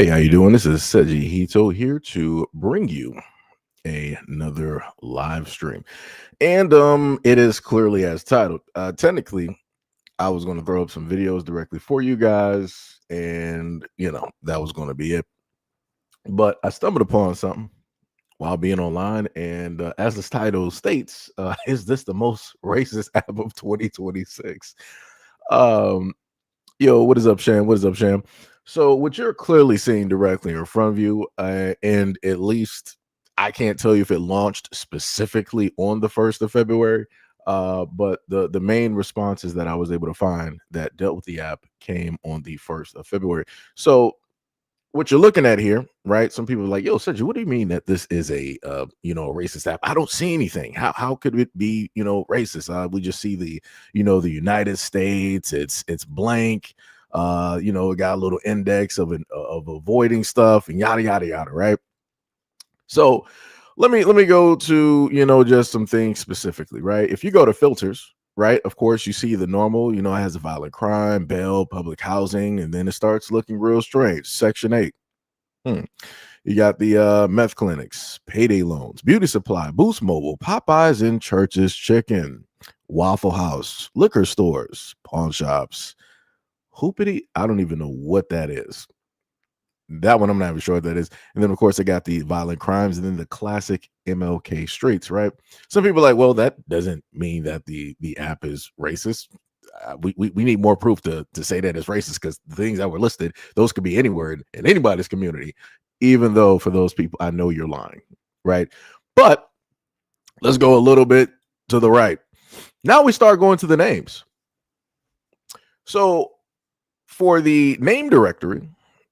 Hey, how you doing? This is SEIJIHITO here to bring you another live stream. And it is clearly as titled. Technically, I was going to throw up some videos directly for you guys, and that was going to be it. But I stumbled upon something while being online, and as this title states, is this the most racist app of 2026? Um, Yo, what is up, Sham? What is up, Sham? So, what you're clearly seeing directly in front of you, and at least I can't tell you if it launched specifically on the 1st of February, but the main responses that I was able to find that dealt with the app came on the 1st of February. So, what you're looking at here, right? Some people are like, "Yo, Sergio, what do you mean that this is a a racist app? I don't see anything. How could it be racist? We just see the United States. It's blank. It got a little index of avoiding stuff and yada yada yada, right? So let me go to just some things specifically, right? If you go to filters, right, of course you see the normal, it has a violent crime, bail, public housing, and then it starts looking real strange. Section 8. You got the meth clinics, payday loans, beauty supply, Boost Mobile, Popeyes and Church's Chicken, Waffle House, liquor stores, pawn shops, Hoopity. I don't even know what that is. That one I'm not even sure what that is. And then of course I got the violent crimes and then the classic MLK streets, right? Some people are like, well, that doesn't mean that the app is racist. We need more proof to say that it's racist, because the things that were listed, those could be anywhere in anybody's community, even though for those people, I know you're lying, right? But let's go a little bit to the right. Now we start going to the names. So for the name directory,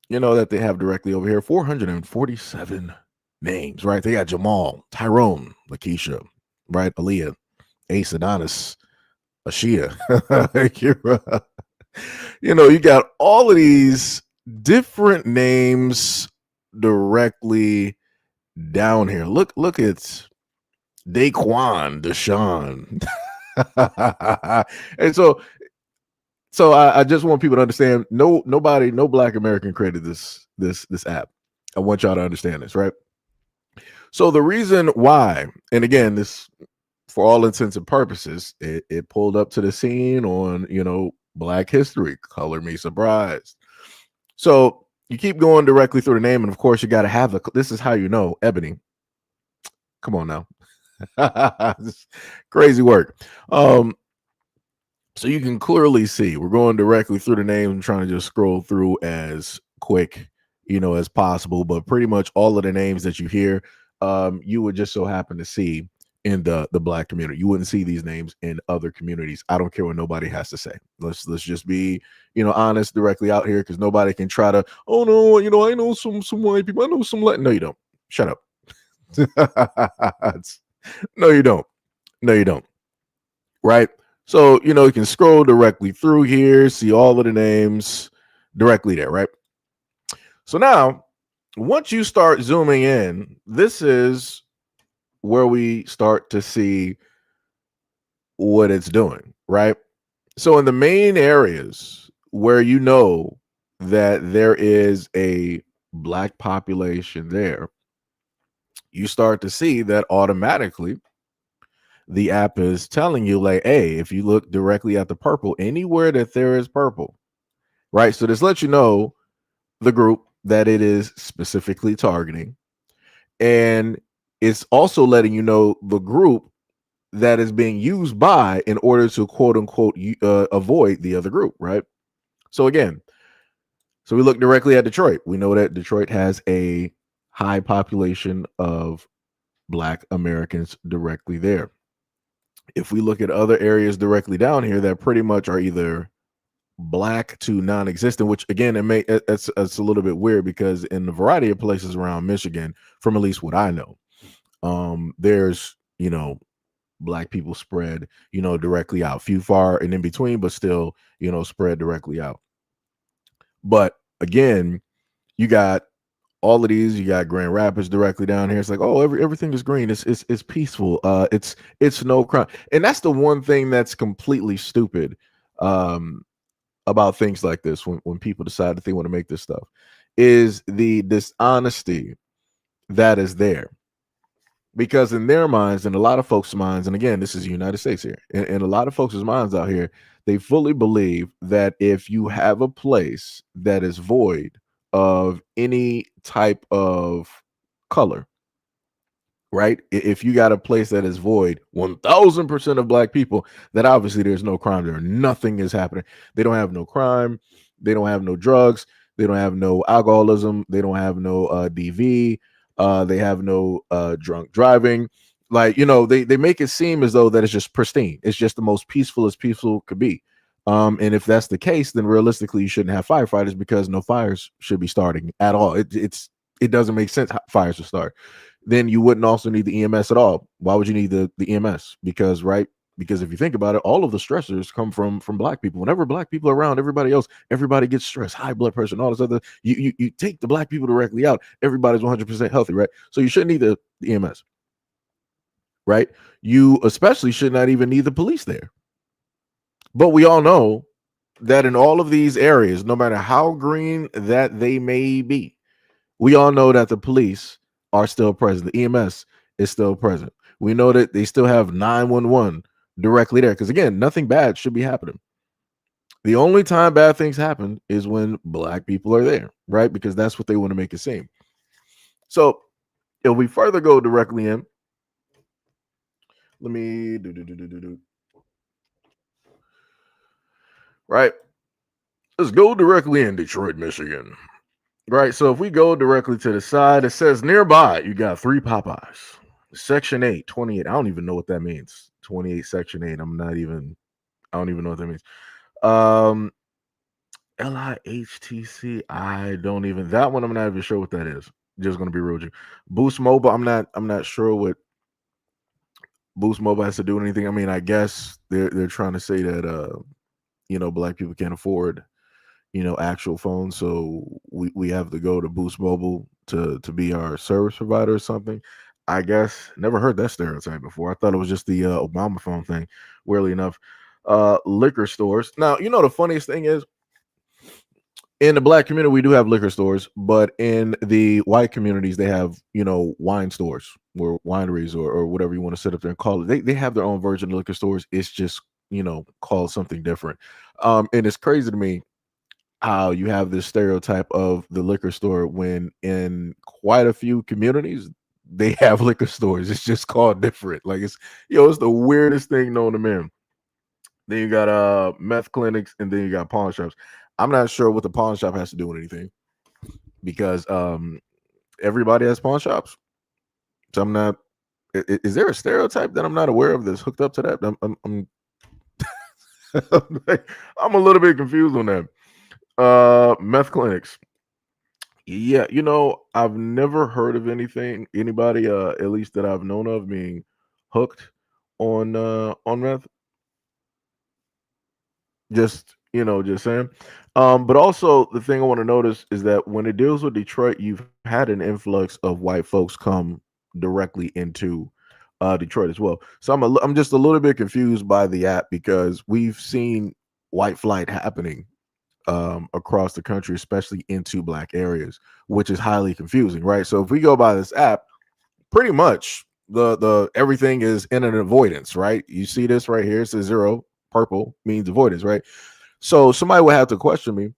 that they have directly over here, 447 names, right? They got Jamal, Tyrone, Lakeisha, right? Aaliyah, Ace, Adonis, Ashia, Kira. You got all of these different names directly down here. Look at Daquan, Deshaun. And so I just want people to understand, no Black American created this app. I want y'all to understand this, right? So the reason why, and again, this, for all intents and purposes, it pulled up to the scene on, Black History. Color me surprised. So you keep going directly through the name, and of course you got to have this is how Ebony. Come on now. Crazy work. So you can clearly see we're going directly through the name and trying to just scroll through as quick, as possible. But pretty much all of the names that you hear, you would just so happen to see in the Black community. You wouldn't see these names in other communities. I don't care what nobody has to say. Let's just be, honest directly out here, because nobody can try to, oh no, I know some white people. I know some Latin. No, you don't. Shut up. No, you don't. No, you don't. Right? So, you can scroll directly through here, see all of the names directly there, right? So now, once you start zooming in, this is where we start to see what it's doing, right? So in the main areas where that there is a Black population there, you start to see that automatically the app is telling you, like, hey, if you look directly at the purple, anywhere that there is purple, right? So this lets you know the group that it is specifically targeting. And it's also letting you know the group that is being used by in order to quote unquote avoid the other group, right? So again, so we look directly at Detroit. We know that Detroit has a high population of Black Americans directly there. If we look at other areas directly down here that pretty much are either Black to non-existent, which again, it's a little bit weird, because in the variety of places around Michigan, from at least what I know, there's Black people spread directly out, few far and in between, but still spread directly out. But again, you got all of these. You got Grand Rapids directly down here. It's like, oh, everything is green. It's peaceful. It's no crime. And that's the one thing that's completely stupid about things like this, when people decide that they want to make this stuff, is the dishonesty that is there. Because in their minds, in a lot of folks' minds, and again, this is the United States here, in a lot of folks' minds out here, they fully believe that if you have a place that is void of any type of color, right? If you got a place that is void, 1000% of black people, that obviously there's no crime there. Nothing is happening. They don't have no crime. They don't have no drugs. They don't have no alcoholism. They don't have no DV. They have no drunk driving. Like, they make it seem as though that it's just pristine. It's just the most peaceful as peaceful could be. And if that's the case, then realistically, you shouldn't have firefighters because no fires should be starting at all. It doesn't make sense how fires to start. Then you wouldn't also need the EMS at all. Why would you need the EMS? Because if you think about it, all of the stressors come from black people. Whenever black people are around everybody gets stressed, high blood pressure, and all this other. You take the black people directly out, everybody's 100% healthy, right? So you shouldn't need the EMS, right? You especially should not even need the police there. But we all know that in all of these areas, no matter how green that they may be, we all know that the police are still present. The EMS is still present. We know that they still have 911 directly there. Because again, nothing bad should be happening. The only time bad things happen is when black people are there, right? Because that's what they want to make it seem. So if we further go directly in, let me do. Right. Let's go directly in Detroit, Michigan. Right. So if we go directly to the side, it says nearby, you got 3 Popeyes. Section 8, 28. I don't even know what that means. 28 Section 8. I don't even know what that means. LIHTC. I don't even, that one I'm not even sure what that is. Just gonna be real with you. Boost Mobile. I'm not sure what Boost Mobile has to do with anything. I mean, I guess they're trying to say that black people can't afford actual phones, so we have to go to Boost Mobile to be our service provider or something. I guess never heard that stereotype before. I thought it was just the Obama phone thing. Weirdly enough, liquor stores. Now, the funniest thing is, in the black community we do have liquor stores, but in the white communities they have wine stores or wineries or whatever you want to sit up there and call it. They have their own version of liquor stores. It's just called something different. And it's crazy to me how you have this stereotype of the liquor store when in quite a few communities they have liquor stores. It's just called different. Like it's the weirdest thing known to man. Then you got meth clinics, and then you got pawn shops. I'm not sure what the pawn shop has to do with anything because everybody has pawn shops. So I'm not. Is there a stereotype that I'm not aware of that's hooked up to that? I'm I'm a little bit confused on that. Meth clinics. Yeah, I've never heard of anybody, at least that I've known of, being hooked on meth. Just saying. But also the thing I want to notice is that when it deals with Detroit, you've had an influx of white folks come directly into Detroit as well. So I'm just a little bit confused by the app because we've seen white flight happening across the country, especially into black areas, which is highly confusing, right? So if we go by this app, pretty much the everything is in an avoidance, right? You see this right here, it says 0, purple means avoidance, right? So somebody would have to question me,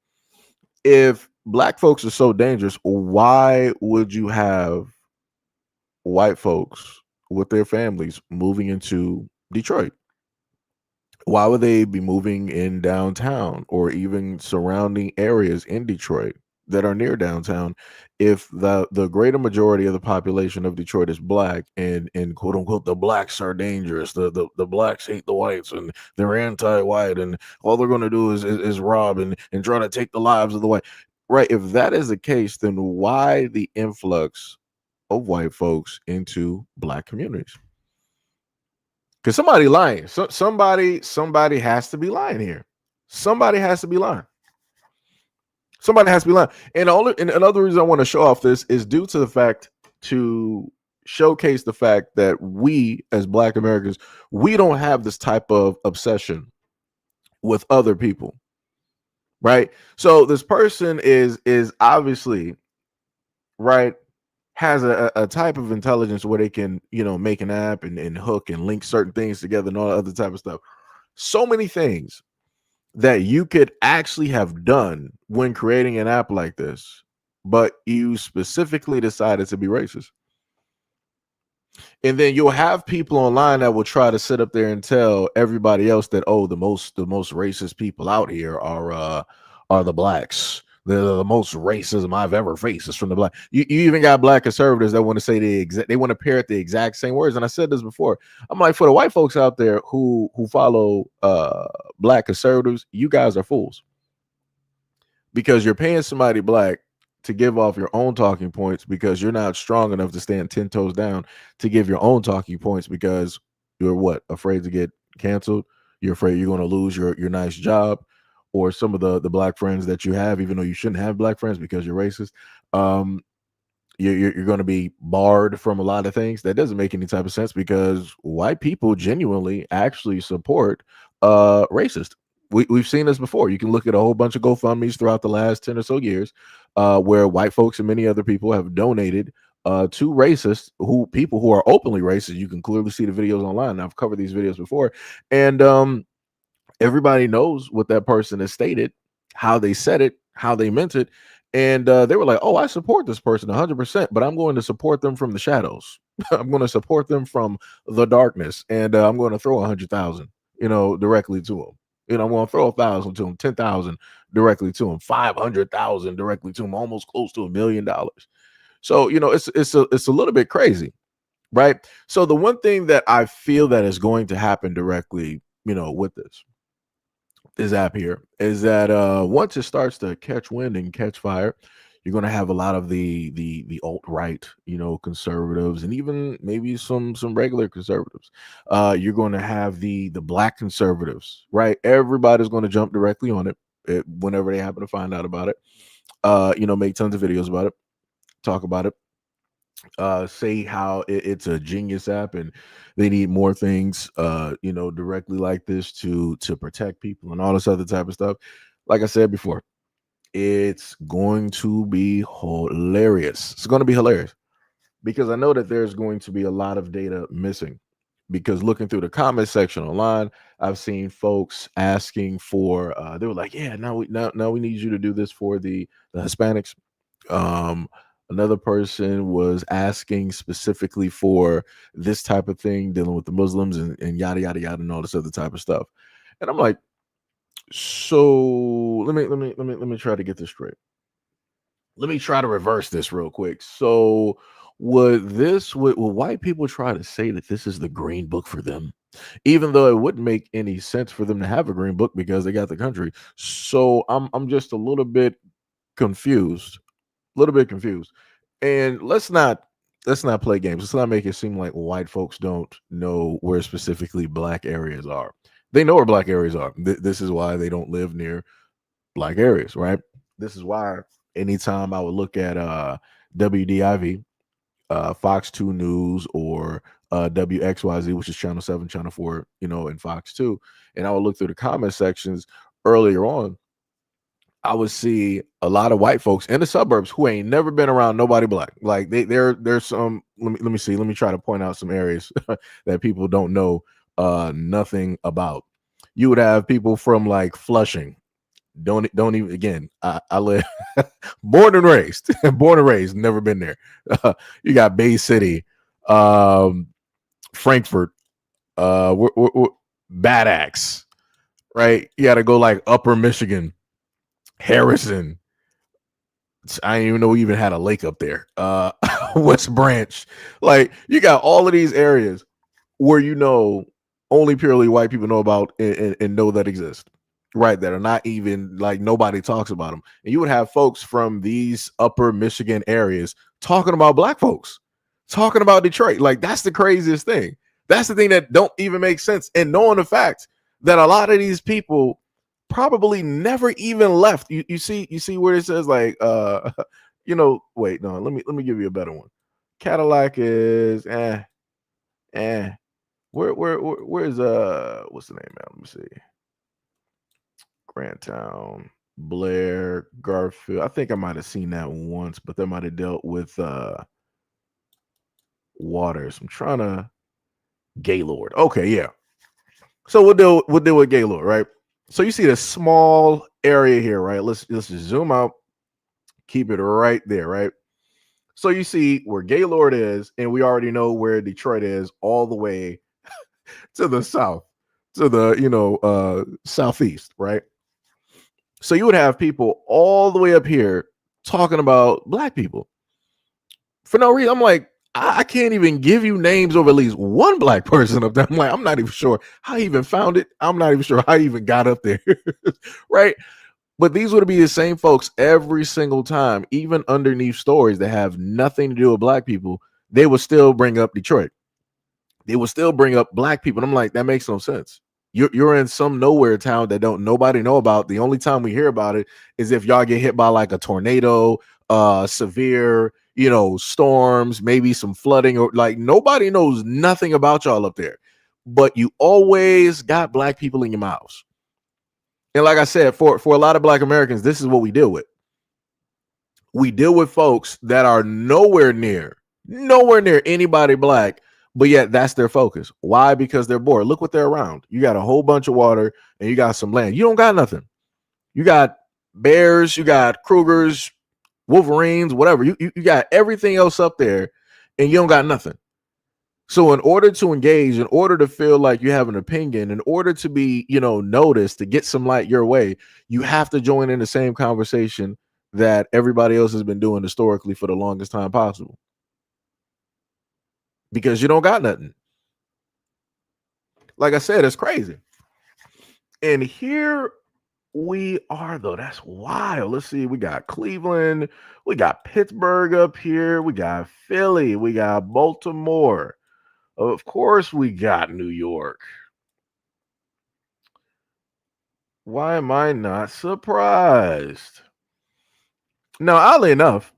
if black folks are so dangerous, why would you have white folks with their families moving into Detroit? Why would they be moving in downtown or even surrounding areas in Detroit that are near downtown if the greater majority of the population of Detroit is black, and quote unquote the blacks are dangerous, the blacks hate the whites and they're anti-white and all they're going to do is rob and try to take the lives of the white, right? If that is the case, then why the influx of white folks into black communities? Because somebody lying. Somebody has to be lying here. Somebody has to be lying. Somebody has to be lying. And another reason I want to show off this is due to the fact to showcase the fact that we as black Americans, we don't have this type of obsession with other people. right? So this person is obviously, right, has a type of intelligence where they can, make an app and hook and link certain things together and all that other type of stuff. So many things that you could actually have done when creating an app like this, but you specifically decided to be racist. And then you'll have people online that will try to sit up there and tell everybody else that, oh, the most racist people out here are the blacks. The most racism I've ever faced is from the black. You even got black conservatives that want to say they want to parrot the exact same words. And I said this before. I'm like, for the white folks out there who follow black conservatives, you guys are fools, because you're paying somebody black to give off your own talking points because you're not strong enough to stand 10 toes down to give your own talking points because you're what, afraid to get canceled. You're afraid you're going to lose your nice job, or some of the black friends that you have, even though you shouldn't have black friends because you're racist. um you're going to be barred from a lot of things. That doesn't make any type of sense, because white people genuinely actually support racist. We've seen this before. You can look at a whole bunch of GoFundMe's throughout the last 10 or so years, where white folks and many other people have donated to racists, people who are openly racist. You can clearly see the videos online. I've covered these videos before, and everybody knows what that person has stated, how they said it, how they meant it. And they were like, oh, I support this person 100%, but I'm going to support them from the shadows. I'm going to support them from the darkness. And I'm going to throw 100,000, directly to them. I'm going to throw 1,000 to them, 10,000 directly to them, 500,000 directly to them, almost close to $1 million. So, it's a little bit crazy, right? So the one thing that I feel that is going to happen directly, with this app here, is that once it starts to catch wind and catch fire, you're going to have a lot of the alt right, conservatives, and even maybe some regular conservatives. You're going to have the black conservatives, right? Everybody's going to jump directly on it whenever they happen to find out about it. Make tons of videos about it, talk about it, say how it's a genius app and they need more things, directly like this to protect people and all this other type of stuff. Like I said before, it's going to be hilarious. It's going to be hilarious, because I know that there's going to be a lot of data missing. Because looking through the comment section online, I've seen folks asking for. They were like, "Yeah, now we need you to do this for the Hispanics." Um, Another person was asking specifically for this type of thing, dealing with the Muslims and yada yada yada and all this other type of stuff. And I'm like, so let me try to get this straight. Let me try to reverse this real quick. So would white people try to say that this is the green book for them, even though it wouldn't make any sense for them to have a green book because they got the country? So I'm just a little bit confused. And let's not play games. Let's not make it seem like white folks don't know where specifically black areas are. They know where black areas are. This is why they don't live near black areas, right? This is why anytime I would look at WDIV, Fox 2 News, or WXYZ, which is Channel 7, Channel 4, and Fox 2, and I would look through the comment sections earlier on, I would see a lot of white folks in the suburbs who ain't never been around nobody black. Like there's some. Let me see. Let me try to point out some areas that people don't know nothing about. You would have people from like Flushing. Don't even, again. I live born and raised, born and raised. Never been there. You got Bay City, Frankfurt, Bad Axe, right? You got to go like Upper Michigan, Harrison. I didn't even know we even had a lake up there. West Branch. Like, you got all of these areas where only purely white people know about and know that exist. Right, that are not even, like, nobody talks about them. And you would have folks from these upper Michigan areas talking about black folks, talking about Detroit. Like, that's the craziest thing. That's the thing that don't even make sense. And knowing the fact that a lot of these people probably never even left. You see where it says like wait, no, let me give you a better one. Cadillac is eh. Where's what's the name, man? Let me see. Grandtown. Blair, Garfield. I think I might have seen that once, but that might have dealt with Waters. I'm trying to Gaylord. Okay, yeah. So we'll deal with Gaylord, right? So you see this small area here, right? Let's just zoom out, keep it right there, right? So you see where Gaylord is, and we already know where Detroit is, all the way to the south, to the southeast, right? So you would have people all the way up here talking about black people for no reason. I'm like, I can't even give you names of at least one black person up there. I'm like, I'm not even sure how he even found it. I'm not even sure how he even got up there. Right. But these would be the same folks every single time, even underneath stories that have nothing to do with black people. They would still bring up Detroit. They would still bring up black people. And I'm like, that makes no sense. You're in some nowhere town that don't nobody know about. The only time we hear about it is if y'all get hit by like a tornado, severe, storms, maybe some flooding, or like nobody knows nothing about y'all up there. But you always got black people in your mouths. And like I said, for a lot of black Americans, this is what we deal with. We deal with folks that are nowhere near anybody black, but yet that's their focus. Why? Because they're bored. Look what they're around. You got a whole bunch of water and you got some land. You don't got nothing. You got bears, you got Krugers, Wolverines, whatever. You got everything else up there and you don't got nothing. So in order to engage, in order to feel like you have an opinion, in order to be, noticed, to get some light your way, you have to join in the same conversation that everybody else has been doing historically for the longest time possible. Because you don't got nothing. Like I said, it's crazy. And here we are, though. That's wild. Let's see. We got Cleveland. We got Pittsburgh up here. We got Philly. We got Baltimore. Of course, we got New York. Why am I not surprised? Now, oddly enough,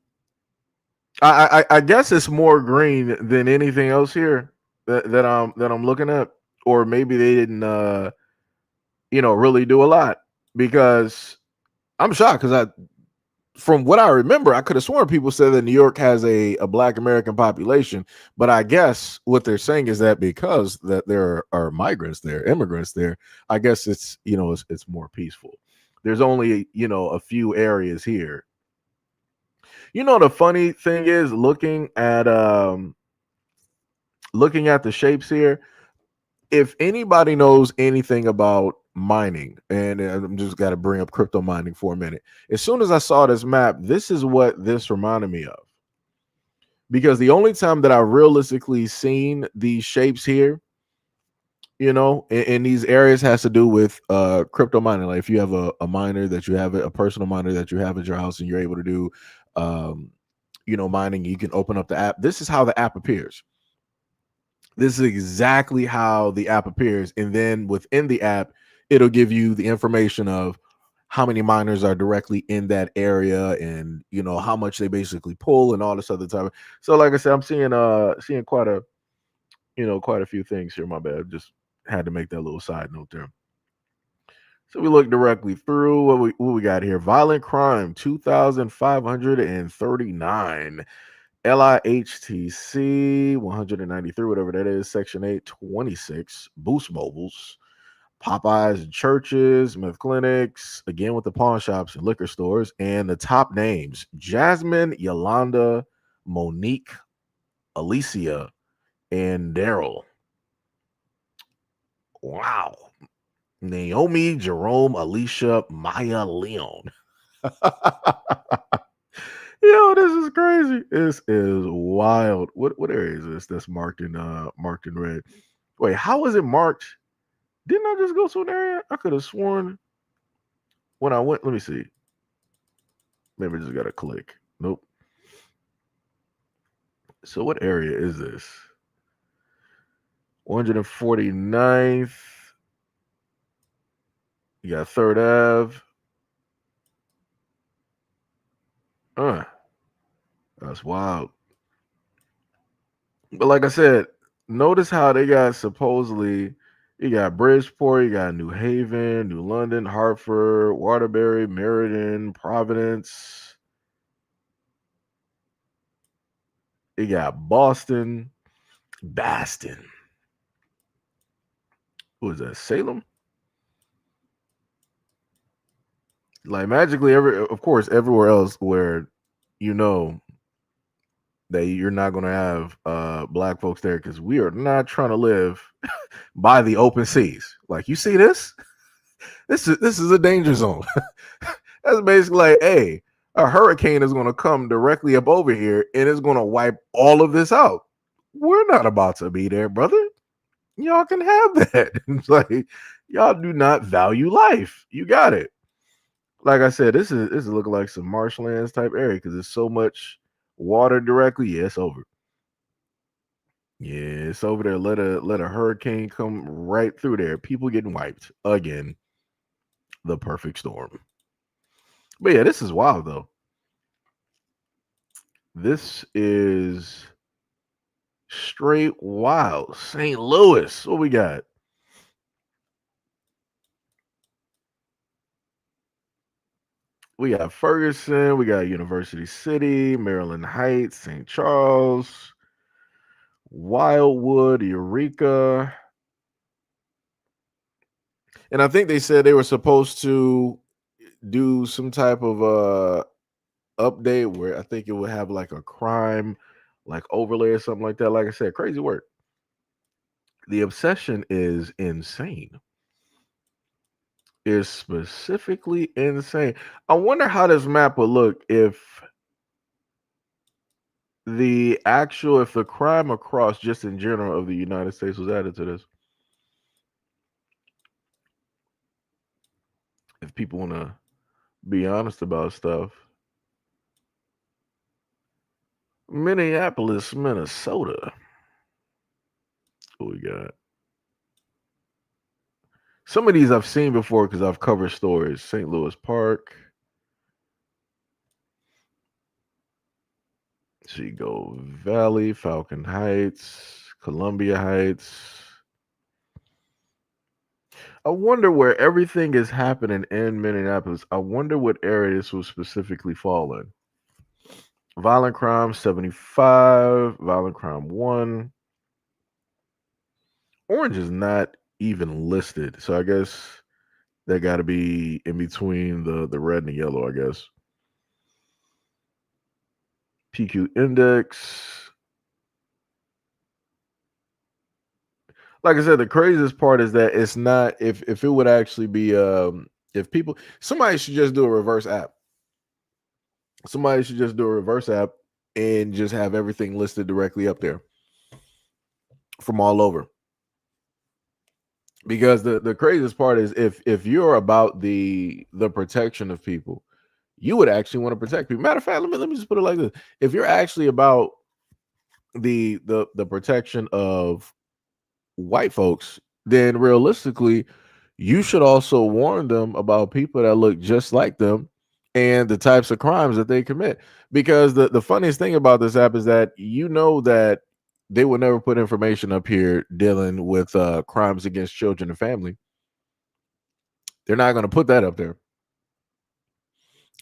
I guess it's more green than anything else here that I'm looking at, or maybe they didn't really do a lot because I'm shocked because from what I remember, I could have sworn people said that New York has a black American population, but I guess what they're saying is that because that there are migrants there, immigrants there, I guess it's more peaceful. There's only a few areas here. The funny thing is looking at the shapes here, if anybody knows anything about mining, and I'm just got to bring up crypto mining for a minute. As soon as I saw this map, this is what this reminded me of. Because the only time that I realistically seen these shapes here, in these areas has to do with crypto mining. Like if you have a miner that you have, a personal miner that you have at your house and you're able to do mining, you can open up the app. This is how the app appears. This is exactly how the app appears. And then within the app, it'll give you the information of how many miners are directly in that area and how much they basically pull and all this other type. So like I said, I'm seeing quite a few things here. My bad. Just had to make that little side note there. So we look directly through what we got here. Violent crime, 2,539. LIHTC 193, whatever that is, Section 826, Boost Mobiles, Popeyes and churches, meth clinics, again with the pawn shops and liquor stores, and the top names: Jasmine, Yolanda, Monique, Alicia, and Daryl. Wow. Naomi, Jerome, Alicia, Maya, Leon. Yo, this is crazy. This is wild. What area is this that's marked in red? Wait, how is it marked? Didn't I just go to an area? I could have sworn when I went. Let me see. Maybe I just got to click. Nope. So what area is this? 149th. You got Third Ave. That's wild. But like I said, notice how they got supposedly You got Bridgeport, you got New Haven, New London, Hartford, Waterbury, Meriden, Providence. You got Boston, Baston. Who is that? Salem? Like magically, of course, everywhere else where you know that you're not going to have black folks there because we are not trying to live by the open seas. Like you see this? This is a danger zone. That's basically like, hey, a hurricane is going to come directly up over here and it's going to wipe all of this out. We're not about to be there, brother. Y'all can have that. It's like y'all do not value life. You got it. Like I said, this is looking like some marshlands type area because there's so much water directly. Yeah, it's over. Yeah, it's over there. Let a hurricane come right through there. People getting wiped again. The perfect storm. But yeah, this is wild though. This is straight wild. St. Louis. What we got? We got Ferguson. We got University City, Maryland Heights, St. Charles, Wildwood, Eureka. And I think they said they were supposed to do some type of update where I think it would have like a crime like overlay or something like that. Like I said, crazy work. The obsession is insane. Is specifically insane. I wonder how this map would look if the crime across just in general of the United States was added to this. If people want to be honest about stuff. Minneapolis, Minnesota. What we got? Some of these I've seen before because I've covered stories. St. Louis Park. Go Valley, Falcon Heights, Columbia Heights. I wonder where everything is happening in Minneapolis. I wonder what area this will specifically fall in. Violent crime 75, violent crime 1. Orange is not even listed. So I guess they got to be in between the red and the yellow, I guess. PQ index. Like I said, the craziest part is that it's not if it would actually be if people somebody should just do a reverse app. Somebody should just do a reverse app and just have everything listed directly up there from all over. Because the craziest part is if you're about the protection of people, you would actually want to protect people. Matter of fact, let me just put it like this: if you're actually about the protection of white folks, then realistically, you should also warn them about people that look just like them and the types of crimes that they commit. Because the funniest thing about this app is that you know that they will never put information up here dealing with crimes against children and family. They're not going to put that up there.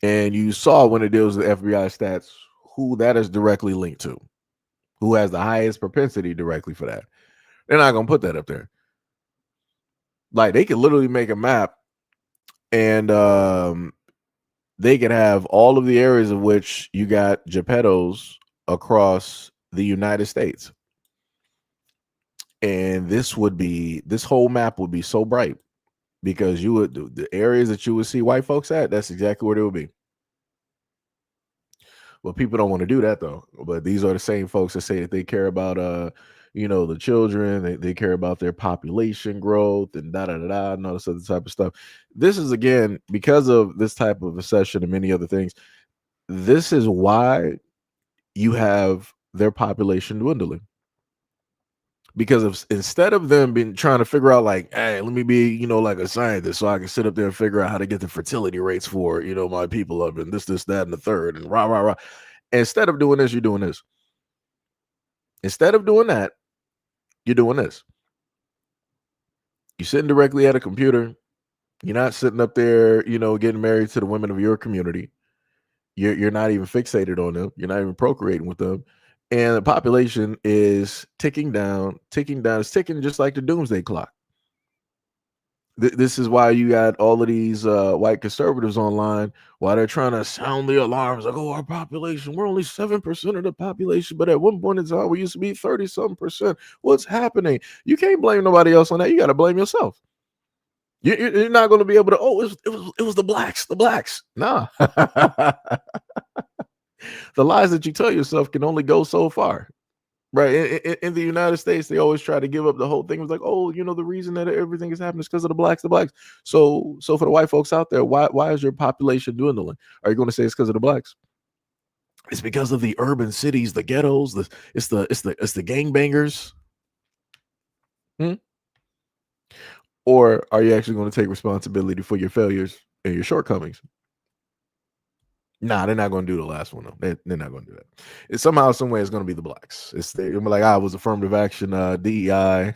And you saw when it deals with FBI stats who that is directly linked to, who has the highest propensity directly for that. They're not going to put that up there. Like they could literally make a map and they could have all of the areas of which you got Geppettos across the United States. And this whole map would be so bright because you would the areas that you would see white folks at, that's exactly where they would be. Well, people don't want to do that though. But these are the same folks that say that they care about the children, they care about their population growth and da da da da and all this other type of stuff. This is again because of this type of recession and many other things. This is why you have their population dwindling. Because instead of them being trying to figure out like, hey, let me be, like a scientist so I can sit up there and figure out how to get the fertility rates for, my people up and this, that, and the third and rah, rah, rah. Instead of doing this, you're doing this. Instead of doing that, you're doing this. You're sitting directly at a computer. You're not sitting up there, getting married to the women of your community. You're not even fixated on them. You're not even procreating with them. And the population is ticking down, ticking down. It's ticking just like the doomsday clock. This is why you got all of these white conservatives online, while they're trying to sound the alarms like, oh, our population, we're only 7% of the population, but at one point in time we used to be 30-something percent. What's happening? You can't blame nobody else on that. You got to blame yourself. You're not going to be able to, oh, it was the blacks. Nah. The lies that you tell yourself can only go so far. Right. In the United States, they always try to give up the whole thing. It was like, oh, the reason that everything is happening is because of the blacks. So for the white folks out there, why is your population dwindling? Are you going to say it's because of the blacks? It's because of the urban cities, the ghettos, it's the gangbangers. Hmm? Or are you actually going to take responsibility for your failures and your shortcomings? Nah, they're not going to do the last one though. They're not going to do that. It's somehow, some way, it's going to be the blacks. It's like, I was affirmative action, DEI.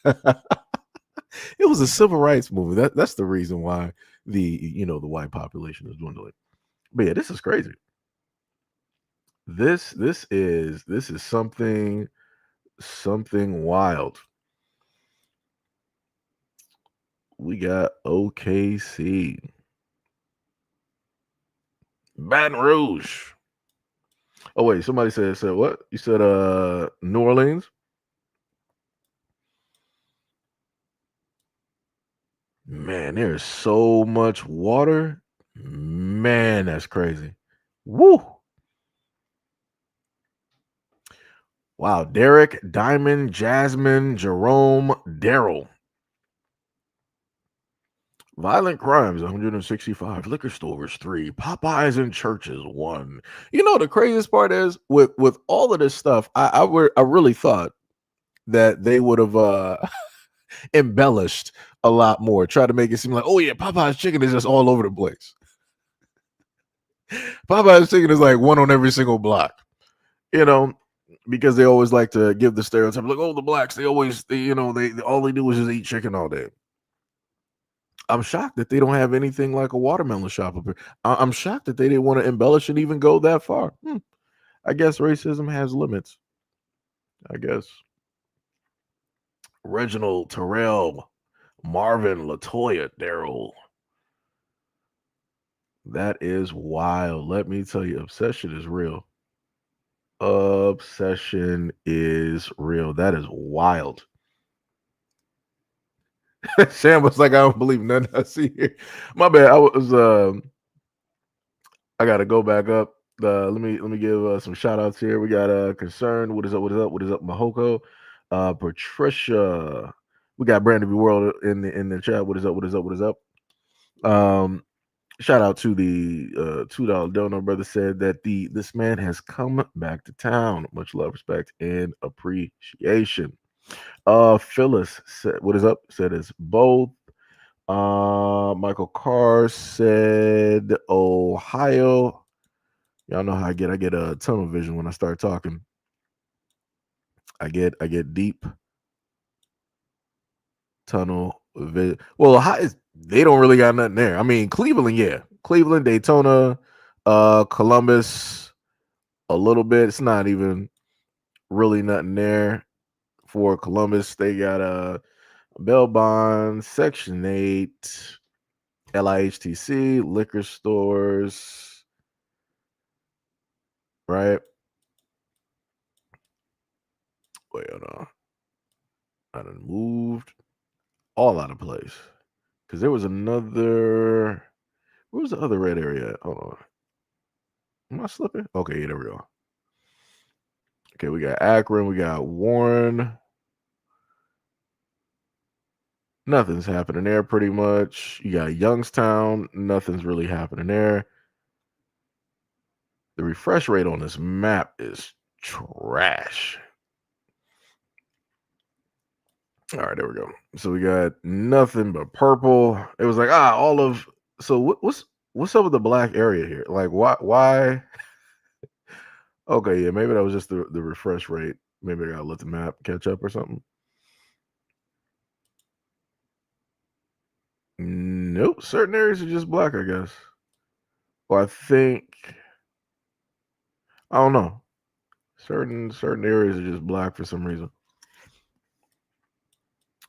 It was a civil rights movement. That's the reason why the white population is dwindling. But yeah, this is crazy. This is something wild. We got OKC, Baton Rouge. Oh wait, somebody said what? You said New Orleans? Man, there is so much water. Man, that's crazy. Woo! Wow, Derek, Diamond, Jasmine, Jerome, Daryl. Violent crimes 165, liquor stores 3, Popeyes and churches 1. The craziest part is with all of this stuff, I really thought that they would have embellished a lot more, try to make it seem like, oh yeah, Popeye's chicken is just all over the place. Popeye's chicken is like one on every single block, you know, because they always like to give the stereotype like, oh, the blacks, they always, they all they do is just eat chicken all day. I'm shocked that they don't have anything like a watermelon shop up here. I'm shocked that they didn't want to embellish and even go that far. I guess racism has limits. I guess. Reginald, Terrell, Marvin, Latoya, Daryl. That is wild. Let me tell you, obsession is real. Obsession is real. That is wild. Sam was like, I don't believe nothing I see here. My bad. I gotta go back up. Let me give some shout outs here. We got Concern. What is up? What is up? What is up? Mahoko. Patricia. We got Brandon B. World in the chat. What is up? What is up? What is up? Shout out to the $2 donor brother, said that this man has come back to town. Much love, respect, and appreciation. Phyllis said, what is up? Said it's both. Michael Carr said Ohio. Y'all know how I get. I get a tunnel vision when I start talking. I get deep tunnel vision. Well, they don't really got nothing there. I mean, Cleveland, yeah. Cleveland, Daytona, Columbus, a little bit. It's not even really nothing there for Columbus. They got Bell Bond, Section 8, LIHTC, liquor stores, right? Wait, hold on. I done moved all out of place. Because there was another. Where was the other red area at? Hold on. Am I slipping? Okay, yeah, there we go. Okay, we got Akron, we got Warren. Nothing's happening there pretty much. You got Youngstown. Nothing's really happening there. The refresh rate on this map is trash. All right, there we go. So we got nothing but purple. It was like, all of. So what's up with the black area here? Like, why? Okay, yeah, maybe that was just the refresh rate. Maybe I gotta let the map catch up or something. Nope. Certain areas are just black, I guess. Or I think I don't know. Certain areas are just black for some reason.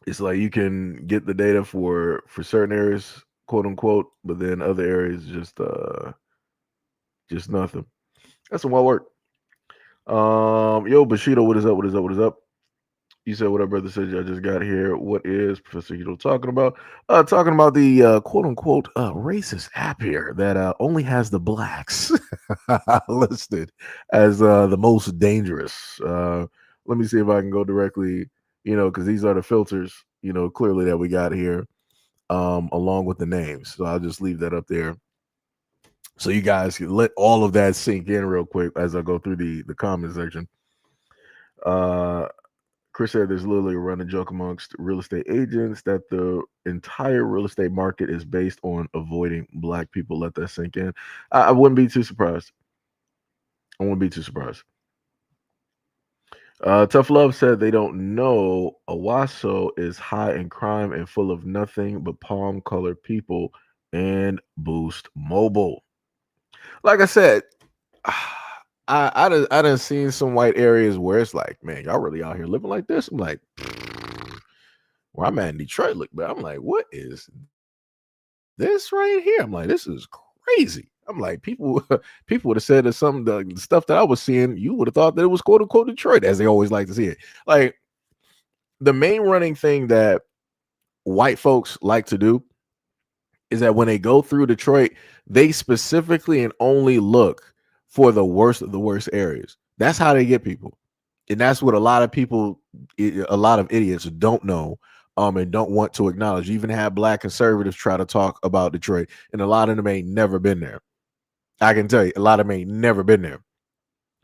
It's like you can get the data for certain areas, quote unquote, but then other areas just nothing. That's some wild work. Yo, Bushido, what is up? What is up? What is up? You said what up, brother? Said I just got here. What is Professor Hito talking about? Talking about the quote unquote racist app here that only has the blacks listed as the most dangerous. Let me see if I can go directly, because these are the filters, clearly that we got here, along with the names. So I'll just leave that up there. So you guys can let all of that sink in real quick as I go through the comment section. Chris said there's literally a running joke amongst real estate agents that the entire real estate market is based on avoiding black people. Let that sink in. I wouldn't be too surprised. I wouldn't be too surprised. Tough Love said they don't know Owasso is high in crime and full of nothing but palm colored people and Boost Mobile. Like I said, I done seen some white areas where it's like, man, y'all really out here living like this? I'm like, where I'm at in Detroit, look, but I'm like, what is this right here? I'm like, this is crazy. I'm like, people would have said that some of the stuff that I was seeing, you would have thought that it was quote unquote Detroit, as they always like to see it. Like the main running thing that white folks like to do is that when they go through Detroit, they specifically and only look for the worst of the worst areas. That's how they get people. And that's what a lot of people, a lot of idiots don't know, and don't want to acknowledge. You even have black conservatives try to talk about Detroit, and a lot of them ain't never been there. I can tell you, a lot of them ain't never been there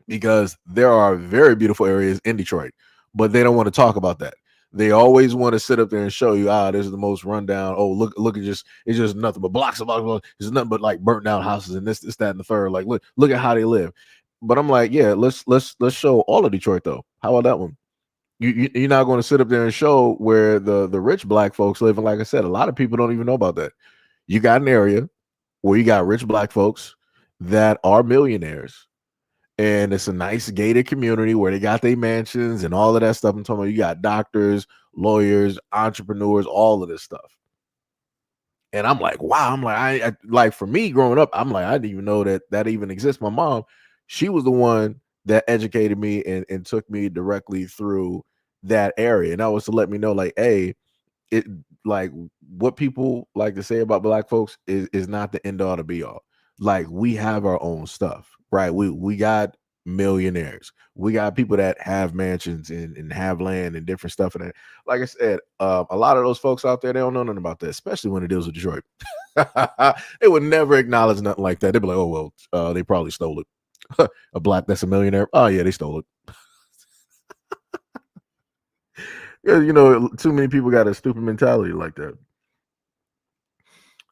because there are very beautiful areas in Detroit, but they don't want to talk about that. They always want to sit up there and show you, this is the most rundown. Oh, look at it's just nothing but blocks of blocks. It's nothing but like burnt down houses and this, that, and the third. Like, look at how they live. But I'm like, yeah, let's show all of Detroit though. How about that one? You're not going to sit up there and show where the rich black folks live. And like I said, a lot of people don't even know about that. You got an area where you got rich black folks that are millionaires, and it's a nice gated community where they got their mansions and all of that stuff. I'm talking about you got doctors, lawyers, entrepreneurs, all of this stuff. And I'm like, wow. I'm like, I like for me growing up, I'm like, I didn't even know that even exists. My mom, she was the one that educated me and took me directly through that area. And that was to let me know, like, hey, it like what people like to say about black folks is not the end all to be all. Like we have our own stuff, right? We got millionaires, we got people that have mansions and have land and different stuff. And like I said, a lot of those folks out there, they don't know nothing about that, especially when it deals with Detroit. They would never acknowledge nothing like that. They'd be like, oh well, they probably stole it. A black that's a millionaire, oh yeah, they stole it. Yeah, too many people got a stupid mentality like that.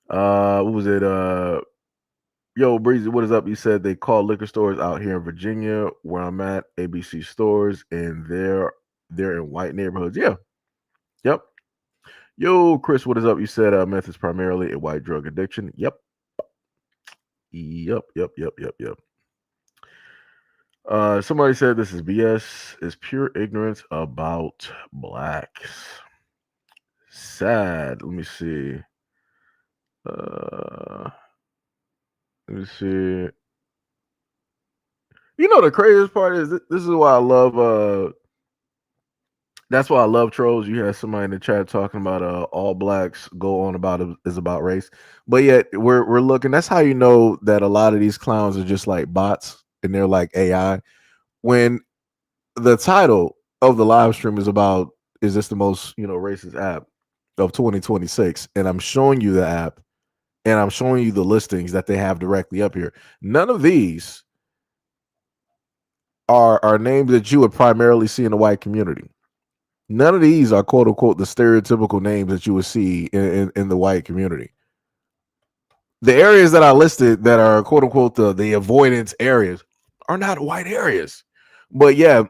What was it? Yo, Breezy, what is up? You said they call liquor stores out here in Virginia, where I'm at, ABC stores, and they're in white neighborhoods. Yeah. Yep. Yo, Chris, what is up? You said meth is primarily a white drug addiction. Yep. Yep. Yep. Yep. Yep. Yep. Somebody said this is BS. Is pure ignorance about blacks. Sad. Let me see. Let me see. The craziest part is this is why I love that's why I love trolls. You had somebody in the chat talking about all blacks go on about is about race. But yet we're looking, that's how you know that a lot of these clowns are just like bots and they're like AI. When the title of the live stream is about, is this the most, racist app of 2026? And I'm showing you the app and I'm showing you the listings that they have directly up here. None of these are names that you would primarily see in the white community. None of these are quote unquote the stereotypical names that you would see in the white community. The areas that I listed that are quote unquote the avoidance areas are not white areas. But yeah,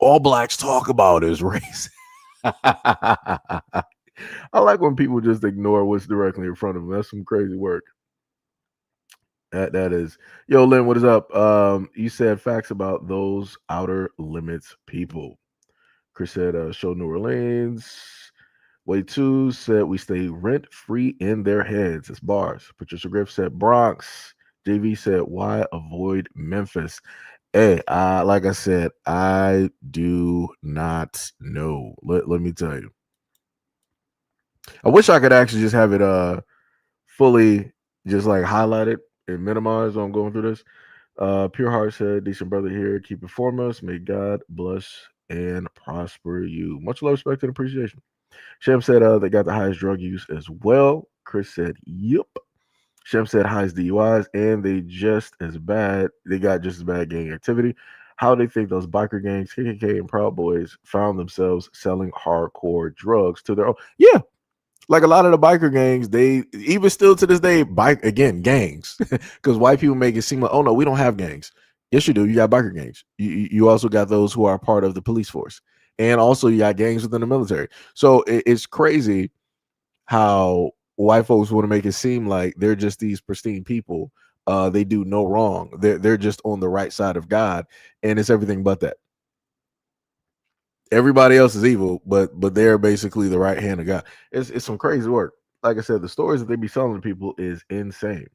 all blacks talk about is race. I like when people just ignore what's directly in front of them. That's some crazy work. That is. Yo, Lynn, what is up? You said facts about those outer limits people. Chris said, show New Orleans. Way two said we stay rent free in their heads. It's bars. Patricia Griff said Bronx. JV said, why avoid Memphis? Hey, like I said, I do not know. Let me tell you. I wish I could actually just have it fully just like highlighted and minimized while I'm going through this. Pure Heart said, decent brother here. Keep it foremost. May God bless and prosper you. Much love, respect, and appreciation. Shem said they got the highest drug use as well. Chris said, yep. Shem said highest DUIs, and they just as bad. They got just as bad gang activity. How they think those biker gangs, KKK, and Proud Boys found themselves selling hardcore drugs to their own. Yeah, like a lot of the biker gangs, they even still to this day bike again gangs because white people make it seem like, oh no, we don't have gangs. Yes, you do. You got biker gangs. You also got those who are part of the police force, and also you got gangs within the military. So it's crazy how white folks want to make it seem like they're just these pristine people. They do no wrong. They're just on the right side of God, and it's everything but that. Everybody else is evil, but they're basically the right hand of God. It's some crazy work. Like I said, the stories that they be selling to people is insane.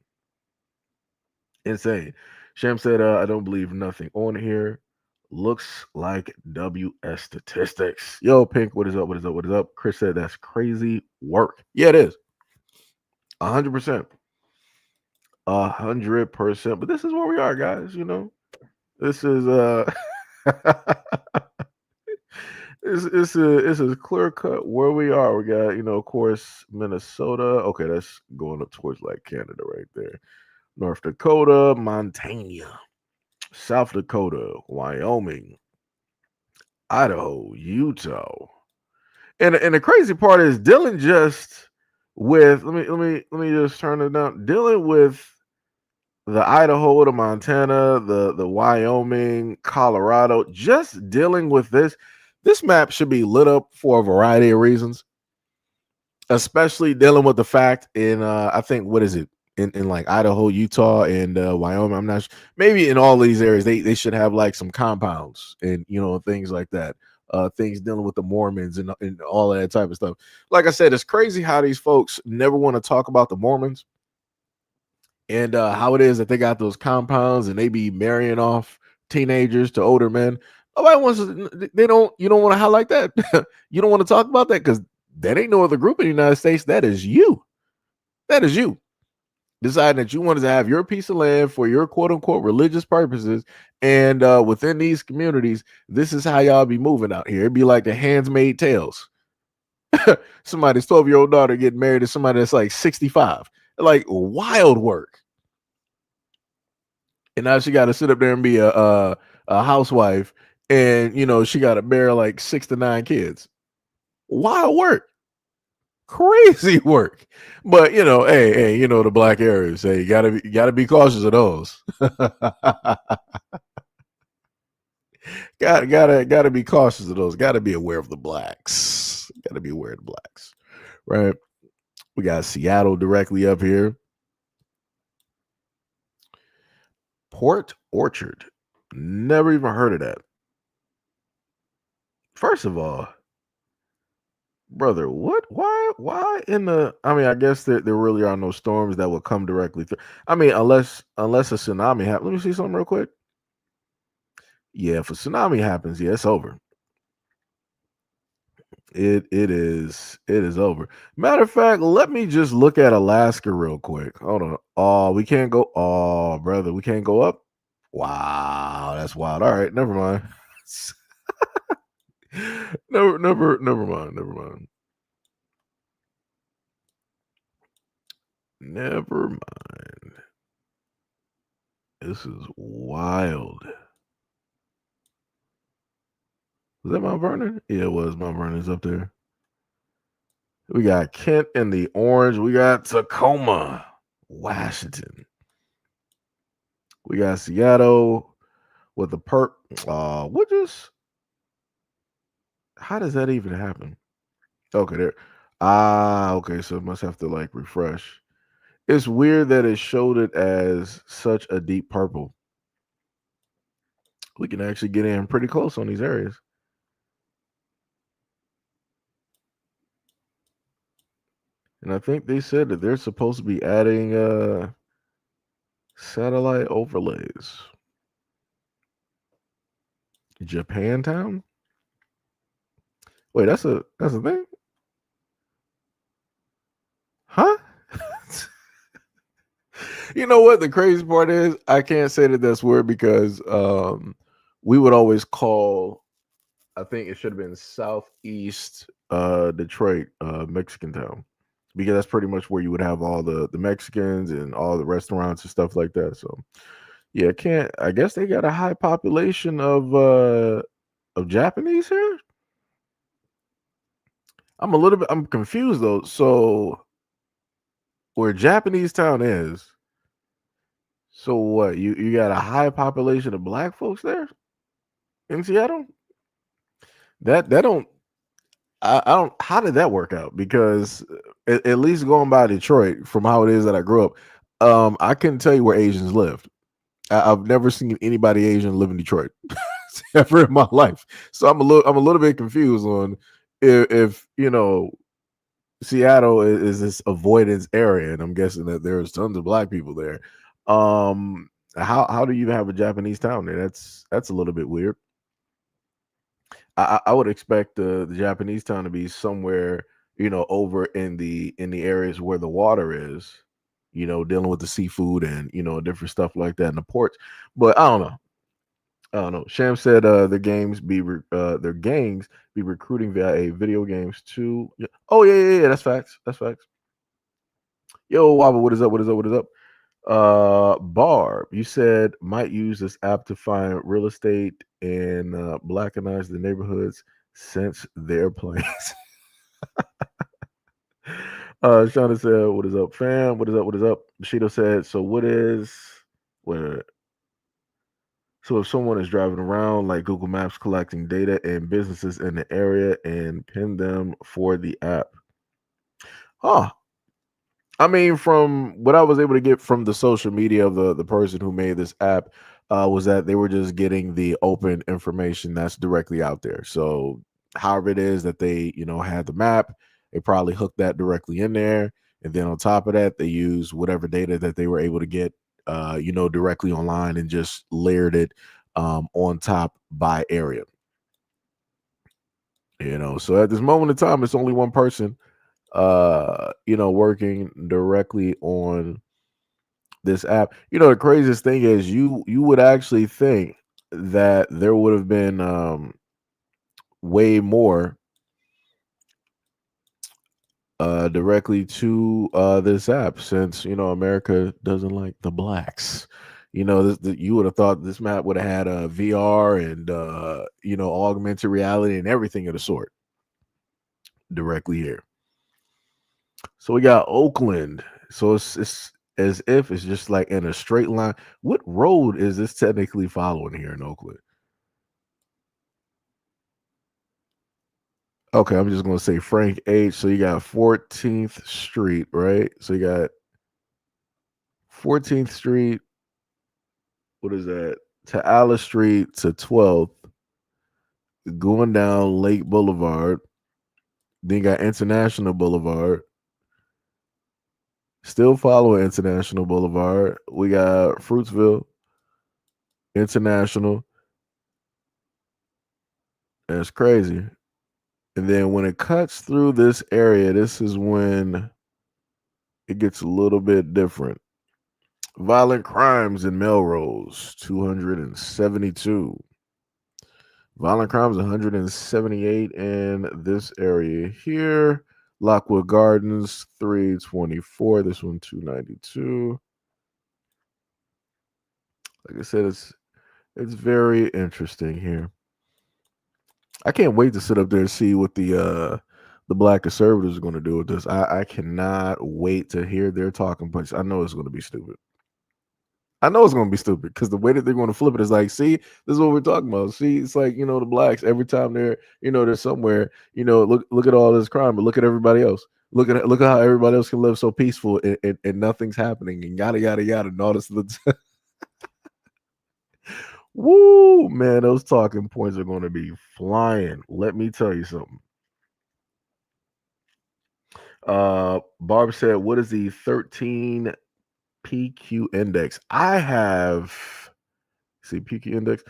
Insane. Sham said, I don't believe nothing on here. Looks like WS statistics. Yo, Pink, what is up? What is up? What is up? Chris said that's crazy work. Yeah, it is. 100%. 100%. But this is where we are, guys. You know, this is it's a clear cut where we are. We got, of course, Minnesota. Okay, that's going up towards like Canada right there. North Dakota, Montana, South Dakota, Wyoming, Idaho, Utah. And the crazy part is dealing just with let me just turn it down. Dealing with the Idaho, the Montana, the Wyoming, Colorado, just dealing with this map should be lit up for a variety of reasons, especially dealing with the fact in I think what is it in like Idaho, Utah, and Wyoming. I'm not sure. Maybe in all these areas they should have like some compounds and things like that. Things dealing with the Mormons and all that type of stuff. Like I said, it's crazy how these folks never want to talk about the Mormons and how it is that they got those compounds and they be marrying off teenagers to older men. Nobody wants to, they don't, you don't want to highlight that. You don't want to talk about that because that ain't no other group in the United States. That is you. That is you deciding that you wanted to have your piece of land for your quote unquote religious purposes. And within these communities, this is how y'all be moving out here. It'd be like the Handmaid's Tales. Somebody's 12-year-old daughter getting married to somebody that's like 65. Like wild work. And now she got to sit up there and be a housewife, and she got to bear like 6 to 9 kids. Wild work, crazy work. But hey, the black areas. Hey, you gotta be cautious of those. gotta be cautious of those. Gotta be aware of the blacks. Gotta be aware of the blacks. Right. We got Seattle directly up here. Port Orchard. Never even heard of that. First of all, brother, what? Why in the? I mean, I guess there really are no storms that will come directly through. I mean, unless a tsunami happens. Let me see something real quick. Yeah, if a tsunami happens, yeah, it's over. It is over. Matter of fact, let me just look at Alaska real quick. Hold on. Oh, we can't go. Oh, brother, we can't go up. Wow, that's wild. All right, never mind. Never mind. Never mind. Never mind. This is wild. Was that Mount Vernon? Yeah, it was. Mount Vernon's up there. We got Kent in the orange. We got Tacoma, Washington. We got Seattle with the perp. What just? How does that even happen? Okay, there. Okay, so it must have to like refresh. It's weird that it showed it as such a deep purple. We can actually get in pretty close on these areas. And I think they said that they're supposed to be adding satellite overlays. Japantown? Wait, that's a thing? Huh? You know what the crazy part is? I can't say that that's weird because we would always call, I think it should have been Southeast Detroit, Mexican town. Because that's pretty much where you would have all the Mexicans and all the restaurants and stuff like that. So yeah, can't I guess they got a high population of Japanese here? I'm confused though. So where Japanese town is, so what? You got a high population of black folks there in Seattle? That don't I don't how did that work out? Because at least going by Detroit, from how it is that I grew up, I couldn't tell you where Asians lived. I've never seen anybody Asian live in Detroit ever in my life. So I'm a little bit confused on if Seattle is this avoidance area, and I'm guessing that there's tons of black people there. How do you have a Japanese town there? That's a little bit weird. I would expect the Japanese town to be somewhere, over in the areas where the water is, dealing with the seafood and different stuff like that in the ports. But I don't know. I don't know. Sham said their gangs be recruiting via a video games too. Oh yeah, yeah, yeah. That's facts. That's facts. Yo, Waba, what is up? What is up? What is up? Barb, you said might use this app to find real estate and blackenize the neighborhoods since their planes. Shauna said, "What is up, fam? What is up? What is up?" Bushido said, "So what is where? So if someone is driving around like Google Maps collecting data and businesses in the area and pin them for the app, huh? I mean, from what I was able to get from the social media of the person who made this app, was that they were just getting the open information that's directly out there. So, however it is that they, had the map, they probably hooked that directly in there, and then on top of that, they use whatever data that they were able to get, directly online, and just layered it on top by area. So at this moment in time, it's only one person, working directly on this app. The craziest thing is you would actually think that there would have been way more directly to this app, since America doesn't like the blacks. You would have thought this map would have had a VR and augmented reality and everything of the sort directly here. So we got Oakland. So it's as if it's just like in a straight line. What road is this technically following here in Oakland? Okay, I'm just gonna say Frank H. So you got 14th Street, right? So you got 14th Street. What is that? To Alice Street to 12th, going down Lake Boulevard. Then you got International Boulevard. Still following International Boulevard. We got Fruitsville, International. That's crazy. And then when it cuts through this area, this is when it gets a little bit different. Violent crimes in Melrose, 272. Violent crimes, 178 in this area here. Lockwood Gardens, 324. This one, 292. Like I said, it's very interesting here. I can't wait to sit up there and see what the black conservatives are going to do with this. I cannot wait to hear their talking points. I know it's going to be stupid. I know it's gonna be stupid because the way that they're gonna flip it is like, see, this is what we're talking about. See, it's like, the blacks every time they're somewhere, look at all this crime, but look at everybody else. Look at how everybody else can live so peaceful and nothing's happening and yada yada yada and all this. Woo, man, those talking points are gonna be flying. Let me tell you something. Barb said, what is the 13 PQ index? I have PQ index.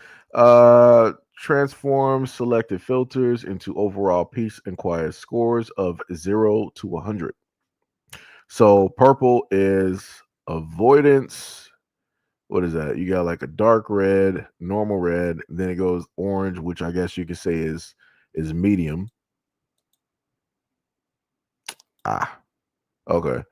Transform selected filters into overall peace and quiet scores of 0 to 100. So purple is avoidance. What is that? You got like a dark red, normal red, then it goes orange, which I guess you could say is medium. Okay.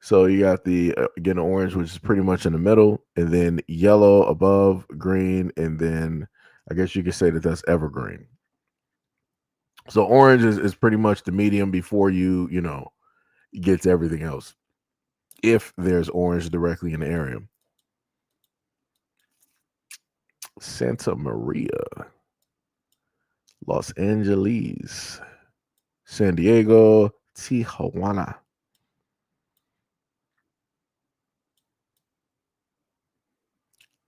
So you got the again orange, which is pretty much in the middle, and then yellow above, green, and then I guess you could say that that's evergreen. So orange is pretty much the medium before you get to everything else. If there's orange directly in the area. Santa Maria, Los Angeles, San Diego, Tijuana.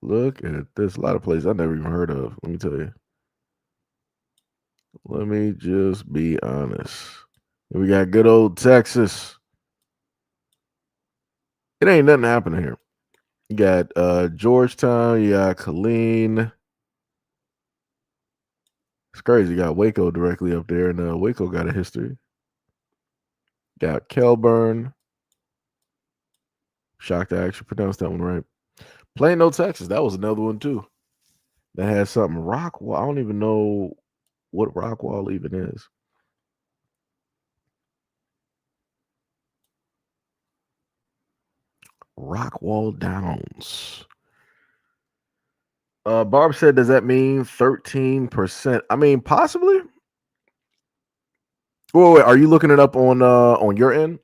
Look at this. A lot of places I never even heard of. Let me tell you. Let me just be honest. We got good old Texas. It ain't nothing happening here. You got Georgetown, you got Killeen. It's crazy. You got Waco directly up there, and Waco got a history. Got Kelburn. Shocked I actually pronounced that one right. Plano, Texas. That was another one too. That had something. Rockwall. I don't even know what Rockwall even is. Rockwall Downs. Barb said, does that mean 13%? I mean, possibly. Wait, are you looking it up on your end?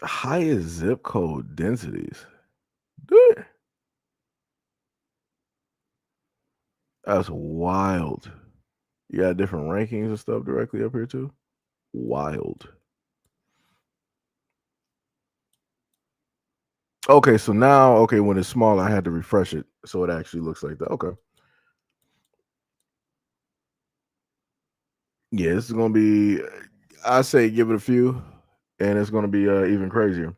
Highest zip code densities. Dude, that's wild. You got different rankings and stuff directly up here too. Wild. Okay, so now, when it's small, I had to refresh it so it actually looks like that. Okay. Yeah, this is gonna be. I say give it a few, and it's gonna be even crazier.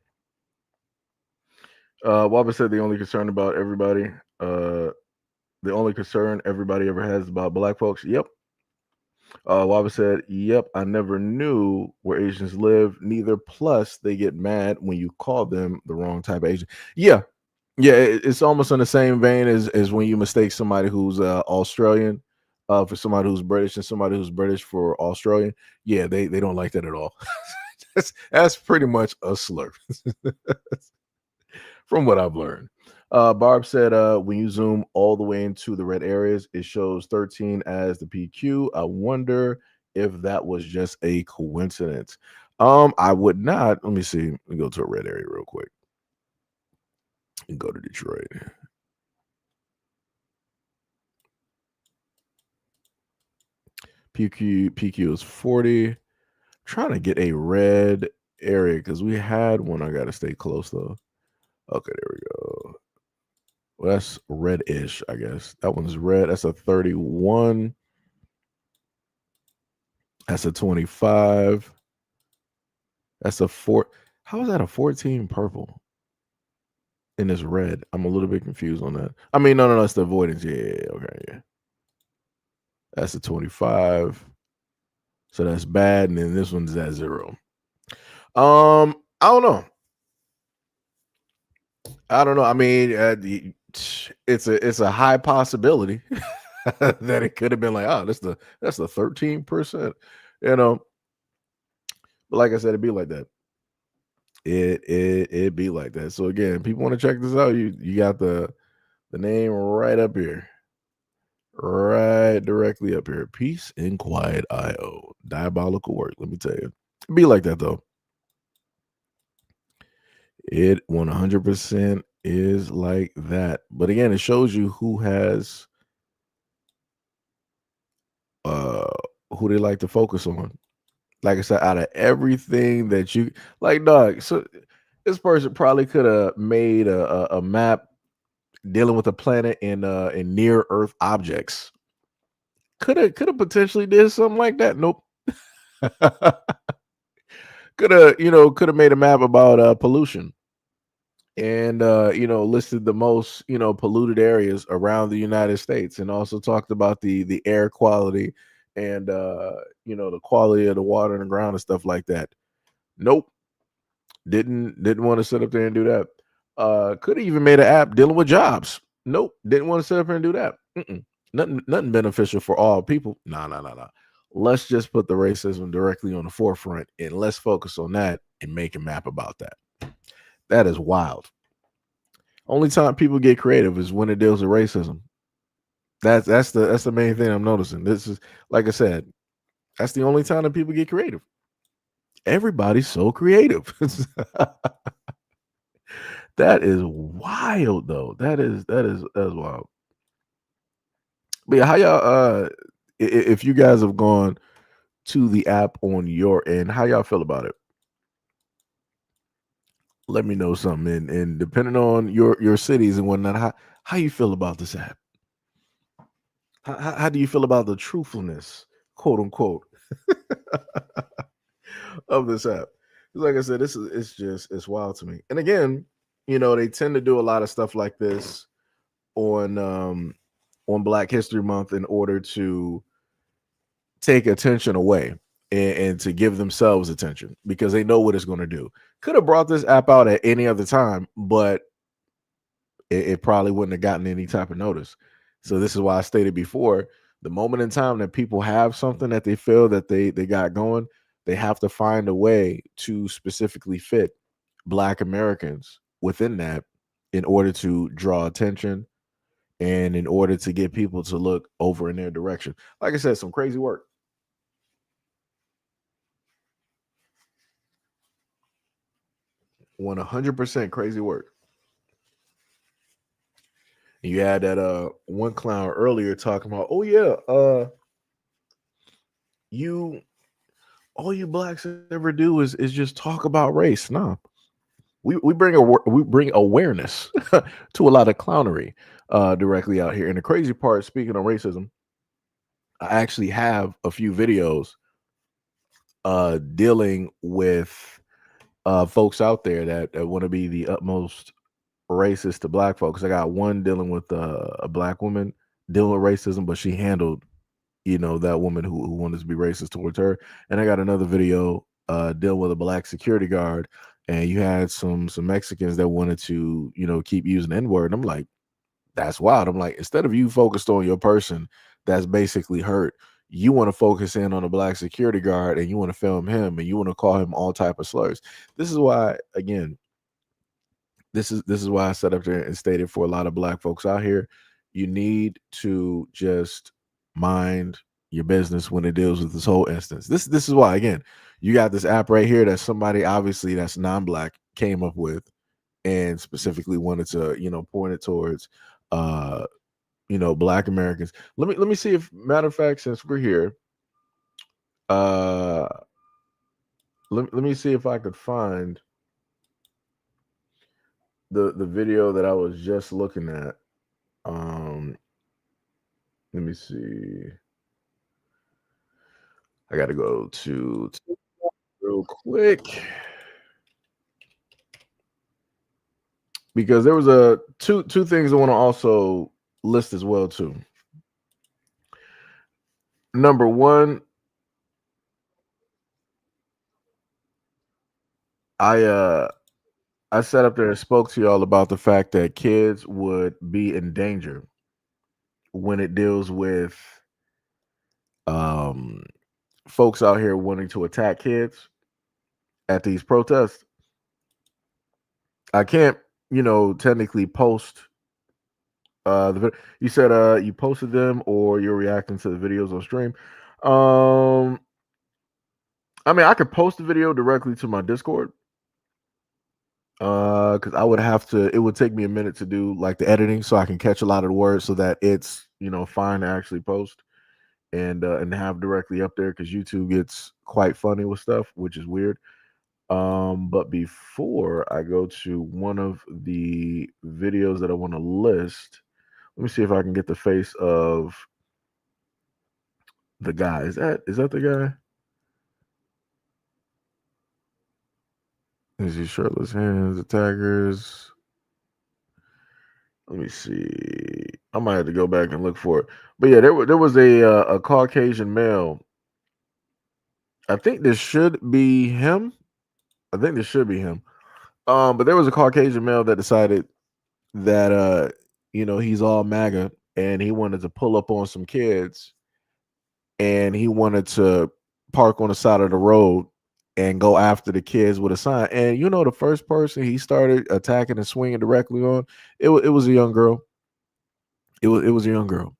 Wabba said the only concern about everybody, the only concern everybody ever has about black folks. Yep. Wabba said, yep, I never knew where Asians live. Neither. Plus, they get mad when you call them the wrong type of Asian. Yeah. Yeah. It's almost in the same vein as when you mistake somebody who's Australian for somebody who's British and somebody who's British for Australian. Yeah, they don't like that at all. that's pretty much a slur. From what I've learned. Barb said, when you zoom all the way into the red areas, it shows 13 as the PQ. I wonder if that was just a coincidence. I would not. Let me see. Let me go to a red area real quick and go to Detroit. PQ is 40. I'm trying to get a red area because we had one. I got to stay close though. Okay, there we go. Well, that's red-ish, I guess. That one's red. That's a 31. That's a 25. That's a 4. How is that a 14 purple? And it's red. I'm a little bit confused on that. I mean, no, it's the avoidance. Yeah, okay, yeah. That's a 25. So that's bad. And then this one's at 0. I don't know. I mean, it's a high possibility that it could have been like, oh, that's the 13%. But like I said, it'd be like that. It be like that. So again, people want to check this out. You got the name right up here. Right directly up here. Peace and Quiet IO. Diabolical work, let me tell you. It be like that though. It 100% is like that. But again, it shows you uh who they like to focus on. Like I said, out of everything that you like, dog. So this person probably could have made a map dealing with a planet in near Earth objects. Could have potentially did something like that. Nope. Could have made a map about pollution and listed the most polluted areas around the United States, and also talked about the air quality and the quality of the water and the ground and stuff like that. Nope. Didn't want to sit up there and do that. Could have even made an app dealing with jobs. Nope. Didn't want to sit up there and do that. Nothing beneficial for all people. Nah, nah, nah, nah. Let's just put the racism directly on the forefront and let's focus on that and make a map about that. That is wild. Only time people get creative is when it deals with racism. That's the main thing I'm noticing. This is, like I said, that's the only time that people get creative. Everybody's so creative. That is wild though. That is wild. But yeah, how y'all if you guys have gone to the app on your end, how y'all feel about it? Let me know something. And depending on your cities and whatnot, how you feel about this app? How do you feel about the truthfulness, quote unquote, of this app? 'Cause like I said, this is it's wild to me. And again, they tend to do a lot of stuff like this on on Black History Month in order to take attention away and to give themselves attention because they know what it's going to do. Could have brought this app out at any other time, but it probably wouldn't have gotten any type of notice. So this is why I stated before, the moment in time that people have something that they feel that they got going, they have to find a way to specifically fit Black Americans within that in order to draw attention and in order to get people to look over in their direction. Like I said, some crazy work. 100% crazy work. And you had that one clown earlier talking about, oh yeah, you all you blacks ever do is just talk about race. No, we bring awareness to a lot of clownery directly out here. And the crazy part, speaking of racism, I actually have a few videos dealing with folks out there that want to be the utmost racist to black folks. I got one dealing with a black woman dealing with racism, but she handled that woman who wanted to be racist towards her. And I got another video dealing with a black security guard, and you had some Mexicans that wanted to keep using the N-word. I'm like, that's wild. I'm like, instead of you focused on your person that's basically hurt, you want to focus in on a black security guard and you want to film him and you want to call him all type of slurs. This is why, again, this is why I sat up there and stated, for a lot of black folks out here, you need to just mind your business when it deals with this whole instance. This is why, again, you got this app right here that somebody obviously that's non-black came up with and specifically wanted to point it towards black Americans. Let me see, if matter of fact, since we're here, uh let me see if I could find the video that I was just looking at. um Let me see. I got to go to real quick because there was a two things I want to also list as well too. Number one, I I sat up there and spoke to y'all about the fact that kids would be in danger when it deals with um folks out here wanting to attack kids at these protests. I can't, technically post you said you posted them or you're reacting to the videos on stream. Um I mean, I could post the video directly to my Discord. Because I would have to. It would take me a minute to do like the editing, so I can catch a lot of the words, so that it's fine to actually post and have directly up there. Because YouTube gets quite funny with stuff, which is weird. But before I go to one of the videos that I want to list, let me see if I can get the face of the guy. Is that the guy? Is he shirtless hands, attackers? Let me see. I might have to go back and look for it. But yeah, there was a Caucasian male. I think this should be him. I think this should be him. But there was a Caucasian male that decided that he's all MAGA and he wanted to pull up on some kids and he wanted to park on the side of the road and go after the kids with a sign. And the first person he started attacking and swinging directly on, it was a young girl. It was a young girl,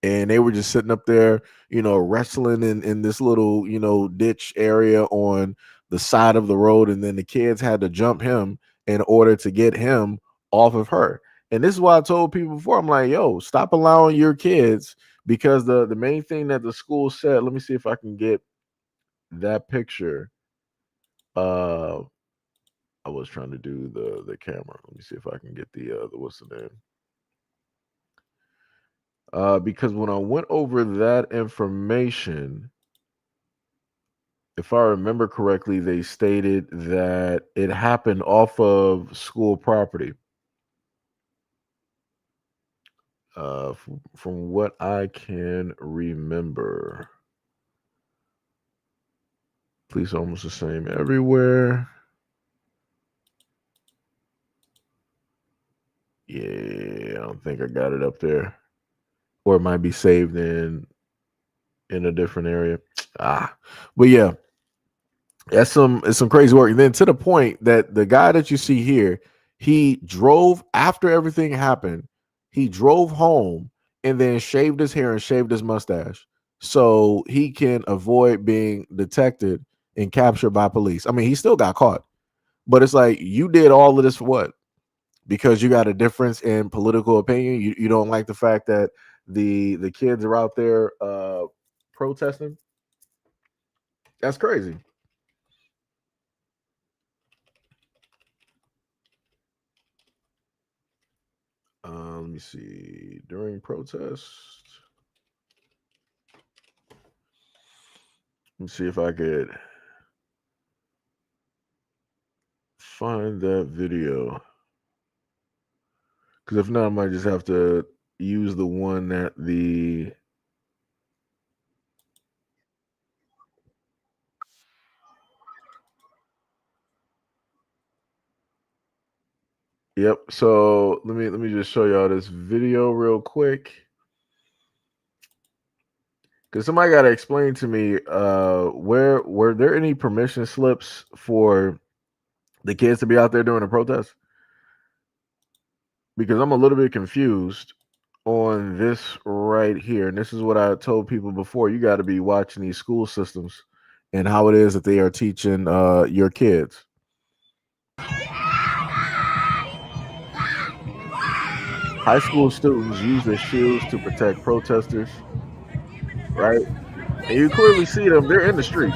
and they were just sitting up there, wrestling in this little, ditch area on the side of the road, and then the kids had to jump him in order to get him off of her. And this is why I told people before, I'm like, yo, stop allowing your kids, because the main thing that the school said, let me see if I can get that picture. Uh I was trying to do the camera. Let me see if I can get the what's the name? Because when I went over that information, if I remember correctly, they stated that it happened off of school property. From what I can remember, police almost the same everywhere. Yeah, I don't think I got it up there, or it might be saved in a different area. But yeah, it's some crazy work. And then to the point that the guy that you see here, he drove after everything happened. He drove home and then shaved his hair and shaved his mustache so he can avoid being detected and captured by police. I mean, he still got caught, but it's like, you did all of this for what? Because you got a difference in political opinion. You don't like the fact that the kids are out there protesting. That's crazy. Let me see. During protest, let me see if I could find that video. Because if not, I might just have to use the one that the. Yep. So let me just show y'all this video real quick. Because somebody got to explain to me, where were there any permission slips for the kids to be out there during the protest? Because I'm a little bit confused on this right here. And this is what I told people before. You got to be watching these school systems and how it is that they are teaching your kids. High school students use their shields to protect protesters, right? And you clearly see them, they're in the street.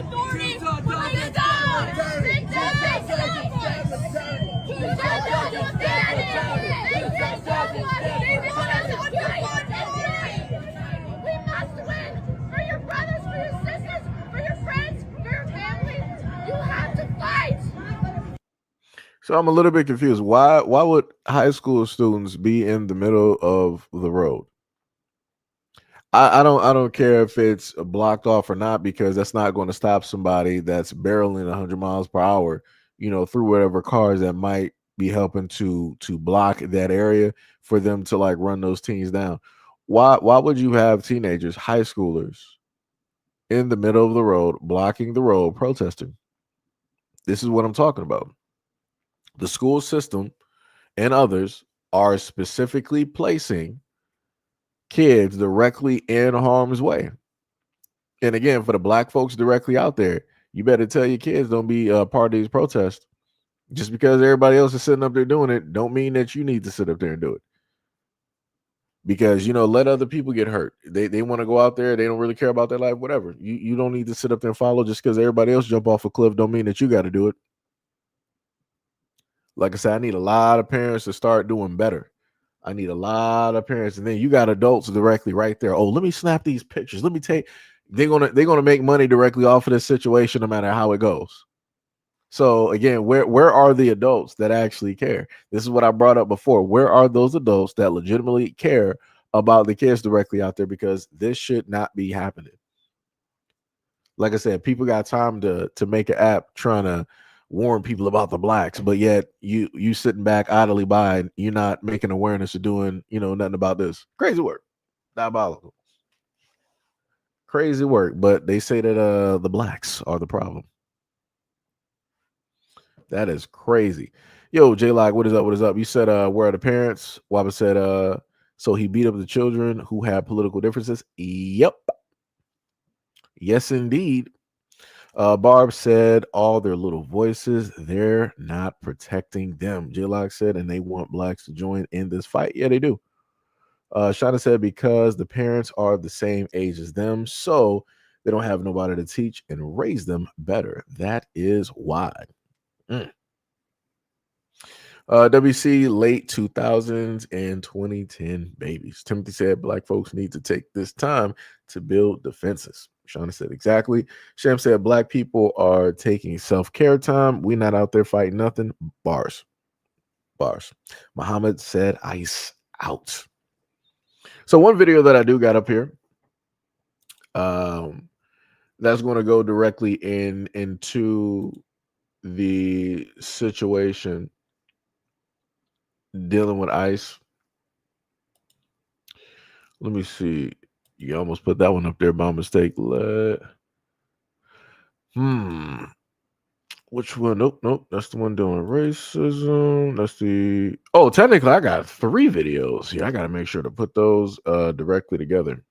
So I'm a little bit confused. Why would high school students be in the middle of the road? I don't care if it's blocked off or not, because that's not going to stop somebody that's barreling 100 miles per hour, through whatever cars that might be helping to block that area for them to like run those teens down. Why would you have teenagers, high schoolers, in the middle of the road, blocking the road, protesting? This is what I'm talking about. The school system and others are specifically placing kids directly in harm's way. And again, for the black folks directly out there, you better tell your kids don't be part of these protests. Just because everybody else is sitting up there doing it, don't mean that you need to sit up there and do it. Because let other people get hurt. They want to go out there. They don't really care about their life. Whatever. You don't need to sit up there and follow just because everybody else jump off a cliff. Don't mean that you got to do it. Like I said, I need a lot of parents to start doing better. I need a lot of parents, and then you got adults directly right there. Oh, let me snap these pictures. Let me take. They're gonna make money directly off of this situation, no matter how it goes. So again, where are the adults that actually care? This is what I brought up before. Where are those adults that legitimately care about the kids directly out there? Because this should not be happening. Like I said, people got time to make an app trying to warn people about the blacks, but yet you sitting back idly by and you're not making awareness of doing nothing about this. Crazy work, diabolical, crazy work. But they say that the blacks are the problem. That is crazy. Yo, J Lock, what is up? What is up? You said where are the parents? Waba said so he beat up the children who had political differences. Yep. Yes, indeed. Barb said all their little voices, they're not protecting them. J-Lock said, and they want blacks to join in this fight. Yeah, they do. Shauna said, because the parents are the same age as them, so they don't have nobody to teach and raise them better. That is why. WC late 2000s and 2010 babies. Timothy said black folks need to take this time to build defenses. Shauna said exactly. Sham said black people are taking self-care time. We not out there fighting nothing. Bars. Muhammad said ice out. So one video that I do got up here, that's going to go directly into the situation dealing with ICE. Let me see. You almost put that one up there by mistake. Which one? Nope. That's the one doing racism. That's the. Oh, technically, I got 3 videos. Yeah, I got to make sure to put those directly together.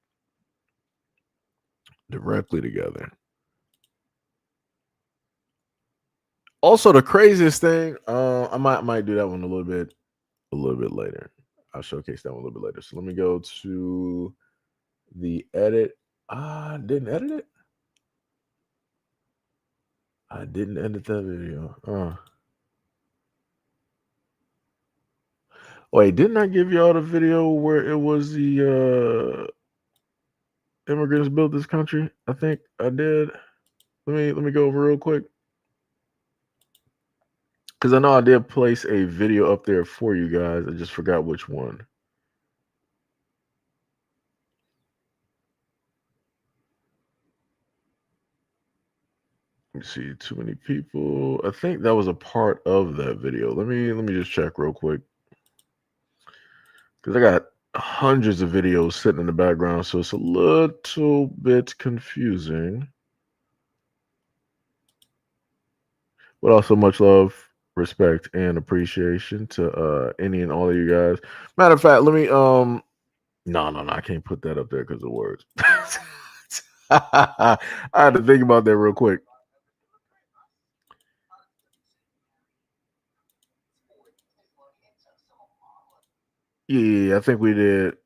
Also, the craziest thing, I might do that one a little bit later. I'll showcase that one a little bit later. So let me go to the edit. I didn't edit it. I didn't edit that video. Wait, didn't I give y'all the video where it was the immigrants built this country? I think I did. Let me go over real quick. Because I know I did place a video up there for you guys. I just forgot which one. Let me see. Too many people. I think that was a part of that video. Let me just check real quick. Because I got hundreds of videos sitting in the background, so it's a little bit confusing. But also much love, respect, and appreciation to any and all of you guys. Matter of fact, let me no, I can't put that up there because of words. I had to think about that real quick. Yeah, I think we did.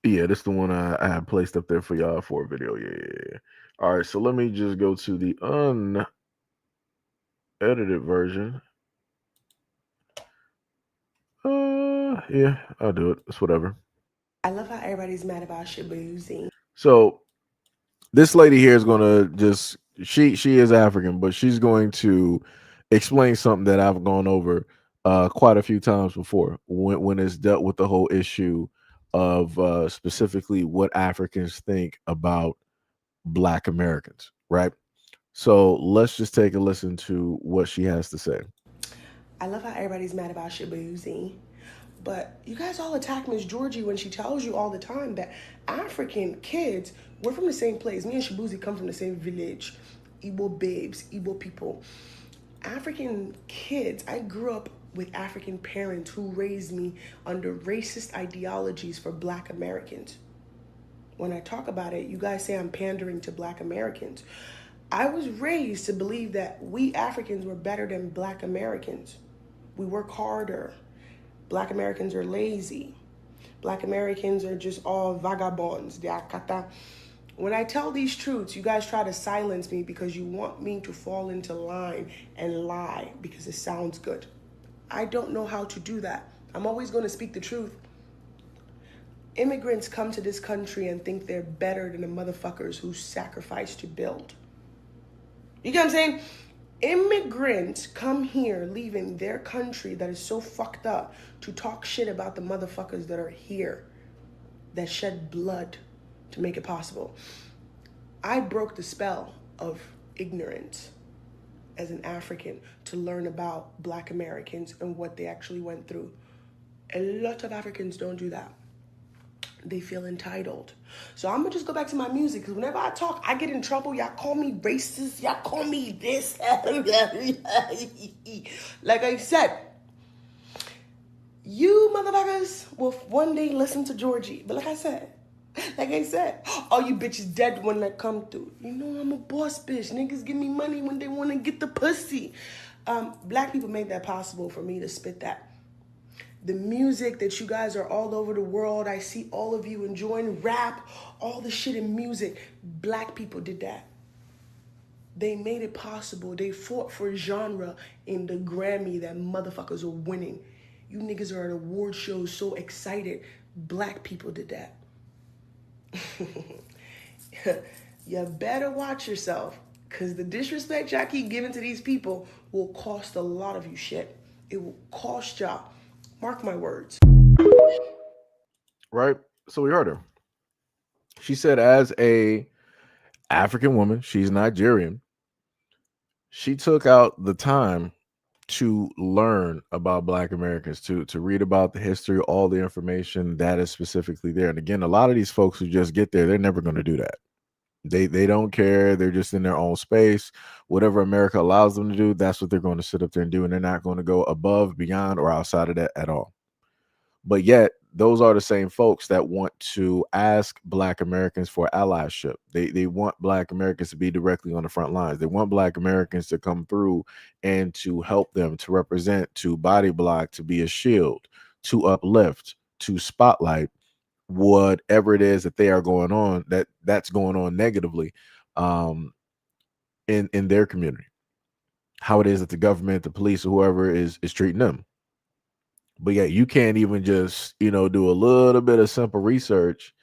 Yeah, this is the one I had placed up there for y'all for a video. Yeah. All right, so let me just go to the unedited version. Yeah, I'll do it. It's whatever. I love how everybody's mad about Shabuzi. So this lady here is gonna just she is African, but she's going to explain something that I've gone over quite a few times before when it's dealt with the whole issue of specifically what Africans think about Black Americans, right? So let's just take a listen to what she has to say. I love how everybody's mad about Shabuzi. But you guys all attack Miss Georgie when she tells you all the time that African kids, we're from the same place. Me and Shabuzi come from the same village. Igbo babes, Igbo people. African kids, I grew up with African parents who raised me under racist ideologies for black Americans. When I talk about it, you guys say I'm pandering to black Americans. I was raised to believe that we Africans were better than black Americans. We work harder. Black Americans are lazy. Black Americans are just all vagabonds. When I tell these truths, you guys try to silence me because you want me to fall into line and lie because it sounds good. I don't know how to do that. I'm always going to speak the truth. Immigrants come to this country and think they're better than the motherfuckers who sacrificed to build. You get what I'm saying? Immigrants come here leaving their country that is so fucked up to talk shit about the motherfuckers that are here, that shed blood to make it possible. I broke the spell of ignorance as an African to learn about black Americans and what they actually went through. A lot of Africans don't do that. They feel entitled. So I'm gonna just go back to my music, because whenever I talk, I get in trouble. Y'all call me racist. Y'all call me this. Like I said, you motherfuckers will one day listen to Georgie. But like I said, all you bitches dead when that come through. You know I'm a boss bitch. Niggas give me money when they want to get the pussy. Black people make that possible for me to spit that. The music that you guys are all over the world, I see all of you enjoying rap, all the shit in music. Black people did that. They made it possible. They fought for genre in the Grammy that motherfuckers are winning. You niggas are at award shows so excited. Black people did that. You better watch yourself, because the disrespect y'all keep giving to these people will cost a lot of you shit. It will cost y'all. Mark my words. Right? So we heard her. She said, as a African woman, she's Nigerian. She took out the time to learn about Black Americans, to read about the history, all the information that is specifically there. And again, a lot of these folks who just get there, they're never going to do that. They don't care. They're just in their own space. Whatever America allows them to do, that's what they're going to sit up there and do. And they're not going to go above, beyond, or outside of that at all. But yet, those are the same folks that want to ask Black Americans for allyship. They want Black Americans to be directly on the front lines. They want Black Americans to come through and to help them, to represent, to body block, to be a shield, to uplift, to spotlight whatever it is that they are going on, that's going on negatively in their community. How it is that the government, the police, or whoever is treating them. But yeah, you can't even just, do a little bit of simple research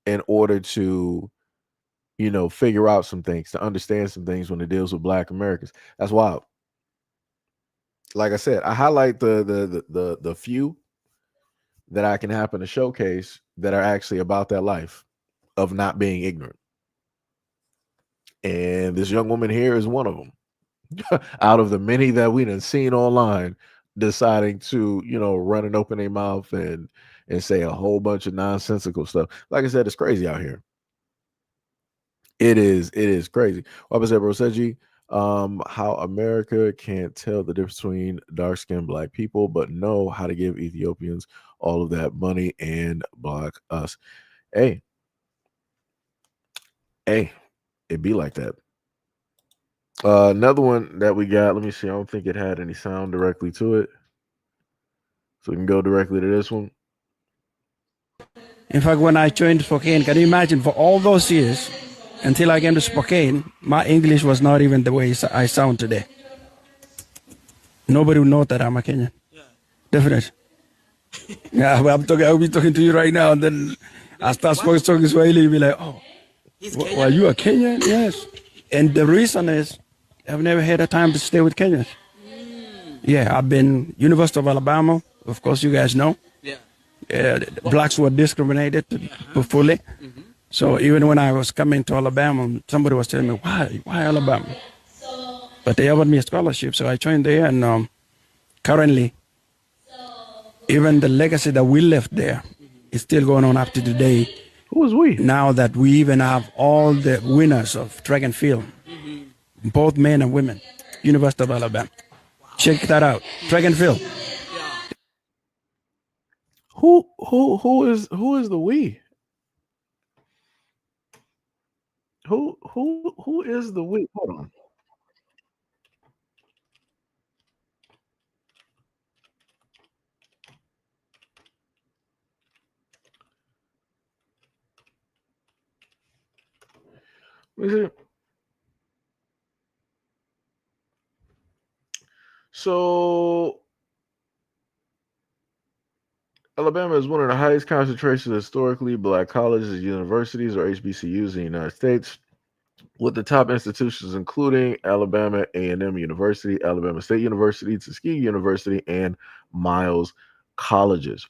in order to, figure out some things, to understand some things when it deals with Black Americans. That's wild. Like I said, I highlight the few that I can happen to showcase that are actually about that life of not being ignorant. And this young woman here is one of them. Out of the many that we done seen online, deciding to, run and open their mouth and say a whole bunch of nonsensical stuff. Like I said, it's crazy out here. It is crazy. What I said, bro, Seiji, how America can't tell the difference between dark-skinned Black people, but know how to give Ethiopians all of that money and block us. Hey, it be like that. Another one that we got, let me see. I don't think it had any sound directly to it. So we can go directly to this one. In fact, when I joined Spokane, can you imagine, for all those years, until I came to Spokane, my English was not even the way I sound today. Nobody would know that I'm a Kenyan. Yeah. Definitely. Yeah, I'll be talking to you right now, and then I start talking Swahili, you'll be like, oh, are you a Kenyan? Yes. And the reason is, I've never had a time to stay with Kenyans. Yeah, I've been University of Alabama, of course you guys know. Yeah. Blacks were discriminated fully. Mm-hmm. So even when I was coming to Alabama, somebody was telling me, why Alabama? But they offered me a scholarship, so I joined there, and currently, even the legacy that we left there is still going on up to today. Who was we? Now that we even have all the winners of track and field, both men and women, University of Alabama. Check that out. Track and field. Who is the we? Who is the we? Hold on. Let me see. So Alabama is one of the highest concentrations of historically black colleges, universities, or HBCUs in the United States, with the top institutions including Alabama A&M University, Alabama State University, Tuskegee University, and Miles colleges.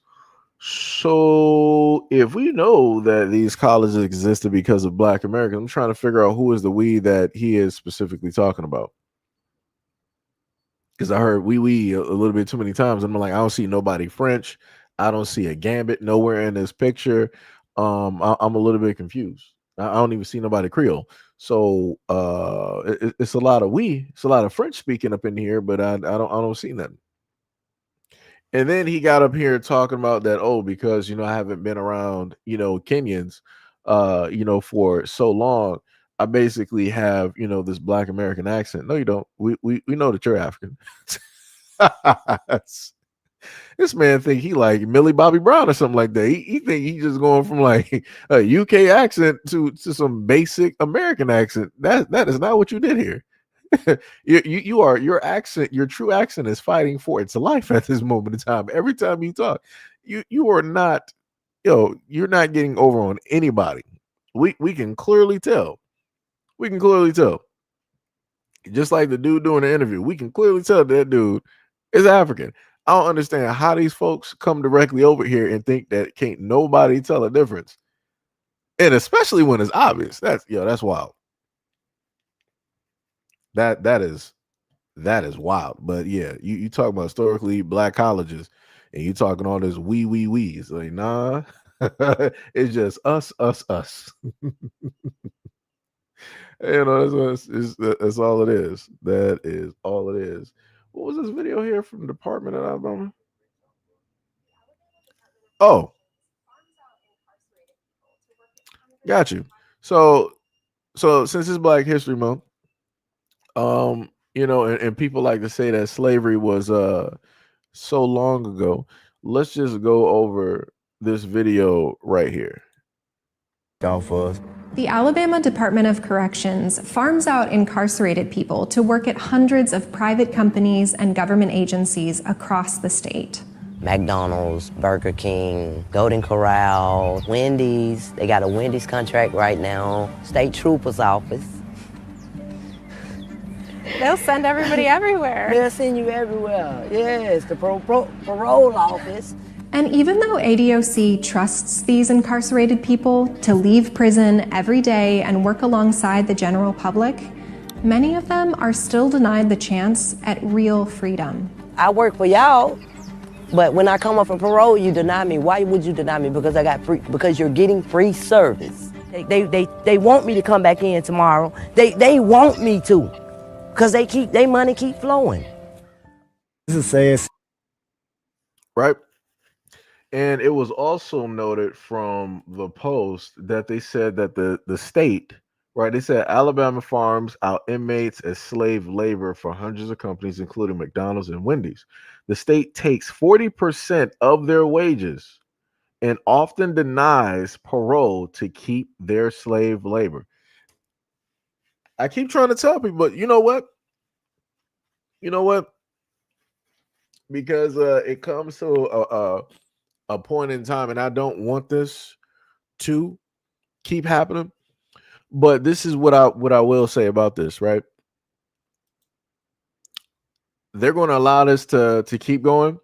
So if we know that these colleges existed because of black Americans, I'm trying to figure out who is the we that he is specifically talking about. Because I heard we a little bit too many times. And I'm like, I don't see nobody French. I don't see a gambit nowhere in this picture. I'm a little bit confused. I don't even see nobody Creole. So it's a lot of we. It's a lot of French speaking up in here, but I don't see nothing. And then he got up here talking about that, oh, because I haven't been around, Kenyans, for so long. I basically have, this black American accent. No, you don't. We know that you're African. This man think he like Millie Bobby Brown or something like that. He think he just going from like a UK accent to some basic American accent. That is not what you did here. Your accent, your true accent is fighting for its life at this moment in time. Every time you talk, you are not, you're not getting over on anybody. We can clearly tell. We can clearly tell. Just like the dude doing the interview, we can clearly tell that dude is African. I don't understand how these folks come directly over here and think that can't nobody tell a difference. And especially when it's obvious. That's wild. That is wild. But yeah, you talk about historically black colleges and you talking all this we's. Like, nah, it's just us. That's all it is. That is all it is. What was this video here from the Department of Alabama? Oh, got you. So since it's Black History Month, and people like to say that slavery was so long ago. Let's just go over this video right here. The Alabama Department of Corrections farms out incarcerated people to work at hundreds of private companies and government agencies across the state. McDonald's, Burger King, Golden Corral, Wendy's. They got a Wendy's contract right now. State Trooper's office. They'll send everybody everywhere. They'll send you everywhere. Yes, the parole office. And even though ADOC trusts these incarcerated people to leave prison every day and work alongside the general public, many of them are still denied the chance at real freedom. I work for y'all, but when I come up for parole, you deny me. Why would you deny me? Because because you're getting free service. They want me to come back in tomorrow. They want me to, because they money keep flowing. This is sad. Right. And it was also noted from the Post that they said that the state, right, they said Alabama farms out inmates as slave labor for hundreds of companies, including McDonald's and Wendy's. The state takes 40% of their wages and often denies parole to keep their slave labor. I keep trying to tell people, but you know what? Because it comes to a point in time, and I don't want this to keep happening, but this is what I will say about this, right? They're going to allow this to keep going.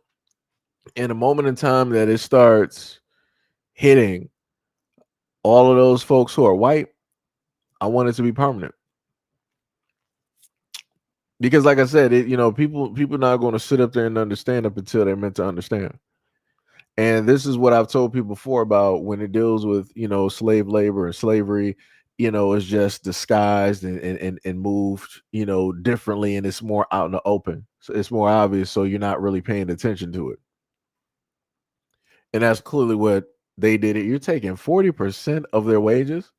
In a moment in time that it starts hitting all of those folks who are white, I want it to be permanent. Because like I said, people not going to sit up there and understand up until they're meant to understand. And this is what I've told people before about when it deals with, slave labor and slavery, it's just disguised and moved, differently, and it's more out in the open. So it's more obvious, so you're not really paying attention to it. And that's clearly what they did. You're taking 40% of their wages.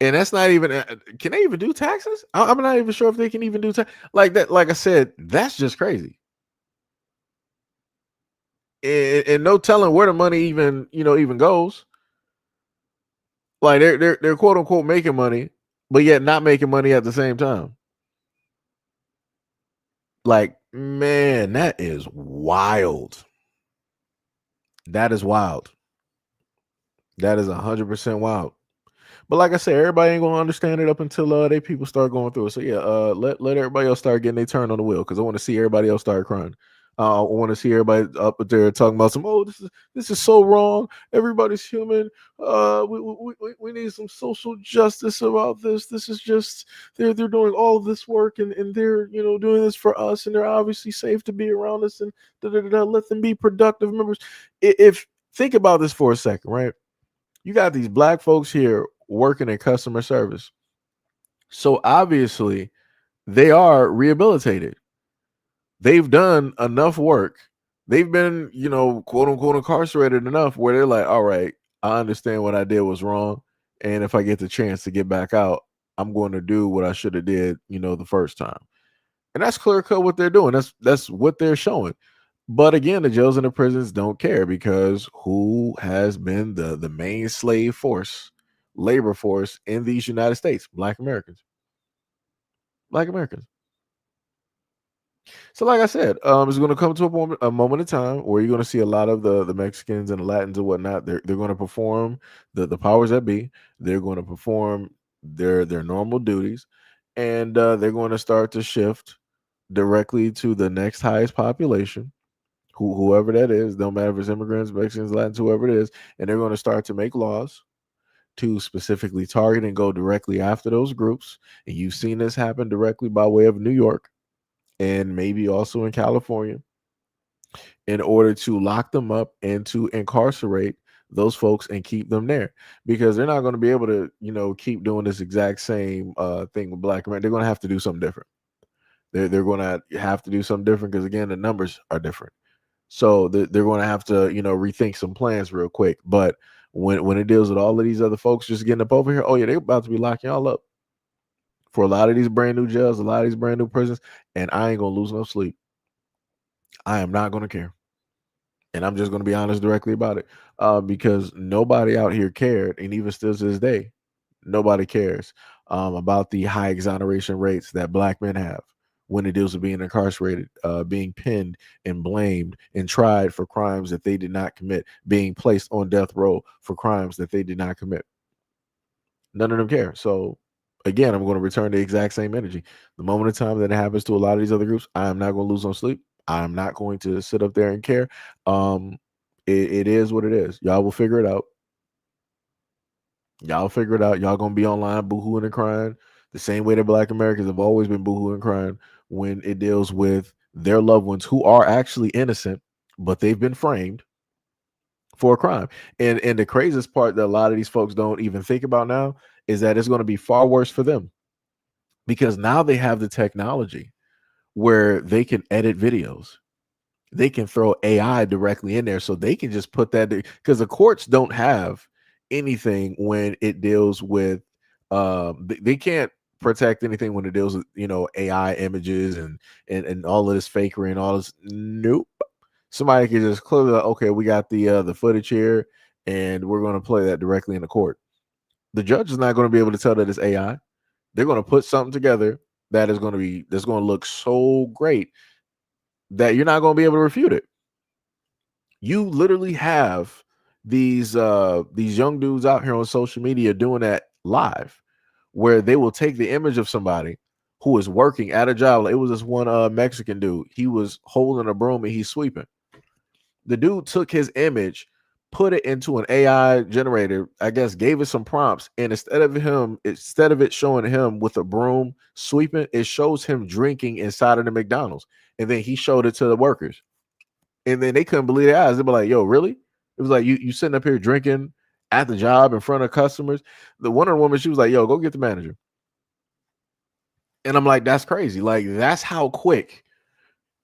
And that's not even, can they even do taxes? I'm not even sure if they can even do like that. Like I said, that's just crazy. And no telling where the money even goes. Like they're quote unquote making money, but yet not making money at the same time. Like, man, that is wild. That is wild. That is 100% wild. But like I said, everybody ain't gonna understand it up until they people start going through it. So yeah, let everybody else start getting their turn on the wheel, because I want to see everybody else start crying. I want to see everybody up there talking about this is so wrong. Everybody's human. We need some social justice about this. This is just they're doing all of this work and they're doing this for us, and they're obviously safe to be around us, and let them be productive members. If think about this for a second, right? You got these black folks here working in customer service. So obviously they are rehabilitated. They've done enough work. They've been, quote unquote incarcerated enough where they're like, all right, I understand what I did was wrong. And if I get the chance to get back out, I'm going to do what I should have did, the first time. And that's clear cut what they're doing. That's what they're showing. But again, the jails and the prisons don't care, because who has been the main slave force, labor force in these United States? Black Americans. Black Americans. So like I said, it's going to come to a moment in time where you're going to see a lot of the Mexicans and the Latins and whatnot. They're going to perform the powers that be. They're going to perform their normal duties, and they're going to start to shift directly to the next highest population, whoever that is. Don't matter if it's immigrants, Mexicans, Latins, whoever it is, and they're going to start to make laws to specifically target and go directly after those groups. And you've seen this happen directly by way of New York, and maybe also in California, in order to lock them up and to incarcerate those folks and keep them there, because they're not going to be able to, keep doing this exact same thing with Black America. They're going to have to do something different. They're going to have to do something different, because again, the numbers are different. So they're going to have to, rethink some plans real quick. But when it deals with all of these other folks just getting up over here, oh yeah, they're about to be locking y'all up for a lot of these brand new jails, a lot of these brand new prisons, and I ain't gonna lose no sleep. I am not gonna care, and I'm just gonna be honest directly about it, because nobody out here cared, and even still to this day, nobody cares about the high exoneration rates that Black men have when it deals with being incarcerated, being pinned and blamed and tried for crimes that they did not commit, being placed on death row for crimes that they did not commit. None of them care. So again, I'm going to return the exact same energy. The moment of time that it happens to a lot of these other groups, I'm not going to lose no sleep. I'm not going to sit up there and care. It is what it is. Y'all will figure it out. Y'all figure it out. Y'all gonna be online boohooing and crying the same way that Black Americans have always been boohooing and crying when it deals with their loved ones who are actually innocent, but they've been framed for a crime. And the craziest part that a lot of these folks don't even think about now is that it's going to be far worse for them, because now they have the technology where they can edit videos. They can throw AI directly in there, so they can just put that, because the courts don't have anything when it deals with they can't protect anything when it deals with AI images and all of this fakery and all this. Nope. Somebody can just clearly like, okay, we got the footage here, and we're going to play that directly in the court. The judge is not going to be able to tell that it's AI. They're going to put something together that's going to look so great that you're not going to be able to refute it. You literally have these young dudes out here on social media doing that live, where they will take the image of somebody who is working at a job. It was this one Mexican dude. He was holding a broom and he's sweeping. The dude took his image, put it into an AI generator, I guess, gave it some prompts, and instead of it showing him with a broom sweeping, it shows him drinking inside of the McDonald's. And then he showed it to the workers. And then they couldn't believe their eyes. They were like, yo, really? It was like, you sitting up here drinking at the job in front of customers. The Wonder Woman, she was like, yo, go get the manager. And I'm like, that's crazy. Like, that's how quick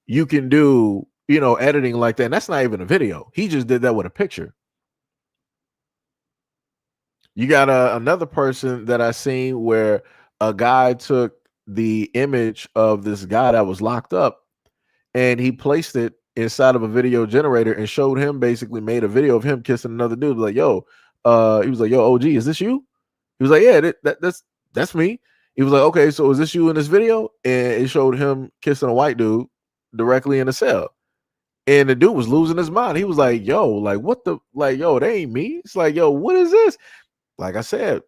you can do, editing like that. And that's not even a video. He just did that with a picture. You got another person that I seen where a guy took the image of this guy that was locked up and he placed it inside of a video generator and showed him, basically made a video of him kissing another dude. Like, yo, he was like, yo, OG, is this you? He was like, yeah, that's me. He was like, okay, so is this you in this video? And it showed him kissing a white dude directly in the cell. And the dude was losing his mind. He was like, yo, like, what the, like, yo, they ain't me. It's like, yo, what is this? Like I said,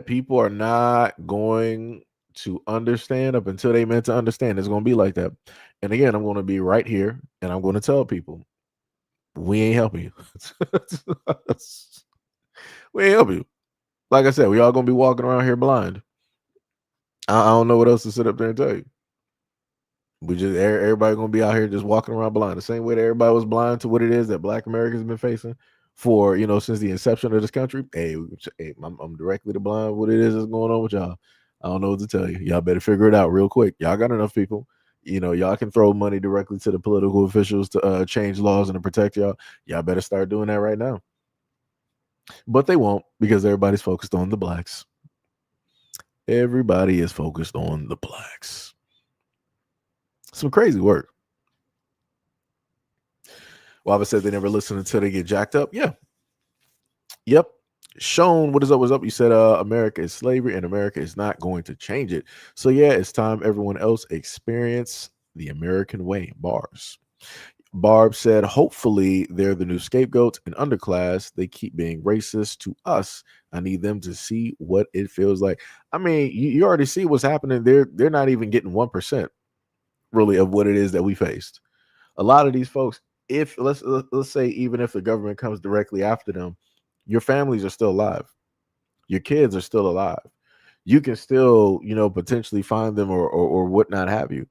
people are not going to understand up until they meant to understand. It's going to be like that. And again, I'm going to be right here and I'm going to tell people, we ain't helping you. We ain't helping you. Like I said, we all going to be walking around here blind. I don't know what else to sit up there and tell you. Everybody going to be out here just walking around blind. The same way that everybody was blind to what it is that Black Americans have been facing for, since the inception of this country. Hey, I'm directly to blind what it is that's going on with y'all. I don't know what to tell you. Y'all better figure it out real quick. Y'all got enough people. Y'all can throw money directly to the political officials to change laws and to protect y'all. Y'all better start doing that right now. But they won't, because everybody's focused on the blacks. Everybody is focused on the blacks. Some crazy work. Waba said they never listen until they get jacked up. Yeah. Yep. Sean, what is up? What's up? You said America is slavery and America is not going to change it. So yeah, it's time everyone else experience the American way. Bars. Barb said, hopefully they're the new scapegoats and underclass. They keep being racist to us. I need them to see what it feels like. I mean, you already see what's happening. They're not even getting 1% really of what it is that we faced. A lot of these folks, if let's say, even if the government comes directly after them, your families are still alive. Your kids are still alive. You can still, potentially find them or whatnot have you.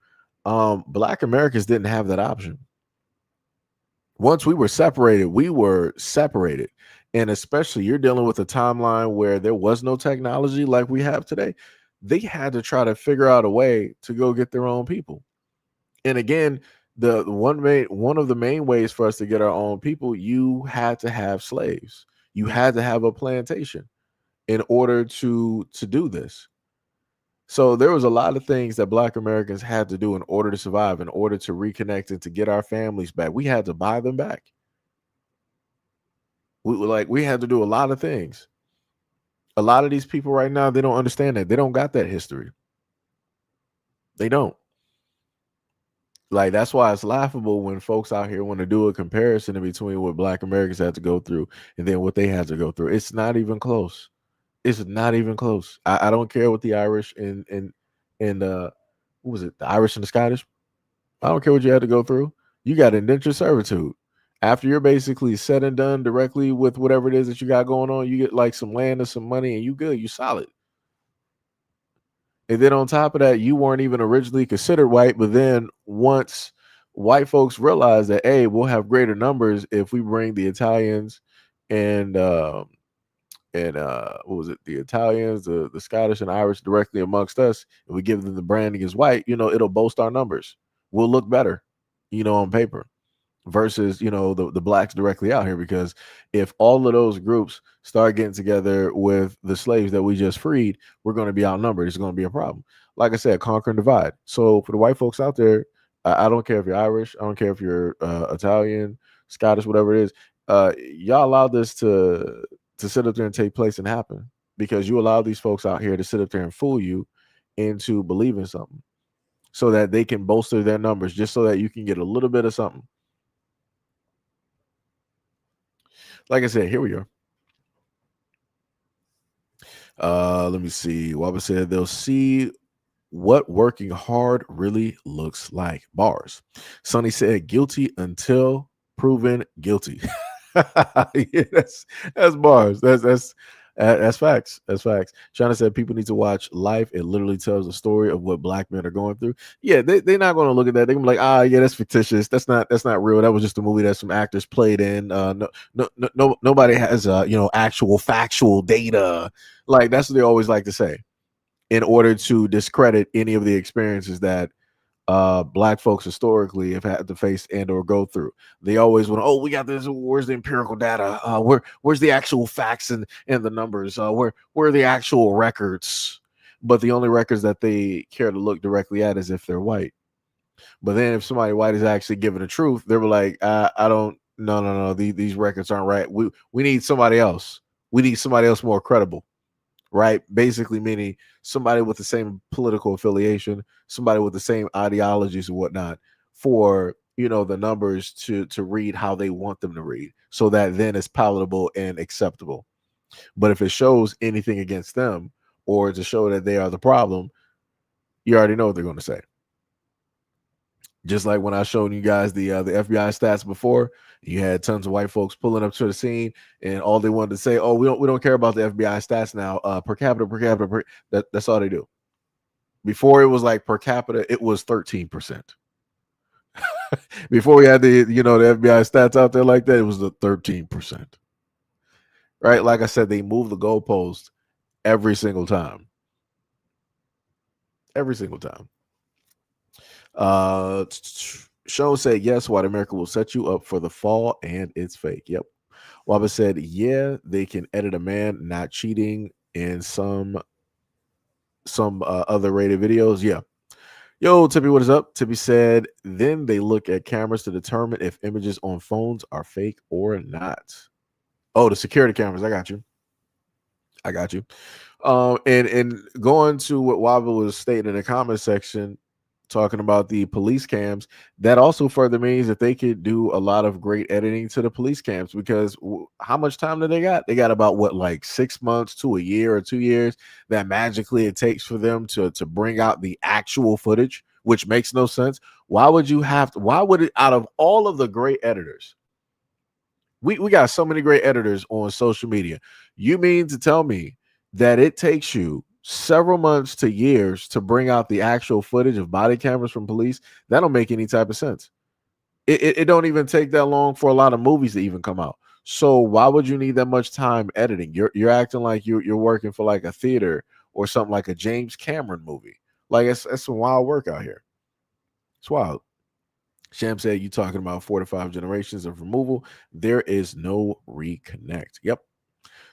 Black Americans didn't have that option. Once we were separated, And especially you're dealing with a timeline where there was no technology like we have today. They had to try to figure out a way to go get their own people. And again, one of the main ways for us to get our own people, you had to have slaves. You had to have a plantation in order to do this. So there was a lot of things that Black Americans had to do in order to survive, in order to reconnect and to get our families back. We had to buy them back. We had to do a lot of things. A lot of these people right now, they don't understand that. They don't got that history. They don't. Like, that's why it's laughable when folks out here want to do a comparison in between what Black Americans had to go through and then what they had to go through. It's not even close. It's not even close. I don't care what the Irish and what was it? The Irish and the Scottish. I don't care what you had to go through. You got indentured servitude. After you're basically said and done directly with whatever it is that you got going on, you get like some land and some money and you good. You solid. And then on top of that, you weren't even originally considered white. But then once white folks realize that, hey, we'll have greater numbers if we bring the Italians and what was it? The Italians, the Scottish and Irish directly amongst us, and we give them the branding as white, it'll boast our numbers. We'll look better, on paper. Versus, the blacks directly out here, because if all of those groups start getting together with the slaves that we just freed, we're going to be outnumbered. It's going to be a problem. Like I said, conquer and divide. So for the white folks out there, I don't care if you're Irish, I don't care if you're Italian, Scottish, whatever it is. Y'all allow this to sit up there and take place and happen because you allow these folks out here to sit up there and fool you into believing something so that they can bolster their numbers, just so that you can get a little bit of something. Like I said, here we are. Let me see. Waba said they'll see what working hard really looks like. Bars. Sonny said guilty until proven guilty. Yeah, that's bars. That's facts. That's facts. China said people need to watch Life. It literally tells the story of what Black men are going through. Yeah, they're not going to look at that. They're gonna be like, yeah, that's fictitious. That's not real. That was just a movie that some actors played in. Nobody has actual factual data. Like, that's what they always like to say. in order to discredit any of the experiences that black folks historically have had to face and or go through. They always want, oh, we got this. Where's the empirical data? Where's the actual facts and the numbers? Where are the actual records? But the only records that they care to look directly at is if they're white. But then if somebody white is actually giving the truth, they're like, I don't, no. These records aren't right. We need somebody else. We need somebody else more credible. Right? Basically meaning somebody with the same political affiliation, somebody with the same ideologies and whatnot for, the numbers to read how they want them to read, so that then it's palatable and acceptable. But if it shows anything against them or to show that they are the problem, you already know what they're going to say. Just like when I showed you guys the FBI stats before, you had tons of white folks pulling up to the scene, and all they wanted to say, "Oh, we don't care about the FBI stats now. Per capita. That's all they do." Before it was like per capita, it was 13%. Before we had the FBI stats out there like that, it was the 13%. Right? Like I said, they move the goalpost every single time. Every single time. Sean said, yes, white America will set you up for the fall, and it's fake. Yep. Waba said, yeah, they can edit a man not cheating in some other rated videos. Yeah. Yo, Tippy, what is up? Tippy said, then they look at cameras to determine if images on phones are fake or not. Oh, the security cameras. I got you. And going to what Waba was stating in the comment section, talking about the police cams, that also further means that they could do a lot of great editing to the police cams, because how much time do they got? They got about like 6 months to a year or 2 years that magically it takes for them to bring out the actual footage, which makes no sense. Why would it, out of all of the great editors, we got so many great editors on social media, you mean to tell me that it takes you several months to years to bring out the actual footage of body cameras from police? That don't make any type of sense. It don't even take that long for a lot of movies to even come out. So why would you need that much time editing? You're acting like you're working for like a theater or something, like a James Cameron movie. Like it's some wild work out here. It's wild. Sham said, you talking about 4 to 5 generations of removal. There is no reconnect. Yep.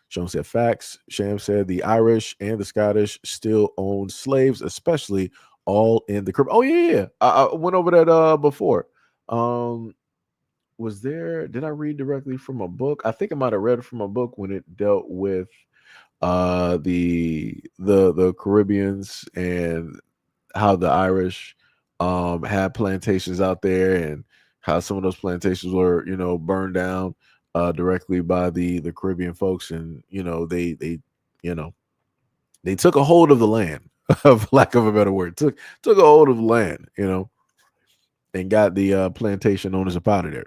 Sean said, facts. Sham said, the Irish and the Scottish still own slaves, especially all in the Caribbean. Oh, yeah. I went over that before. Did I read directly from a book? I think I might have read from a book when it dealt with the Caribbeans and how the Irish had plantations out there, and how some of those plantations were, burned down directly by the Caribbean folks, and they took a hold of the land, of lack of a better word, took a hold of the land, and got the plantation owners up out of there.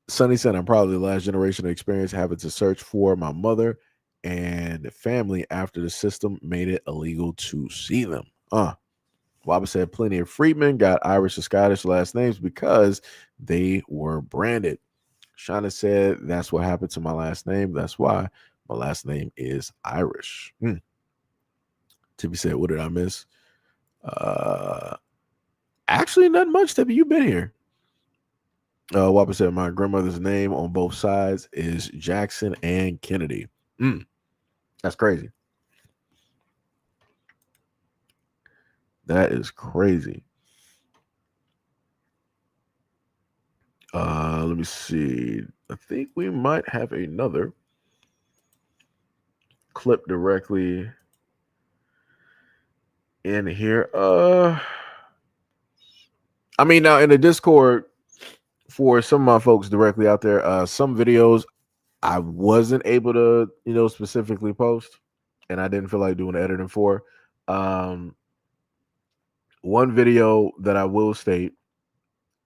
Sonny said, I'm probably the last generation of experience having to search for my mother and family after the system made it illegal to see them. Waba said, plenty of freedmen got Irish and Scottish last names because they were branded. Shauna said, that's what happened to my last name. That's why my last name is Irish. Tippy said, what did I miss? Actually, not much, Tippy. You've been here. Wapa said, my grandmother's name on both sides is Jackson and Kennedy. That's crazy. That is crazy. Let me see. I think we might have another clip directly in here. I mean, now in the Discord, for some of my folks directly out there, some videos I wasn't able to, specifically post, and I didn't feel like doing editing for. One video that I will state,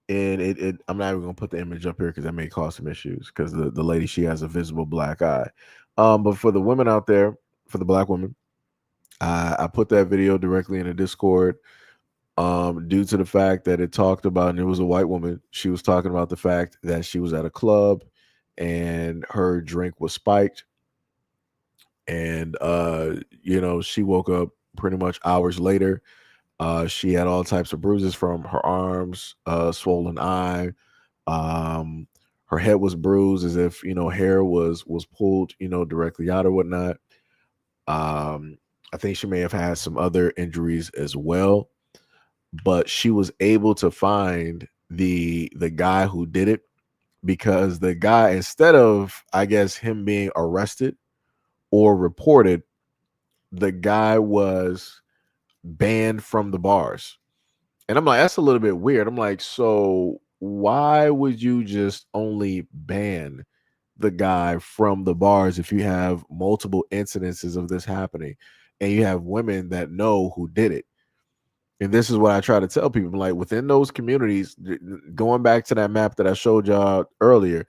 and I'm not even gonna put the image up here because that may cause some issues, because the lady, she has a visible black eye. But for the women out there, for the black women, I put that video directly in the Discord due to the fact that it talked about, and it was a white woman, she was talking about the fact that she was at a club and her drink was spiked, And she woke up pretty much hours later. She had all types of bruises from her arms, swollen eye. Um, Her head was bruised as if hair was pulled directly out or whatnot. I think she may have had some other injuries as well, but she was able to find the guy who did it, because the guy, instead of, I guess, him being arrested or reported, the guy was banned from the bars. And I'm like, that's a little bit weird. I'm like, so why would you just only ban the guy from the bars if you have multiple incidences of this happening and you have women that know who did it? And this is what I try to tell people, like, within those communities, going back to that map that I showed y'all earlier,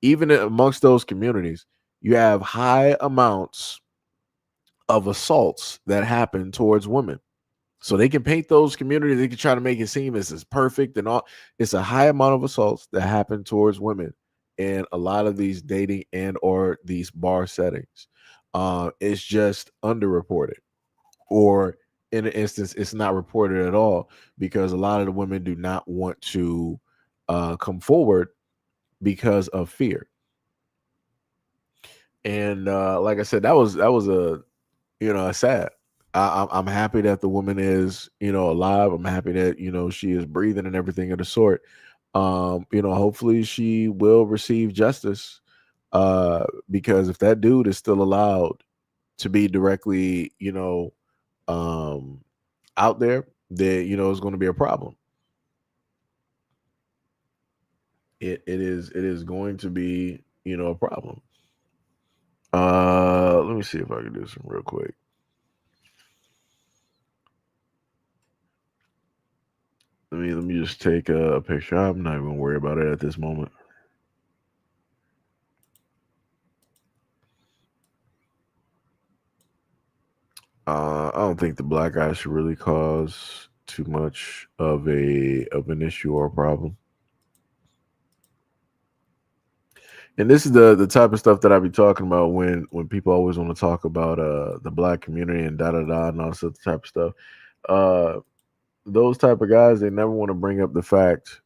even amongst those communities, you have high amounts of assaults that happen towards women. So they can paint those communities, they can try to make it seem as perfect and all. It's a high amount of assaults that happen towards women in a lot of these dating and or these bar settings. It's just underreported, or in an instance, it's not reported at all, because a lot of the women do not want to come forward because of fear. And like I said, that was a sad. I'm happy that the woman is alive. I'm happy that she is breathing and everything of the sort. Hopefully she will receive justice. Because if that dude is still allowed to be directly um out there, then it's going to be a problem. It is going to be a problem. Let me see if I can do some real quick. Let me just take a picture. I'm not even worried about it at this moment. I don't think the black eye should really cause too much of an issue or a problem. And this is the type of stuff that I be talking about when people always want to talk about the black community and da da da and all this other type of stuff. Uh, those type of guys, they never want to bring up the fact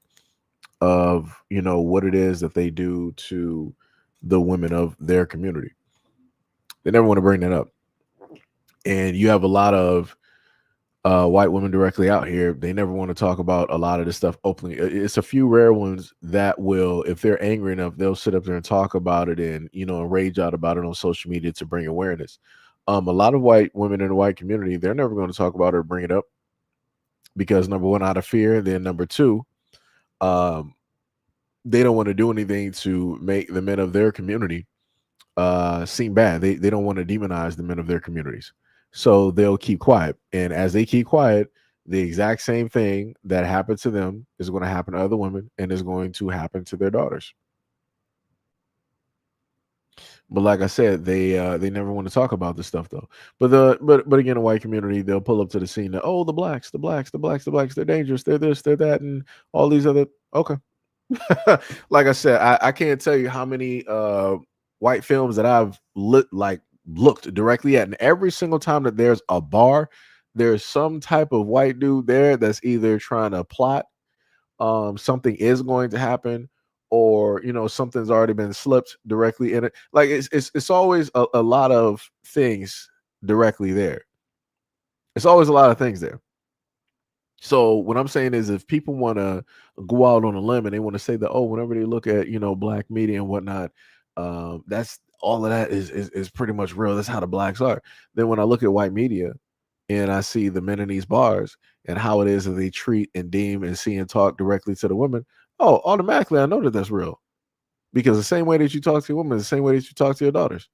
of what it is that they do to the women of their community. They never want to bring that up. And you have a lot of white women directly out here. They never want to talk about a lot of this stuff openly. It's a few rare ones that will, if they're angry enough, they'll sit up there and talk about it and and rage out about it on social media to bring awareness. A lot of white women in the white community, they're never going to talk about it or bring it up, because number one, out of fear, and then number two, um, they don't want to do anything to make the men of their community seem bad. They don't want to demonize the men of their communities. So they'll keep quiet. And as they keep quiet, the exact same thing that happened to them is going to happen to other women and is going to happen to their daughters. But like I said, they never want to talk about this stuff though. But again, the white community, they'll pull up to the scene that, oh, the blacks, they're dangerous, they're this, they're that, and all these other. Okay. Like I said, I can't tell you how many white films that I've looked directly at, and every single time that there's a bar, there's some type of white dude there that's either trying to plot something is going to happen, or something's already been slipped directly in it. Like it's always a lot of things directly there. It's always a lot of things there. So what I'm saying is, if people want to go out on a limb and they want to say that, oh, whenever they look at black media and whatnot, that's all of that is pretty much real. That's how the blacks are. Then when I look at white media and I see the men in these bars and how it is that they treat and deem and see and talk directly to the women, oh, automatically I know that that's real, because the same way that you talk to your women is the same way that you talk to your daughters.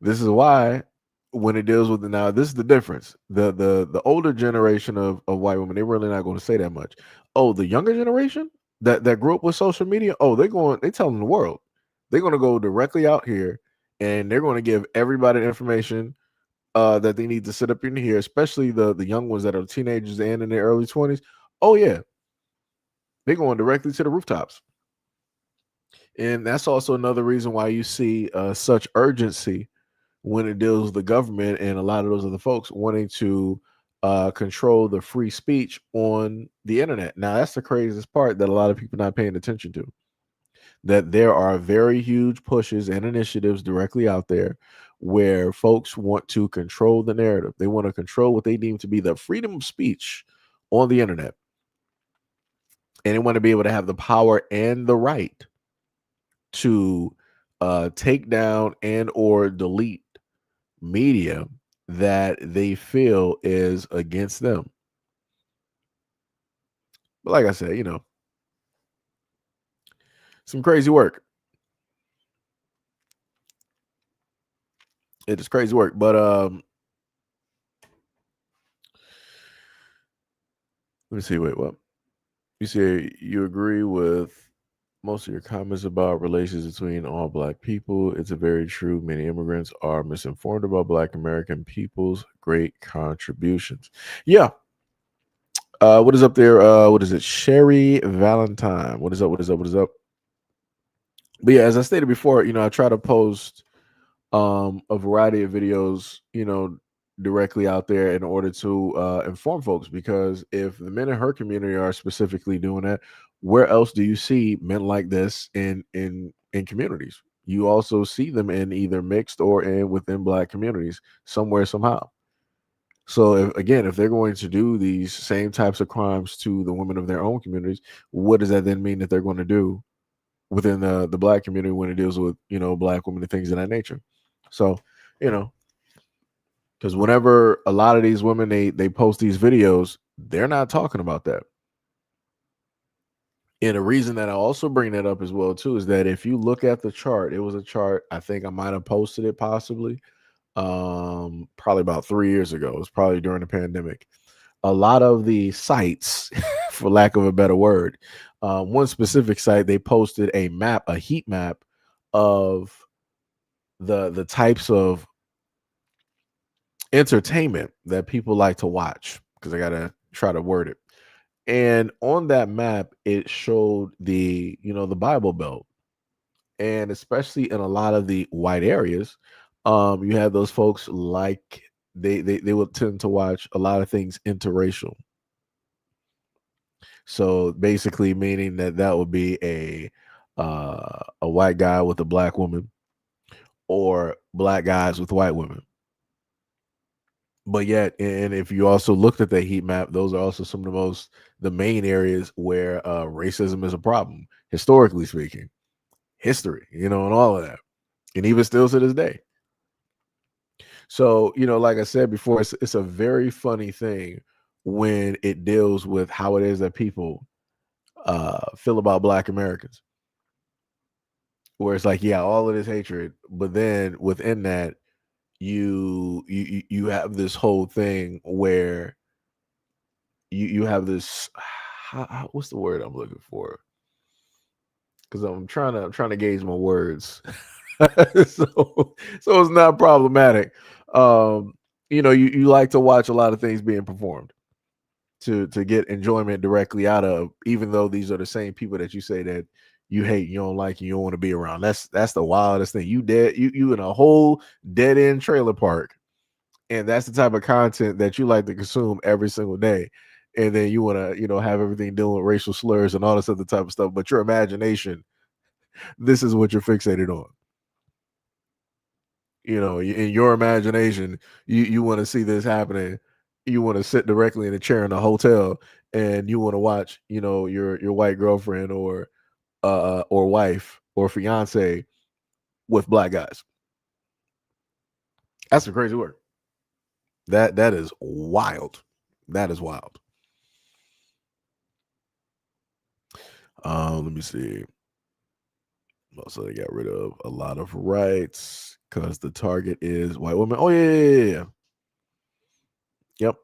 This is why when it deals with now, this is the difference. The older generation of white women, they're really not going to say that much. Oh, the younger generation that grew up with social media, oh, they telling the world. They're going to go directly out here and they're going to give everybody the information that they need to sit up in here, especially the young ones that are teenagers and in their early 20s. Oh yeah, they're going directly to the rooftops. And that's also another reason why you see such urgency when it deals with the government and a lot of those other folks wanting to control the free speech on the internet. Now, that's the craziest part that a lot of people not paying attention to. That there are very huge pushes and initiatives directly out there where folks want to control the narrative. They want to control what they deem to be the freedom of speech on the internet. And they want to be able to have the power and the right to take down and or delete media that they feel is against them. But like I said, some crazy work. It is crazy work. But let me see. Wait, what? You say you agree with most of your comments about relations between all black people. It's a very true. Many immigrants are misinformed about black American people's great contributions. Yeah. What is up there? What is it? Sherry Valentine. What is up? What is up? What is up? But yeah, as I stated before, I try to post a variety of videos, directly out there in order to inform folks. Because if the men in her community are specifically doing that, where else do you see men like this in communities? You also see them in either mixed or in within black communities somewhere somehow. So if they're going to do these same types of crimes to the women of their own communities, what does that then mean that they're going to do within the black community when it deals with black women and things of that nature? So you know because whenever a lot of these women they post these videos, they're not talking about that. And the reason that I also bring that up as well too is that if you look at the chart, it was a chart, I think I might have posted it possibly probably about 3 years ago. It was probably during the pandemic. A lot of the sites for lack of a better word, one specific site, they posted a heat map of the types of entertainment that people like to watch, because I gotta try to word it. And on that map, it showed the Bible Belt, and especially in a lot of the white areas, you have those folks like they would tend to watch a lot of things interracial. So basically, meaning that would be a white guy with a black woman, or black guys with white women. But yet, and if you also looked at the heat map, those are also some of the main areas where racism is a problem, historically speaking, history, and all of that, and even still to this day. So, like I said before, it's a very funny thing when it deals with how it is that people feel about Black Americans, where it's like, yeah, all of this hatred, but then within that, you have this whole thing where you have this what's the word I'm looking for? Because I'm trying to gauge my words. so it's not problematic. You like to watch a lot of things being performed to get enjoyment directly out of, even though these are the same people that you say that you hate, you don't like, and you don't want to be around. That's the wildest thing. You in a whole dead end trailer park, and that's the type of content that you like to consume every single day. And then you want to, have everything dealing with racial slurs and all this other type of stuff. But your imagination, this is what you're fixated on. In your imagination, you want to see this happening. You want to sit directly in a chair in a hotel, and you want to watch, your white girlfriend or wife or fiance with black guys. That's some crazy work. That is wild. That is wild. Let me see. Also, they got rid of a lot of rights because the target is white women. Oh yeah. Yep.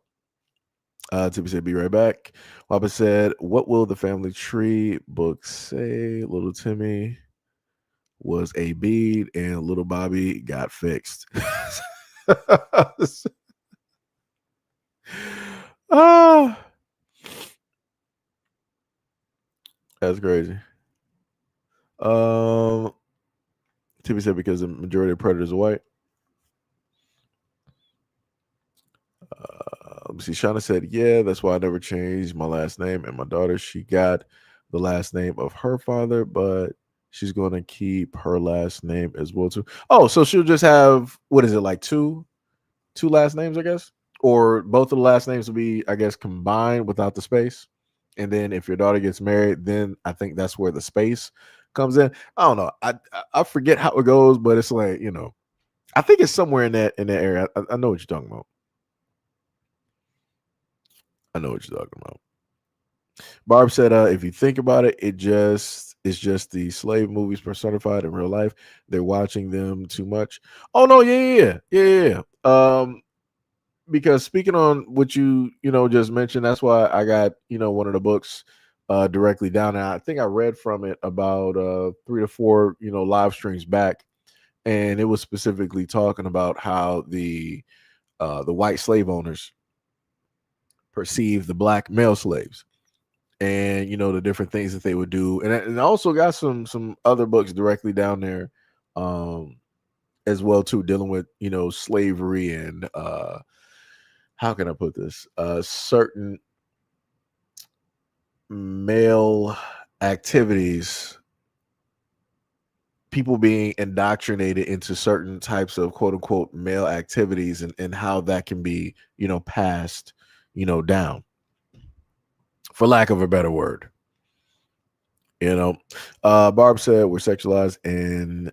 Tippy said, "Be right back." Papa said, "What will the family tree book say?" Little Timmy was a bead, and little Bobby got fixed. Ah, that's crazy. TV said because the majority of predators are white. Let me see. Shauna said, yeah, that's why I never changed my last name. And my daughter, she got the last name of her father, but she's going to keep her last name as well too. Oh, so she'll just have, what is it, like two last names, I guess? Or both of the last names will be, I guess, combined without the space. And then if your daughter gets married, then I think that's where the space comes in. I don't know. I forget how it goes, but it's like, I think it's somewhere in that area. I know what you're talking about. I know what you're talking about. Barb said, if you think about it, it's just the slave movies personified in real life. They're watching them too much. Oh no, yeah. Because speaking on what you just mentioned, that's why I got one of the books directly down there. I think I read from it about 3 to 4 live streams back, and it was specifically talking about how the white slave owners perceive the black male slaves, and the different things that they would do, and I also got some other books directly down there as well too, dealing with slavery and how can I put this, certain male activities, people being indoctrinated into certain types of quote unquote male activities, and how that can be passed down, for lack of a better word. Barb said we're sexualized in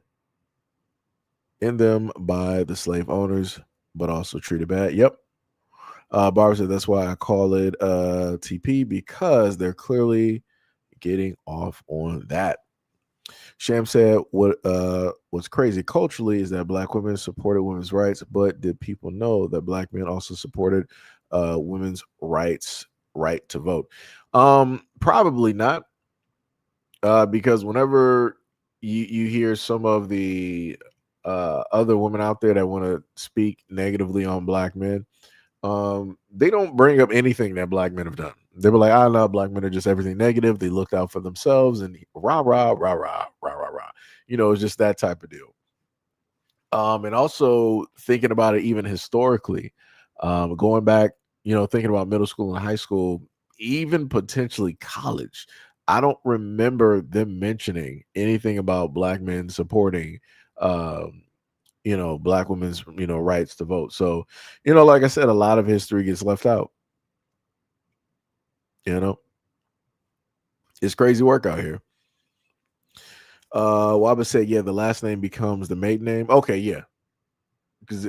them by the slave owners, but also treated bad. Yep. Barb said that's why I call it TP, because they're clearly getting off on that. Sham said what's crazy culturally is that black women supported women's rights, but did people know that black men also supported women's right to vote? Probably not. Because whenever you hear some of the other women out there that want to speak negatively on black men, they don't bring up anything that black men have done. They were like, I know black men are just everything negative. They looked out for themselves and rah, rah, rah, rah, rah, rah, rah. It's just that type of deal. And also thinking about it even historically, going back, thinking about middle school and high school, even potentially college, I don't remember them mentioning anything about black men supporting, black women's, rights to vote. So, like I said, a lot of history gets left out. It's crazy work out here. Waba said, yeah, the last name becomes the maiden name. Okay, yeah. Because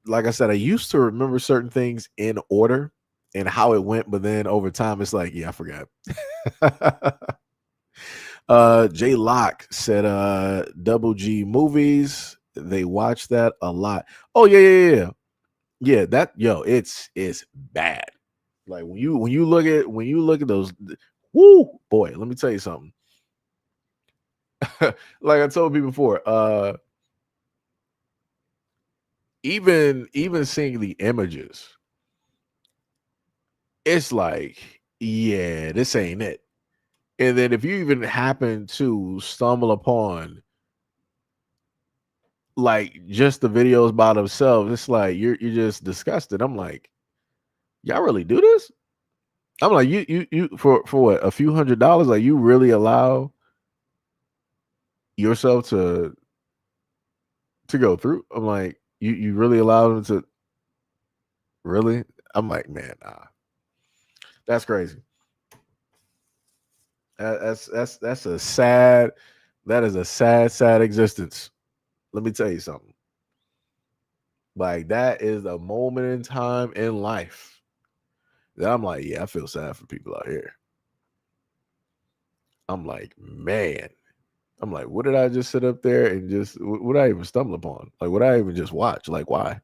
like I said, I used to remember certain things in order and how it went, but then over time it's like, yeah, I forgot. J Locke said Double G movies, they watch that a lot. Oh yeah. That it's bad. Like when you look at those, woo boy, let me tell you something. Like I told you before, even seeing the images, it's like, yeah, this ain't it. And then if you even happen to stumble upon like just the videos by themselves, it's like you're just disgusted. I'm like, y'all really do this? I'm like, you for what, a few $100s? Like you really allow yourself to go through? I'm like, you really allow them to really? I'm like, man, nah. That's crazy. That's a sad, that is a sad existence. Let me tell you something. Like that is a moment in time in life that I'm like, yeah, I feel sad for people out here. I'm like, man. I'm like, what did I just sit up there and just, what did I even stumble upon? Like, what I even just watch? Like, why?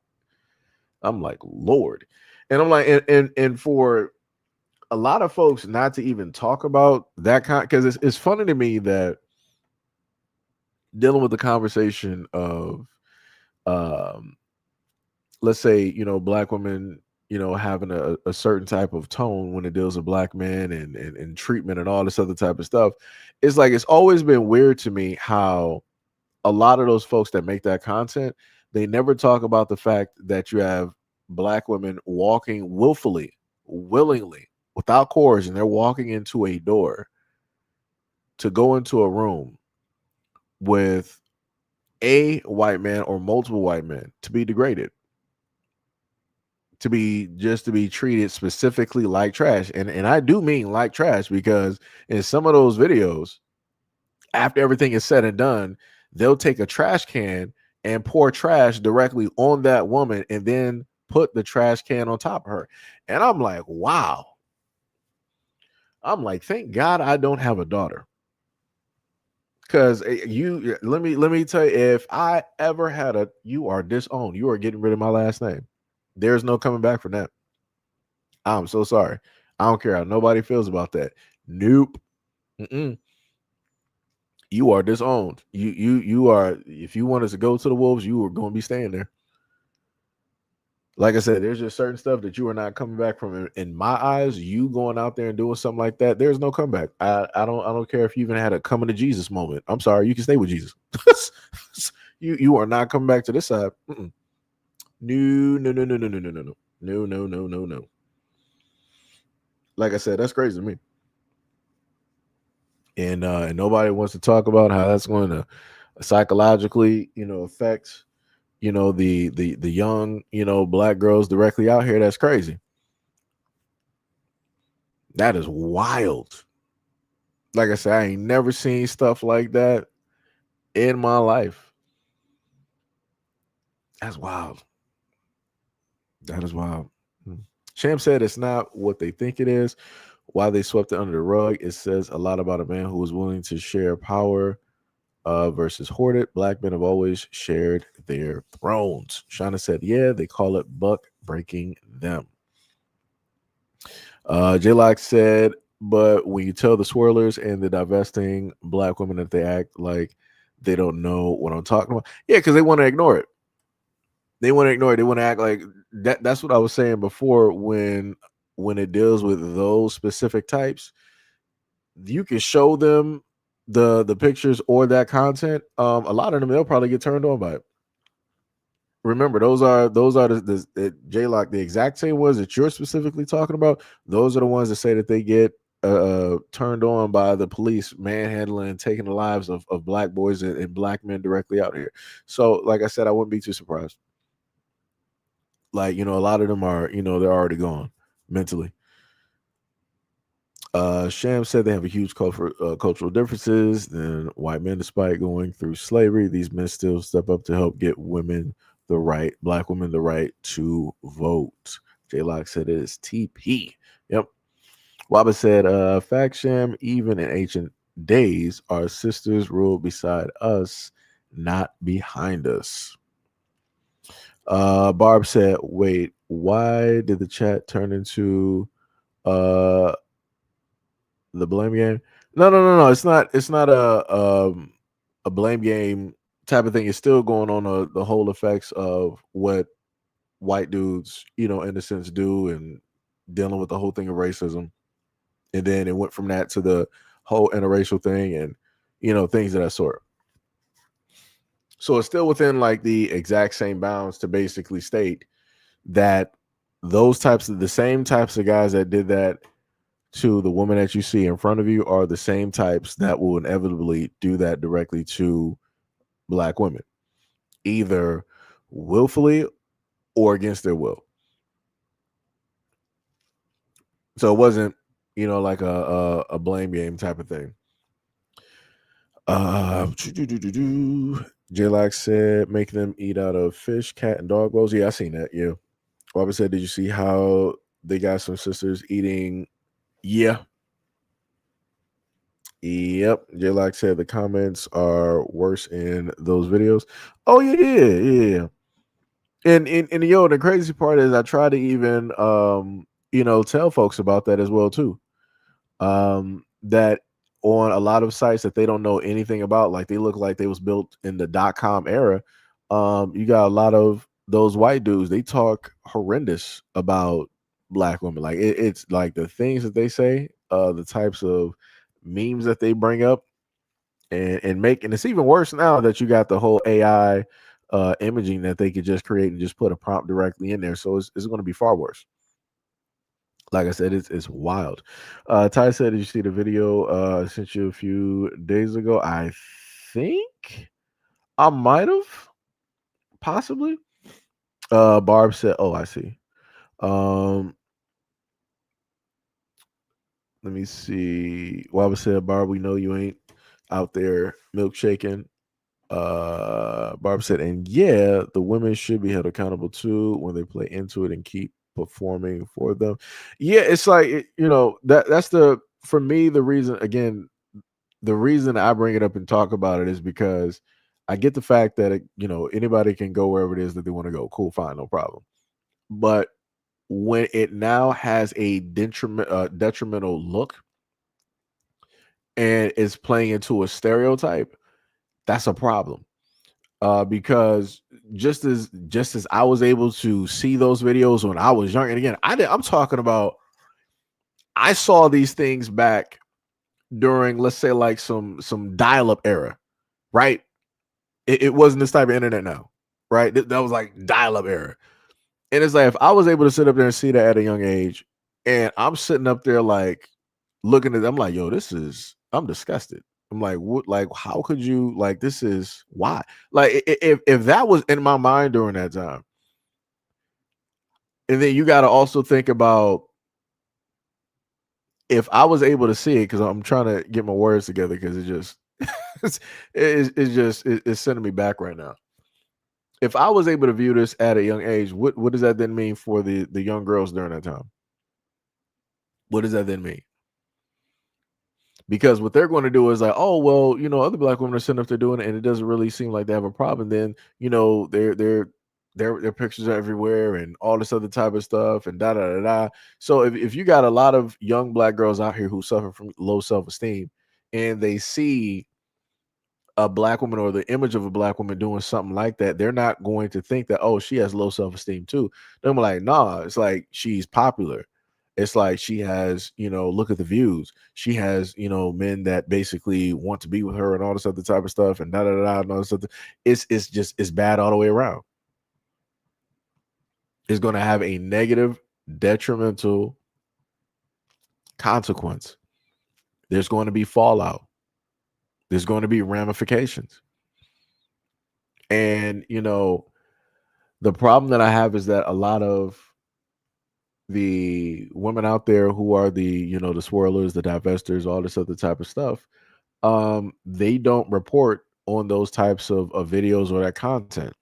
I'm like, Lord. And I'm like, and for a lot of folks not to even talk about that kind, because it's funny to me that dealing with the conversation of let's say black women having a certain type of tone when it deals with black men and treatment and all this other type of stuff. It's like it's always been weird to me how a lot of those folks that make that content, they never talk about the fact that you have black women walking willfully, willingly, without coercion. They're walking into a door to go into a room with a white man or multiple white men to be degraded, to be treated specifically like trash. And I do mean like trash, because in some of those videos, after everything is said and done, they'll take a trash can and pour trash directly on that woman and then put the trash can on top of her. And I'm like, wow. I'm like, thank God I don't have a daughter. Because let me tell you, if I ever had you are disowned, you are getting rid of my last name. There's no coming back from that. I'm so sorry. I don't care how nobody feels about that. Nope. Mm-mm. You are disowned. You are. If you want us to go to the wolves, you are going to be staying there. Like I said, there's just certain stuff that you are not coming back from. In my eyes, you going out there and doing something like that, there's no comeback. I don't care if you even had a coming to Jesus moment. I'm sorry, you can stay with Jesus. you are not coming back to this side. Mm-mm. No. Like I said, that's crazy to me. And nobody wants to talk about how that's going to psychologically, affect, the young, black girls directly out here. That's crazy. That is wild. Like I said, I ain't never seen stuff like that in my life. That's wild. That is wild. Sham said it's not what they think it is. Why they swept it under the rug. It says a lot about a man who was willing to share power versus hoarded. Black men have always shared their thrones. Shauna said, yeah, they call it buck breaking them. J-Lock said, but when you tell the swirlers and the divesting black women that they act like they don't know what I'm talking about. Yeah, because they want to ignore it. They want to ignore it. They want to act like that. That's what I was saying before when it deals with those specific types. You can show them the pictures or that content. A lot of them, they'll probably get turned on by it. Remember, those are the J-Lock, the exact same ones that you're specifically talking about. Those are the ones that say that they get turned on by the police manhandling and taking the lives of black boys and black men directly out here. So, like I said, I wouldn't be too surprised. Like, a lot of them are, they're already gone mentally. Sham said they have a huge cultural differences than white men. Despite going through slavery, these men still step up to help get black women the right to vote. J-Lock said it is TP. Yep. Waba said, fact Sham, even in ancient days, our sisters ruled beside us, not behind us. Barb said, wait, why did the chat turn into the blame game? No. It's not a blame game type of thing. It's still going on the whole effects of what white dudes, in a sense, do, and dealing with the whole thing of racism. And then it went from that to the whole interracial thing and, things of that sort. So it's still within like the exact same bounds to basically state that the same types of guys that did that to the woman that you see in front of you are the same types that will inevitably do that directly to black women, either willfully or against their will. So it wasn't, like a blame game type of thing. J-Lock said, make them eat out of fish, cat, and dog bowls. Yeah, I seen that. Yeah. Robert said, did you see how they got some sisters eating? Yeah. Yep. J-Lock said the comments are worse in those videos. Oh, yeah. And the crazy part is I try to even tell folks about that as well too. That on a lot of sites that they don't know anything about, like they look like they was built in the .com era. You got a lot of those white dudes, they talk horrendous about black women. Like it's like the things that they say, the types of memes that they bring up and make, and it's even worse now that you got the whole AI imaging that they could just create and just put a prompt directly in there. So it's going to be far worse. Like I said, it's wild. Ty said, "Did you see the video I sent you a few days ago?" I think I might have, possibly. Barb said, "Oh, I see." Um, Let me see. Waba said, "Barb, we know you ain't out there milkshaking." Barb said, "And yeah, the women should be held accountable too when they play into it and keep performing for them." Yeah, it's like that's the, for me, the reason, again, the reason I bring it up and talk about it is because I get the fact that anybody can go wherever it is that they want to go. Cool, fine, no problem. But when it now has a detrimental look and is playing into a stereotype, that's a problem. Because just as I was able to see those videos when I was young, and again, I'm talking about, I saw these things back during, let's say, like some dial-up era, right? It wasn't this type of internet now, right? That was like dial-up era. And it's like, if I was able to sit up there and see that at a young age, and I'm sitting up there like looking at them, I'm like, yo, I'm disgusted. I'm like, what? Like, how could you, like, this is why? Like, if that was in my mind during that time, and then you got to also think about, if I was able to see it, because I'm trying to get my words together, because it just it's sending me back right now. If I was able to view this at a young age, what does that then mean for the young girls during that time? What does that then mean? Because what they're going to do is like, oh, well, other black women are sitting up there doing it, and it doesn't really seem like they have a problem. Then their pictures are everywhere and all this other type of stuff and da da da da. So if you got a lot of young black girls out here who suffer from low self-esteem, and they see a black woman or the image of a black woman doing something like that, they're not going to think that, oh, she has low self-esteem too. They're like, nah, it's like she's popular. It's like she has, look at the views. She has, men that basically want to be with her and all this other type of stuff and da da da and all this other. It's bad all the way around. It's going to have a negative, detrimental consequence. There's going to be fallout. There's going to be ramifications. And, the problem that I have is that a lot of the women out there who are the swirlers, the divestors, all this other type of stuff, they don't report on those types of videos or that content.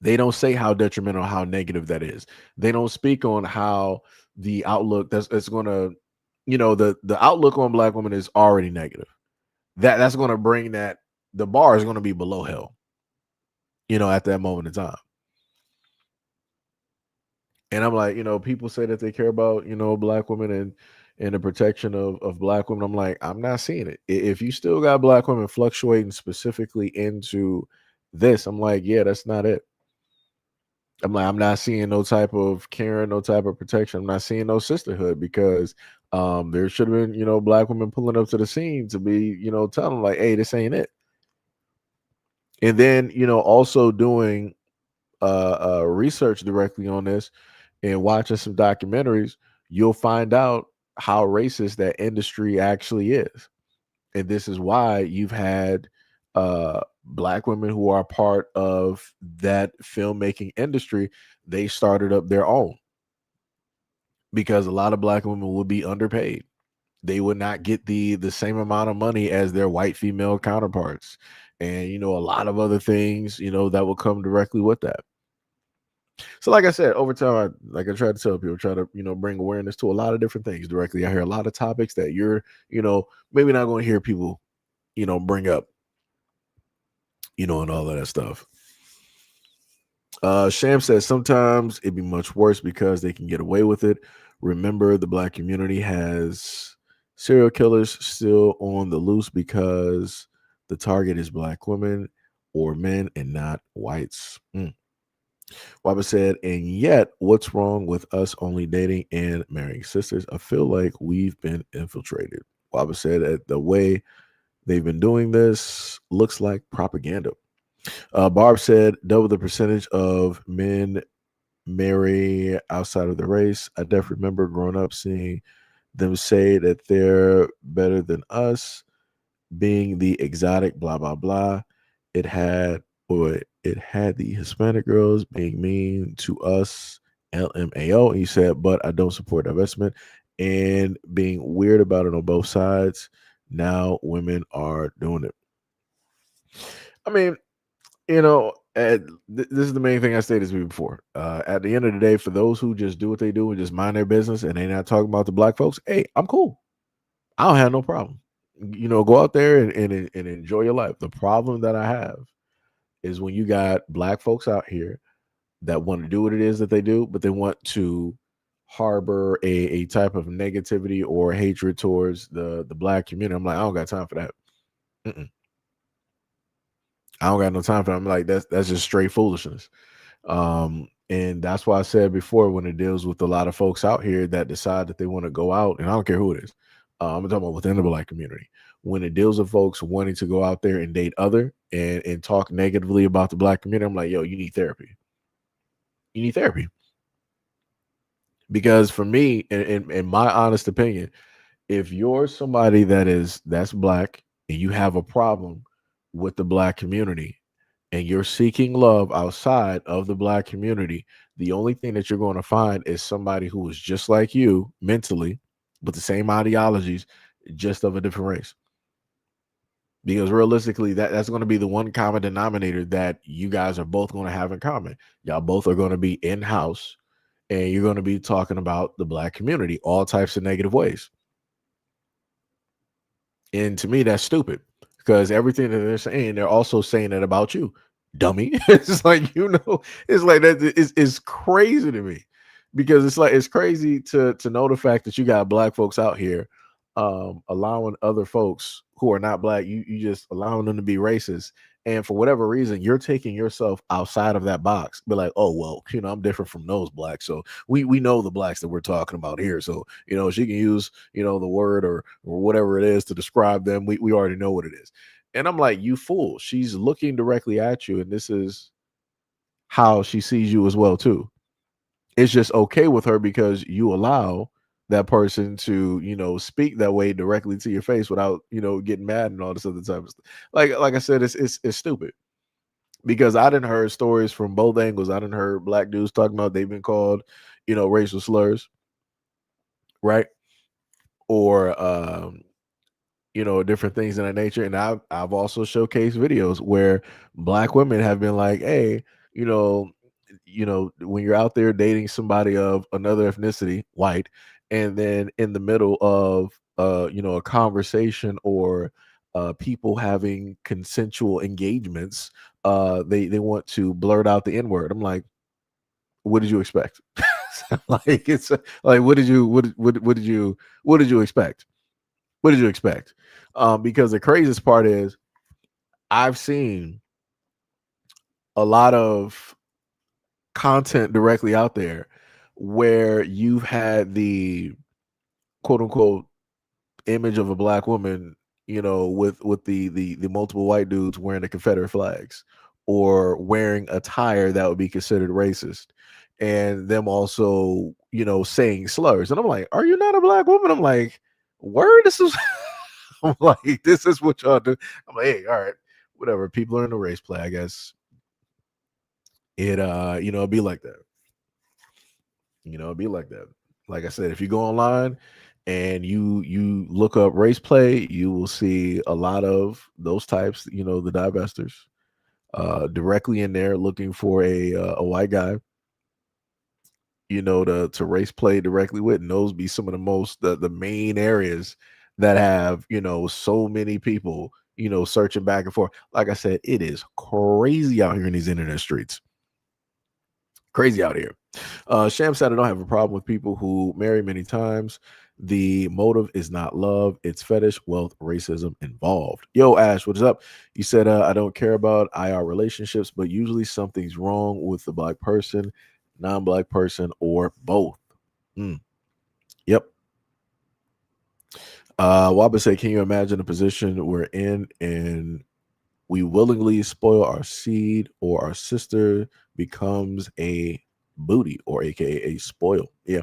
They don't say how detrimental, how negative that is. They don't speak on how the outlook that's going to, the outlook on black women is already negative. That's going to bring that, the bar is going to be below hell, at that moment in time. And I'm like, people say that they care about, black women and the protection of black women. I'm like, I'm not seeing it. If you still got black women fluctuating specifically into this, I'm like, yeah, that's not it. I'm like, I'm not seeing no type of caring, no type of protection. I'm not seeing no sisterhood, because there should have been, black women pulling up to the scene to be, telling them like, hey, this ain't it. And then, also doing research directly on this and watching some documentaries, you'll find out how racist that industry actually is. And this is why you've had black women who are part of that filmmaking industry. They started up their own, because a lot of black women would be underpaid. They would not get the same amount of money as their white female counterparts, and a lot of other things that will come directly with that. So like I said, over time, I try to tell people, try to bring awareness to a lot of different things directly. I hear a lot of topics that you're maybe not going to hear people bring up, and all of that stuff. Sham says sometimes it'd be much worse because they can get away with it. Remember, the black community has serial killers still on the loose because the target is black women or men and not whites. Waba said, and yet, what's wrong with us only dating and marrying sisters? I feel like we've been infiltrated. Waba said that the way they've been doing this looks like propaganda. Barb said, double the percentage of men marry outside of the race. I definitely remember growing up seeing them say that they're better than us, being the exotic, blah, blah, blah. It had, or it had the Hispanic girls being mean to us, LMAO. And he said, but I don't support divestment and being weird about it on both sides. Now women are doing it. I mean, this is the main thing I stated to you before. At the end of the day, for those who just do what they do and just mind their business and they not talking about the black folks, hey, I'm cool. I don't have no problem. Go out there and enjoy your life. The problem that I have is when you got black folks out here that want to do what it is that they do, but they want to harbor a type of negativity or hatred towards the black community. I'm like, I don't got time for that. Mm-mm. I don't got no time for that. I'm like, that's just straight foolishness. And that's why I said before, when it deals with a lot of folks out here that decide that they want to go out, and I don't care who it is, I'm talking about within the black community. When it deals with folks wanting to go out there and date other and talk negatively about the black community, I'm like, yo, you need therapy. You need therapy. Because for me, in my honest opinion, if you're somebody that's black and you have a problem with the black community and you're seeking love outside of the black community, the only thing that you're going to find is somebody who is just like you mentally, with the same ideologies, just of a different race. Because realistically, that's going to be the one common denominator that you guys are both going to have in common. Y'all both are going to be in-house and you're going to be talking about the black community, all types of negative ways. And to me, that's stupid because everything that they're saying, they're also saying it about you, dummy. It's like, it's like that is crazy to me because it's crazy to know the fact that you got black folks out here allowing other folks who are not black, you just allowing them to be racist. And for whatever reason, you're taking yourself outside of that box. Be like, oh, well, I'm different from those blacks. So we know the blacks that we're talking about here. So, she can use, the word or whatever it is to describe them. We already know what it is. And I'm like, you fool. She's looking directly at you. And this is how she sees you as well, too. It's just okay with her because you allow that person to speak that way directly to your face without getting mad and all this other type of stuff. Like I said, it's stupid because I didn't heard stories from both angles. I didn't heard black dudes talking about they've been called racial slurs, right? Or different things in that nature. And I've also showcased videos where black women have been like, hey, when you're out there dating somebody of another ethnicity, white, and then in the middle of a conversation or people having consensual engagements, they want to blurt out the N-word. I'm like, what did you expect? Like it's like what did you expect? What did you expect? Because the craziest part is I've seen a lot of content directly out there where you've had the quote unquote image of a black woman, with the multiple white dudes wearing the Confederate flags or wearing attire that would be considered racist, and them also, saying slurs. And I'm like, are you not a black woman? I'm like, word, this is I'm like, this is what y'all do. I'm like, hey, all right, whatever. People are in the race play, I guess. It'd be like that. It'd be like that. Like I said, if you go online and you look up race play, you will see a lot of those types, the divestors, directly in there looking for a white guy, to race play directly with. And those be some of the main areas that have, so many people, searching back and forth. Like I said, it is crazy out here in these internet streets. Crazy out here. Sham said, I don't have a problem with people who marry many times. The motive is not love, it's fetish, wealth, racism involved. Yo, Ash, what is up? You said, I don't care about IR relationships, but usually something's wrong with the black person, non-black person, or both. Mm, yep. Waba said, can you imagine a position we're in and we willingly spoil our seed, or our sister becomes a booty, or aka a spoil? Yeah.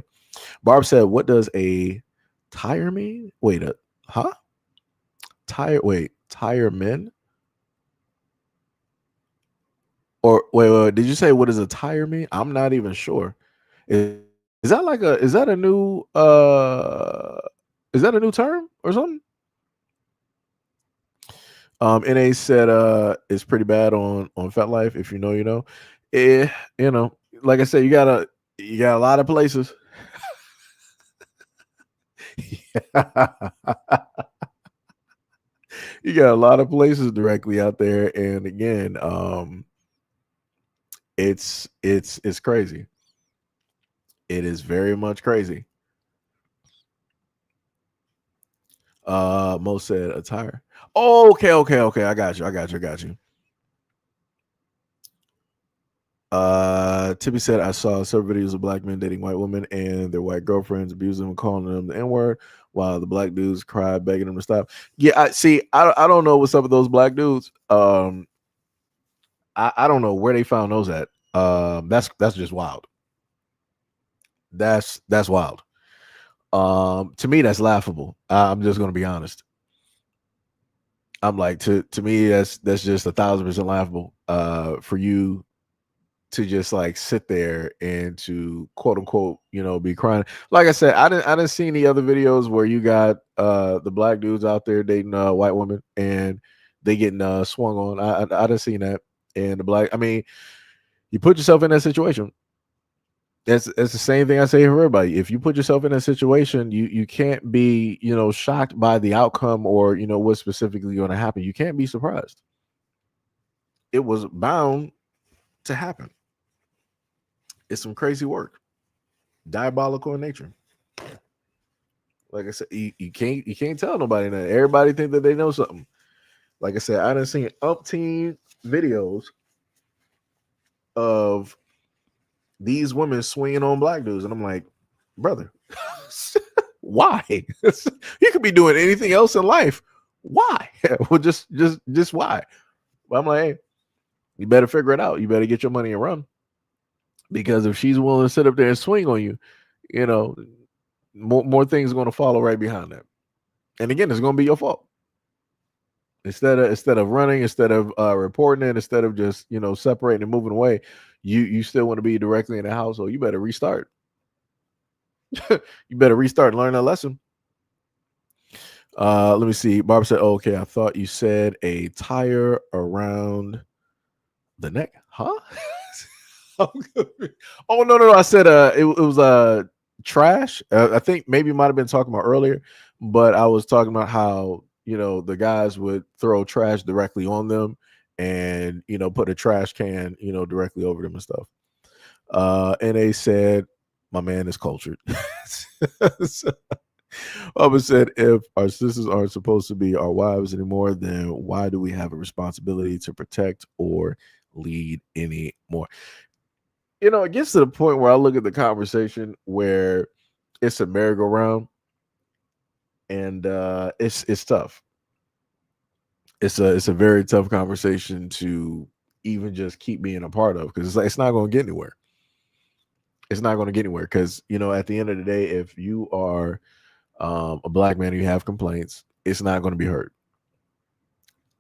Barb said, what does a tire mean? Wait, huh? Tire men? Or wait, did you say what does a tire mean? I'm not even sure. Is that like is that a new term or something? NA said it's pretty bad on FetLife. If you know, you know. You know, like I said, you got a lot of places. You got a lot of places directly out there, and again, it's crazy. It is very much crazy. Mo said attire. Oh, okay. I got you. Tippy said, I saw several videos of black men dating white women and their white girlfriends abusing them and calling them the N-word, while the black dudes cried, begging them to stop. Yeah, I don't know what's up with those black dudes. I don't know where they found those at. That's just wild. That's wild. To me, that's laughable. I'm just gonna be honest. I'm like, to me, that's just 1,000% laughable. For you to just like sit there and to quote unquote, you know, be crying. Like I said, I didn't see any other videos where you got the black dudes out there dating white women and they getting swung on. I didn't see that. And the black, I mean, you put yourself in that situation. It's the same thing I say for everybody. If you put yourself in a situation, you can't be, you know, shocked by the outcome or, you know, what's specifically going to happen. You can't be surprised. It was bound to happen. It's some crazy work, diabolical in nature. Like I said, you can't tell nobody that. Everybody think that they know something. Like I said, I done seen umpteen videos of these women swinging on black dudes, and I'm like, brother, why? You could be doing anything else in life. Why? Well, just why? But I'm like, hey, you better figure it out. You better get your money and run. Because if she's willing to sit up there and swing on you, you know, more things are going to follow right behind that. And again, it's going to be your fault. Instead of running, instead of reporting it, instead of just, you know, separating and moving away, you still want to be directly in the household. You better restart. You better restart and learn that lesson. Let me see. Barbara said, oh, okay, I thought you said a tire around the neck. Huh? Oh no. I said it was trash. I think maybe might have been talking about earlier, but I was talking about how, you know, the guys would throw trash directly on them and, you know, put a trash can, you know, directly over them and stuff. And they said, my man is cultured. So, Bubba said, if our sisters aren't supposed to be our wives anymore, then why do we have a responsibility to protect or lead anymore? You know, it gets to the point where I look at the conversation where it's a merry-go-round, and it's tough. It's a very tough conversation to even just keep being a part of, because it's not going to get anywhere. It's not going to get anywhere because, you know, at the end of the day, if you are a black man and you have complaints, it's not going to be heard.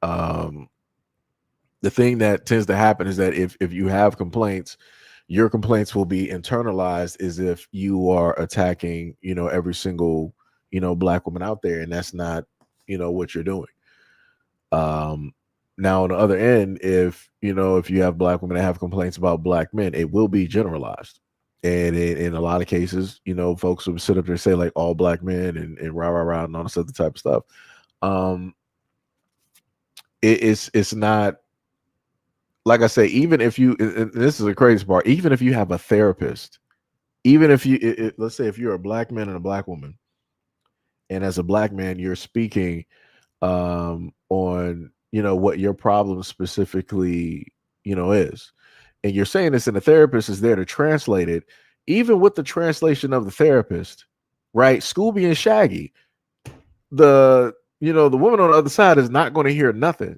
The thing that tends to happen is that if you have complaints, your complaints will be internalized as if you are attacking, you know, every single, you know, black woman out there, and that's not, you know, what you're doing. Now on the other end, if you have black women that have complaints about black men, it will be generalized. And in a lot of cases, you know, folks will sit up there and say like all black men and rah and all this other type of stuff. It's not, like I say, even if you, and this is the crazy part, even if you have a therapist, even if you, let's say if you're a black man and a black woman, and as a black man, you're speaking on what your problem specifically is, and you're saying this, and the therapist is there to translate it. Even with the translation of the therapist, right? Scooby and Shaggy, the woman on the other side is not going to hear nothing.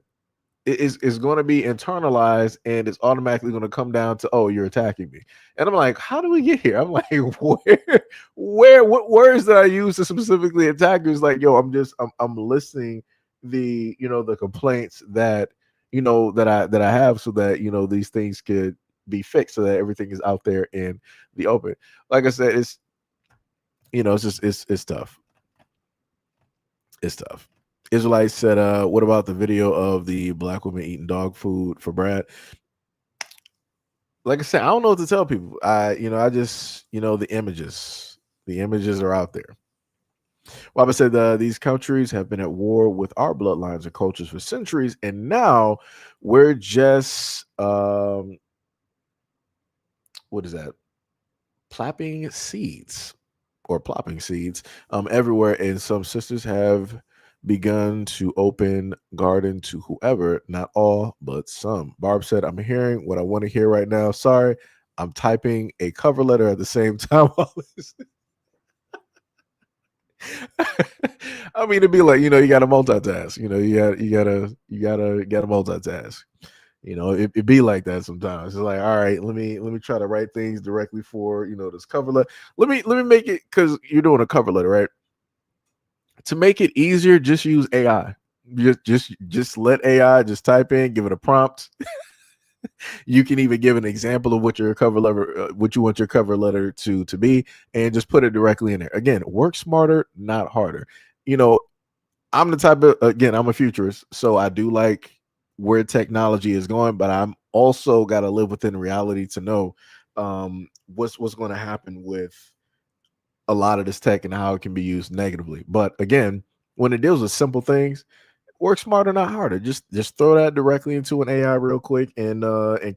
Is going to be internalized, and it's automatically going to come down to, oh, you're attacking me. And I'm like, how do we get here? I'm like, what words did I use to specifically attack you? It's like, yo, I'm listening the complaints that I have, so that these things could be fixed, so that everything is out there in the open. Like I said, it's just it's tough. It's tough. Israelite said, what about the video of the black woman eating dog food for Brad? Like I said, I don't know what to tell people. I just, the images are out there. Waba said, these countries have been at war with our bloodlines and cultures for centuries, and now we're just, what is that? Plopping seeds everywhere, and some sisters have begun to open garden to whoever, not all, but some. Barb said, I'm hearing what I want to hear right now. Sorry, I'm typing a cover letter at the same time. I mean, it'd be like, you got to multitask. You gotta multitask. It be like that sometimes. It's like, all right, let me try to write things directly for this cover letter. Let me make it, because you're doing a cover letter, right? To make it easier, just use AI. Just let AI just type in, give it a prompt. You can even give an example of what your cover letter, what you want your cover letter to be, and just put it directly in there. Again, work smarter, not harder. I'm the type of, again, I'm a futurist, so I do like where technology is going, but I'm also got to live within reality to know what's going to happen with a lot of this tech and how it can be used negatively. But again, when it deals with simple things, work smarter, not harder. Just throw that directly into an AI real quick, and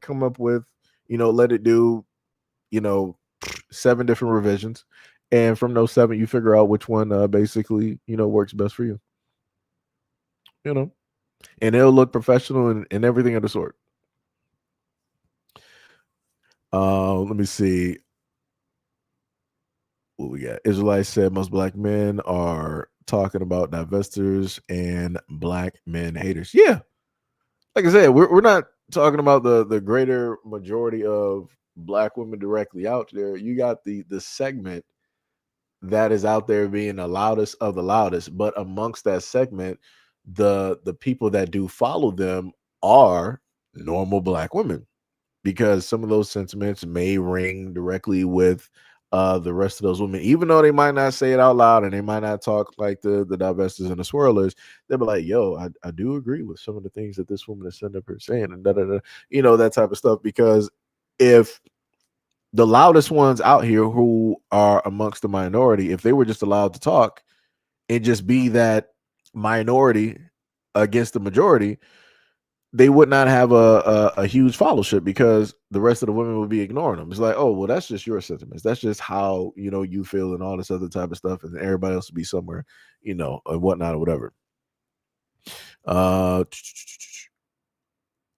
come up with, let it do, 7 different revisions, and from those 7, you figure out which one basically works best for you. And it'll look professional and everything of the sort. Let me see what we got. Israelite said most black men are talking about divestors and black men haters. Yeah, like I said, we're not talking about the greater majority of black women directly out there. You got the segment that is out there being the loudest of the loudest, but amongst that segment, the people that do follow them are normal black women, because some of those sentiments may ring directly with the rest of those women, even though they might not say it out loud and they might not talk like the divestors and the swirlers. They'll be like, yo, I do agree with some of the things that this woman is sitting up here saying, and that type of stuff. Because if the loudest ones out here, who are amongst the minority, if they were just allowed to talk and just be that minority against the majority, they would not have a huge followership, because the rest of the women would be ignoring them. It's like, oh, well, that's just your sentiments. That's just how you feel, and all this other type of stuff, and everybody else would be somewhere, and whatnot or whatever. Let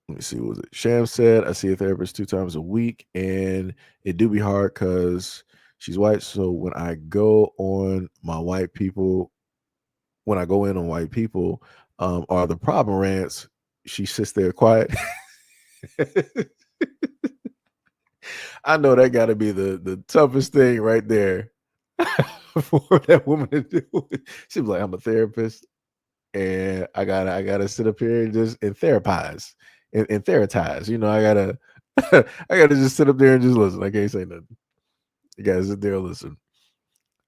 me see, what was it? Sham said, I see a therapist 2 times a week, and it do be hard because she's white. So when I go in on white people, are the problem rants, she sits there quiet. I know that got to be the toughest thing right there for that woman to do. She was like, I'm a therapist, and I gotta sit up here and just therapize and therapize. I gotta just sit up there and just listen. I can't say nothing. You guys sit there and listen.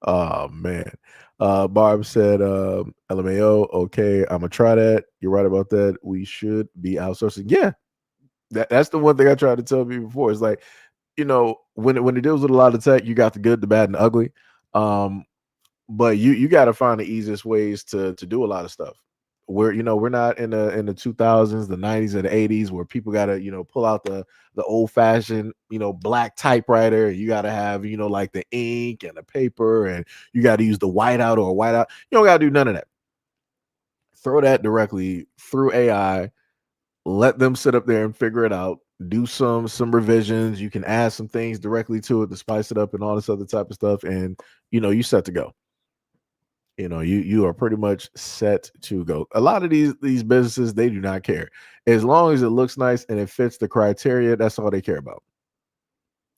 Oh man. Barb said, LMAO, okay, I'm gonna try that. You're right about that. We should be outsourcing. Yeah, that's the one thing I tried to tell you before. It's like, when it deals with a lot of tech, you got the good, the bad, and the ugly. But you got to find the easiest ways to do a lot of stuff. we're not in the 2000s, the 90s, or the 80s where people got to pull out the old fashioned black typewriter. You got to have like the ink and the paper, and you got to use the whiteout or whiteout. You don't got to do none of that. Throw that directly through AI. Let them sit up there and figure it out. Do some revisions. You can add some things directly to it to spice it up and all this other type of stuff, and you set to go. You are pretty much set to go. A lot of these businesses, they do not care. As long as it looks nice and it fits the criteria, that's all they care about.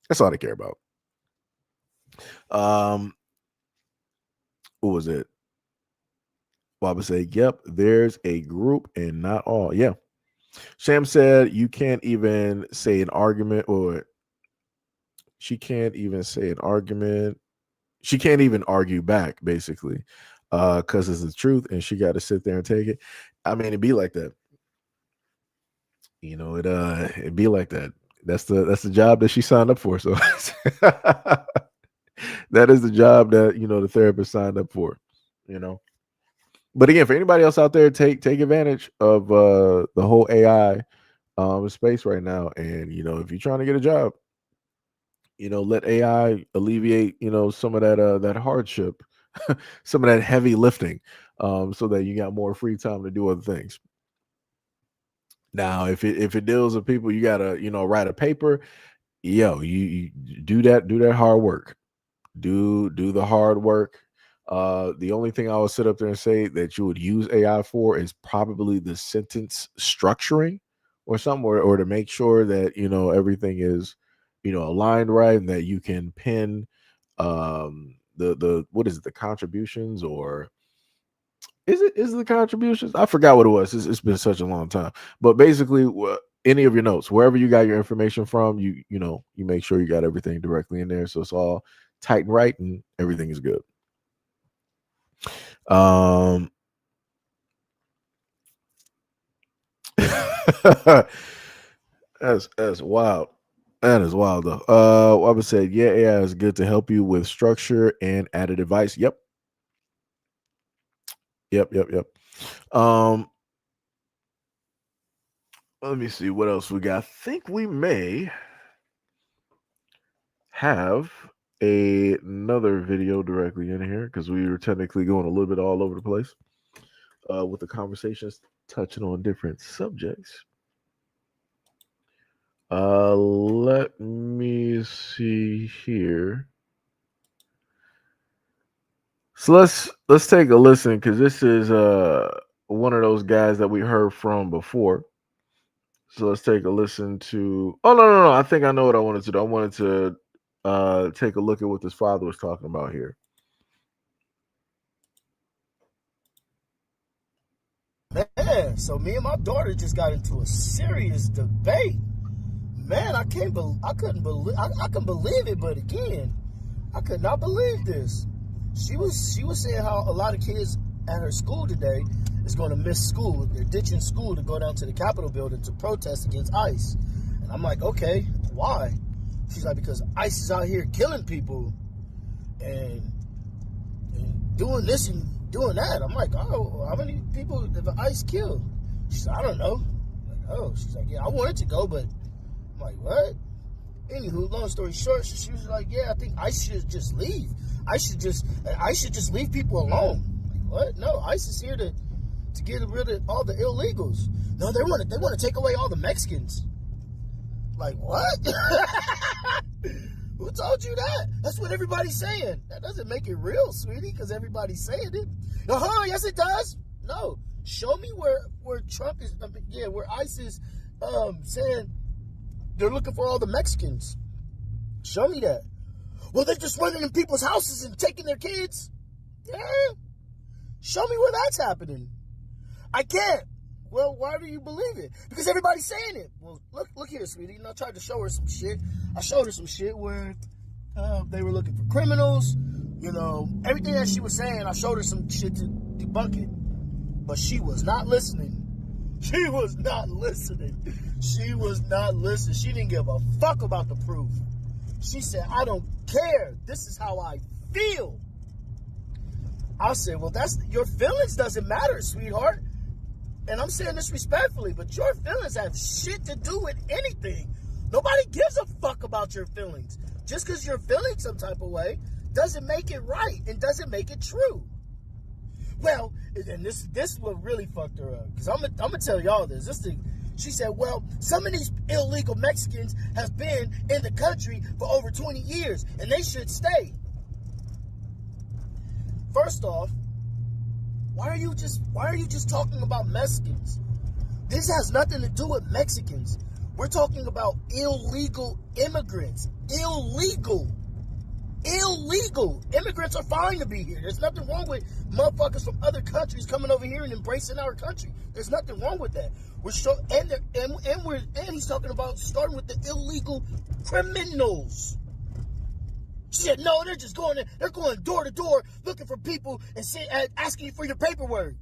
That's all they care about. What was it? Baba said, yep, there's a group and not all. Yeah. Sham said you can't even say an argument, or she can't even say an argument. She can't even argue back, basically, because it's the truth, and she got to sit there and take it. I mean, it'd be like that. It'd be like that. That's the job that she signed up for. So that is the job that the therapist signed up for. But again, for anybody else out there, take advantage of the whole AI space right now. And if you're trying to get a job, let AI alleviate some of that hardship, some of that heavy lifting, so that you got more free time to do other things. Now, if it deals with people, you gotta write a paper. You do that hard work. Do the hard work. The only thing I would sit up there and say that you would use AI for is probably the sentence structuring or something, or to make sure that everything is aligned right, and that you can pin the what is it, the contributions, or is it the contributions? I forgot what it was. It's been such a long time. But basically, any of your notes, wherever you got your information from, you make sure you got everything directly in there, so it's all tight and right, and everything is good. That's wild. That is wild though. I would say, yeah, AI is good to help you with structure and added advice. Yep. Let me see what else we got. I think we may have another video directly in here, because we were technically going a little bit all over the place with the conversations touching on different subjects. Let me see here. So let's take a listen, because this is one of those guys that we heard from before. So let's take a listen to. Oh no! I think I know what I wanted to do. I wanted to take a look at what this father was talking about here. Man, so me and my daughter just got into a serious debate. Man, I couldn't believe it, but again, I could not believe this. She was saying how a lot of kids at her school today is going to miss school. They're ditching school to go down to the Capitol building to protest against ICE. And I'm like, okay, why? She's like, because ICE is out here killing people and doing this and doing that. I'm like, oh, how many people did ICE kill? She said, I don't know. I'm like, oh, she's like, yeah, I wanted to go, but I'm like, what? Anywho, long story short, she was like, yeah, I think ICE should just leave. ICE should just leave people alone. Like, what? No, ICE is here to get rid of all the illegals. No, they want to take away all the Mexicans. Like, what? Who told you that? That's what everybody's saying. That doesn't make it real, sweetie, because everybody's saying it. Yes it does. No, show me where Trump is. Where ICE is saying they're looking for all the Mexicans. Show me that. Well, they're just running in people's houses and taking their kids. Yeah. Show me where that's happening. I can't. Well, why do you believe it? Because everybody's saying it. Well, look here, sweetie. I tried to show her some shit. I showed her some shit where they were looking for criminals. Everything that she was saying, I showed her some shit to debunk it. But she was not listening. She was not listening. She didn't give a fuck about the proof. She said, I don't care. This is how I feel. I said, well, your feelings doesn't matter, sweetheart. and I'm saying this respectfully, but your feelings have shit to do with anything. Nobody gives a fuck about your feelings. Just because you're feeling some type of way doesn't make it right and doesn't make it true. Well, and this is what really fucked her up. Because I'm gonna tell y'all this. She said, well, some of these illegal Mexicans have been in the country for over 20 years and they should stay. First off, why are you just talking about Mexicans? This has nothing to do with Mexicans. We're talking about illegal immigrants. Illegal. Immigrants are fine to be here. There's nothing wrong with motherfuckers from other countries coming over here and embracing our country. There's nothing wrong with that. And he's talking about starting with the illegal criminals. She said, no, they're just going door to door looking for people and asking you for your paperwork.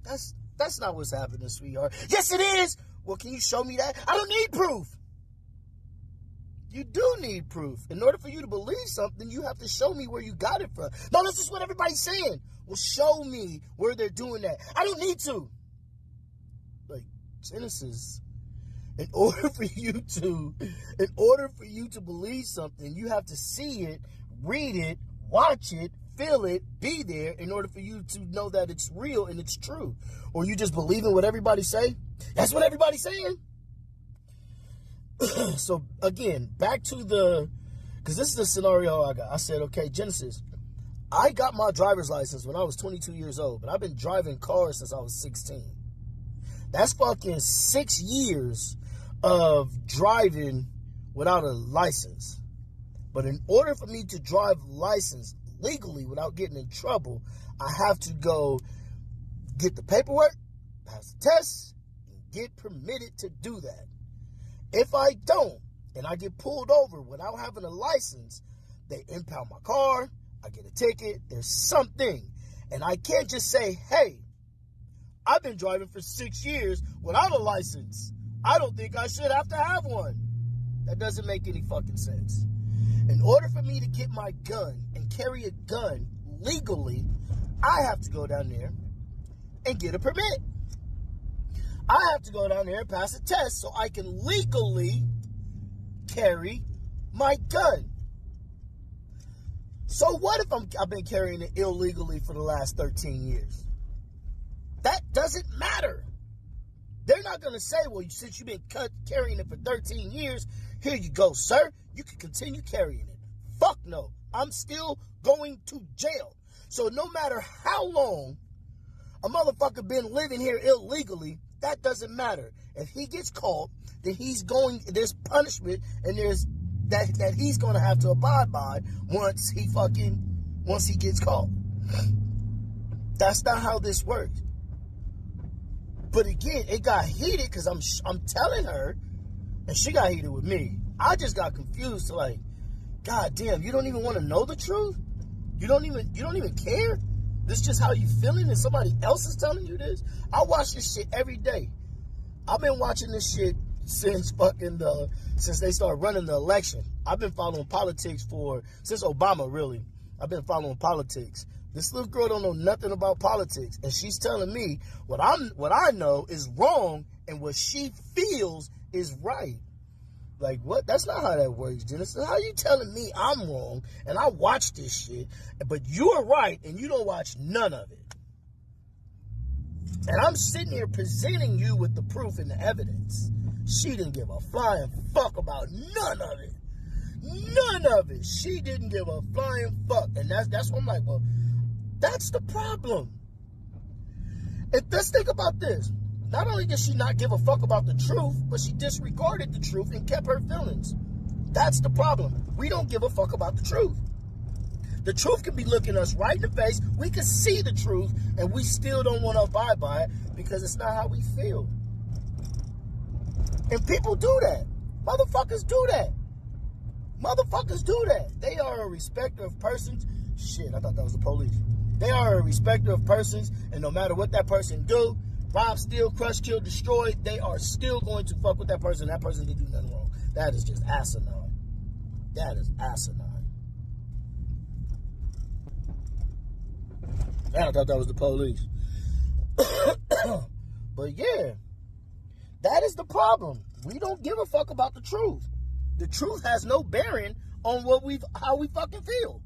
That's not what's happening, sweetheart. Yes, it is. Well, can you show me that? I don't need proof. You do need proof. In order for you to believe something, you have to show me where you got it from. No, that's just what everybody's saying. Well, show me where they're doing that. I don't need to. Like, Genesis, in order for you to believe something, you have to see it, read it, watch it, feel it, be there in order for you to know that it's real and it's true. Or you just believe in what everybody say? That's what everybody's saying. So again, back to because this is the scenario I got. I said, okay, Genesis, I got my driver's license when I was 22 years old, but I've been driving cars since I was 16. That's fucking 6 years of driving without a license. But in order for me to drive licensed legally without getting in trouble, I have to go get the paperwork, pass the test, and get permitted to do that. If I don't, and I get pulled over without having a license, they impound my car, I get a ticket, there's something. And I can't just say, hey, I've been driving for 6 years without a license. I don't think I should have to have one. That doesn't make any fucking sense. In order for me to get my gun and carry a gun legally, I have to go down there and get a permit. I have to go down there and pass a test so I can legally carry my gun. So what if I've been carrying it illegally for the last 13 years? That doesn't matter. They're not going to say, well, since you've been carrying it for 13 years, here you go, sir. You can continue carrying it. Fuck no. I'm still going to jail. So no matter how long a motherfucker been living here illegally, that doesn't matter. If he gets caught, then there's punishment and there's that he's going to have to abide by once he gets caught. That's not how this works. But again, it got heated because I'm telling her, and she got heated with me. I just got confused to like, God damn, you don't even want to know the truth? You don't even care? This is just how you feeling and somebody else is telling you this? I watch this shit every day. I've been watching this shit since they started running the election. I've been following politics since Obama, really. I've been following politics. This little girl don't know nothing about politics, and she's telling me what I know is wrong and what she feels is right. Like, what? That's not how that works, Genesis. How you telling me I'm wrong and I watch this shit, but you're right and you don't watch none of it? And I'm sitting here presenting you with the proof and the evidence. She didn't give a flying fuck about none of it. None of it. She didn't give a flying fuck. And that's what I'm like, well, that's the problem. And let's think about this. Not only did she not give a fuck about the truth, but she disregarded the truth and kept her feelings. That's the problem. We don't give a fuck about the truth. The truth can be looking us right in the face. We can see the truth, and we still don't want to abide by it because it's not how we feel. And people do that. Motherfuckers do that. Motherfuckers do that. They are a respecter of persons. Shit, I thought that was the police. They are a respecter of persons, and no matter what that person do, rob, steal, crush, kill, destroy, they are still going to fuck with that person. That person didn't do nothing wrong. That is just asinine. That is asinine. And I thought that was the police. But yeah, that is the problem. We don't give a fuck about the truth. The truth has no bearing on how we fucking feel.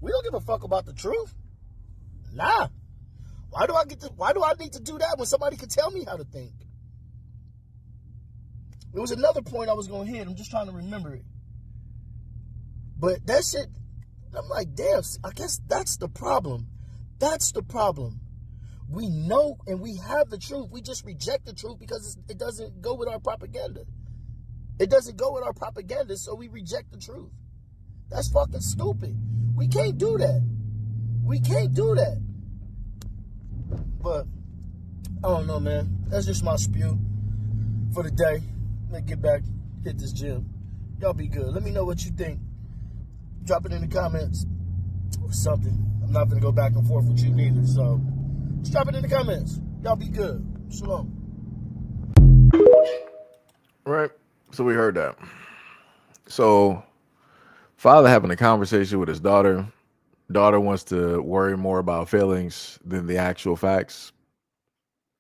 We don't give a fuck about the truth. Nah. Why do I need to do that when somebody can tell me how to think? There was another point I was gonna hit. I'm just trying to remember it. But that shit, I'm like, damn, I guess that's the problem. That's the problem. We know and we have the truth. We just reject the truth because it doesn't go with our propaganda. It doesn't go with our propaganda, so we reject the truth. That's fucking stupid. We can't do that. We can't do that. But, I don't know, man. That's just my spew for the day. Let me get back, hit this gym. Y'all be good. Let me know what you think. Drop it in the comments or something. I'm not going to go back and forth with you neither, so just drop it in the comments. Y'all be good. Shalom. Right. So we heard that. So father having a conversation with his daughter. Daughter wants to worry more about feelings than the actual facts.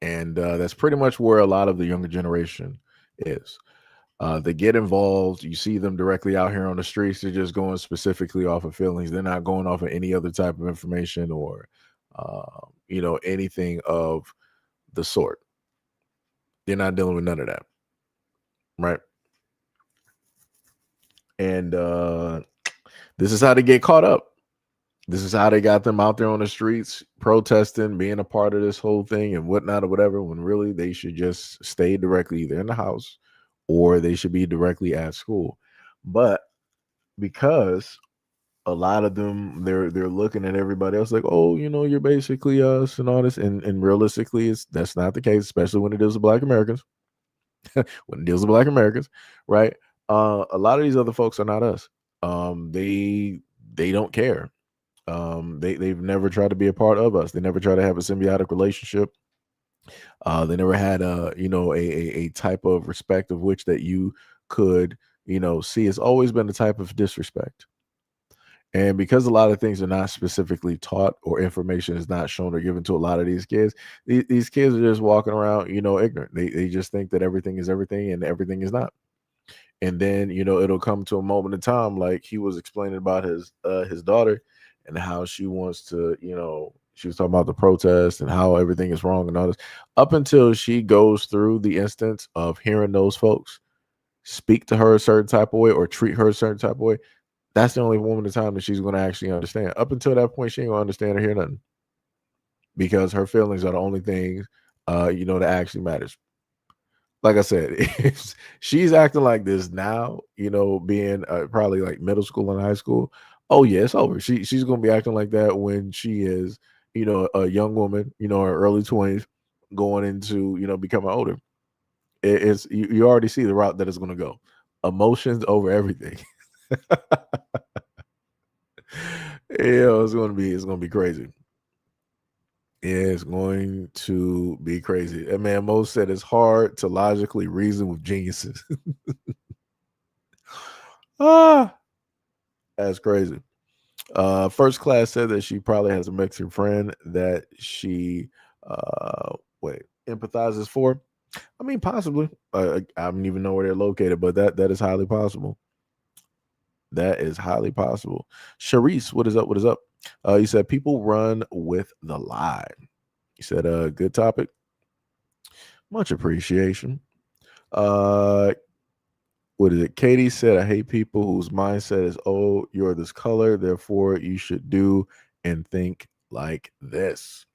And that's pretty much where a lot of the younger generation is. They get involved. You see them directly out here on the streets. They're just going specifically off of feelings. They're not going off of any other type of information or, anything of the sort. They're not dealing with none of that. Right. And this is how they get caught up. This is how they got them out there on the streets protesting, being a part of this whole thing and whatnot or whatever, when really they should just stay directly either in the house or they should be directly at school. But because a lot of them, they're looking at everybody else like, oh, you're basically us and all this. And realistically, that's not the case, especially when it deals with Black Americans. When it deals with Black Americans, right? A lot of these other folks are not us. They don't care. They've never tried to be a part of us. They never try to have a symbiotic relationship. They never had a type of respect of which that you could see. It's always been a type of disrespect. And because a lot of things are not specifically taught or information is not shown or given to a lot of these kids, these kids are just walking around, ignorant. They just think that everything is everything and everything is not. And then, it'll come to a moment in time, like he was explaining about his daughter and how she wants to, she was talking about the protest and how everything is wrong and all this, up until she goes through the instance of hearing those folks speak to her a certain type of way or treat her a certain type of way. That's the only moment in time that she's going to actually understand. Up until that point, she ain't going to understand or hear nothing, because her feelings are the only things, that actually matters. Like I said, if she's acting like this now, being probably like middle school and high school, oh yeah, it's over. She's gonna be acting like that when she is, a young woman, her early 20s, going into, becoming older. It's you already see the route that it's gonna go. Emotions over everything. It's gonna be crazy. It's going to be crazy. And man, Mo said it's hard to logically reason with geniuses. That's crazy. First Class said that she probably has a Mexican friend that she empathizes for. I mean, possibly. I don't even know where they're located, but that is highly possible. That is highly possible. Sharice, what is up? What is up? He said people run with the lie. He said, good topic. Much appreciation. What is it? Katie said, I hate people whose mindset is, oh, you're this color, therefore you should do and think like this.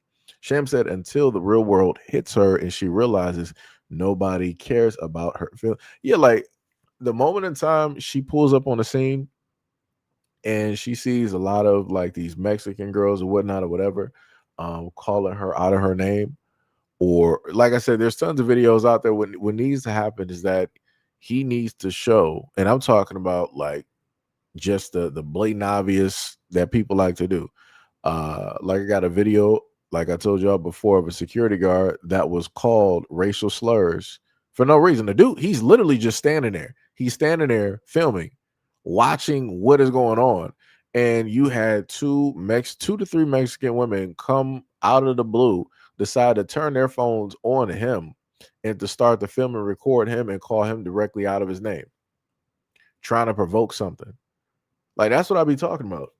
Sham said, until the real world hits her and she realizes nobody cares about her feelings. Yeah, like the moment in time she pulls up on the scene and she sees a lot of like these Mexican girls or whatnot or whatever, calling her out of her name. Or like I said, there's tons of videos out there. What needs to happen is that he needs to show, and I'm talking about like just the blatant obvious that people like to do. Like I got a video, like I told y'all before, of a security guard that was called racial slurs for no reason. The dude, he's literally just standing there. He's standing there filming, watching what is going on. And you had two to three Mexican women come out of the blue, decide to turn their phones on him and to start to film and record him and call him directly out of his name, trying to provoke something. Like, that's what I be talking about.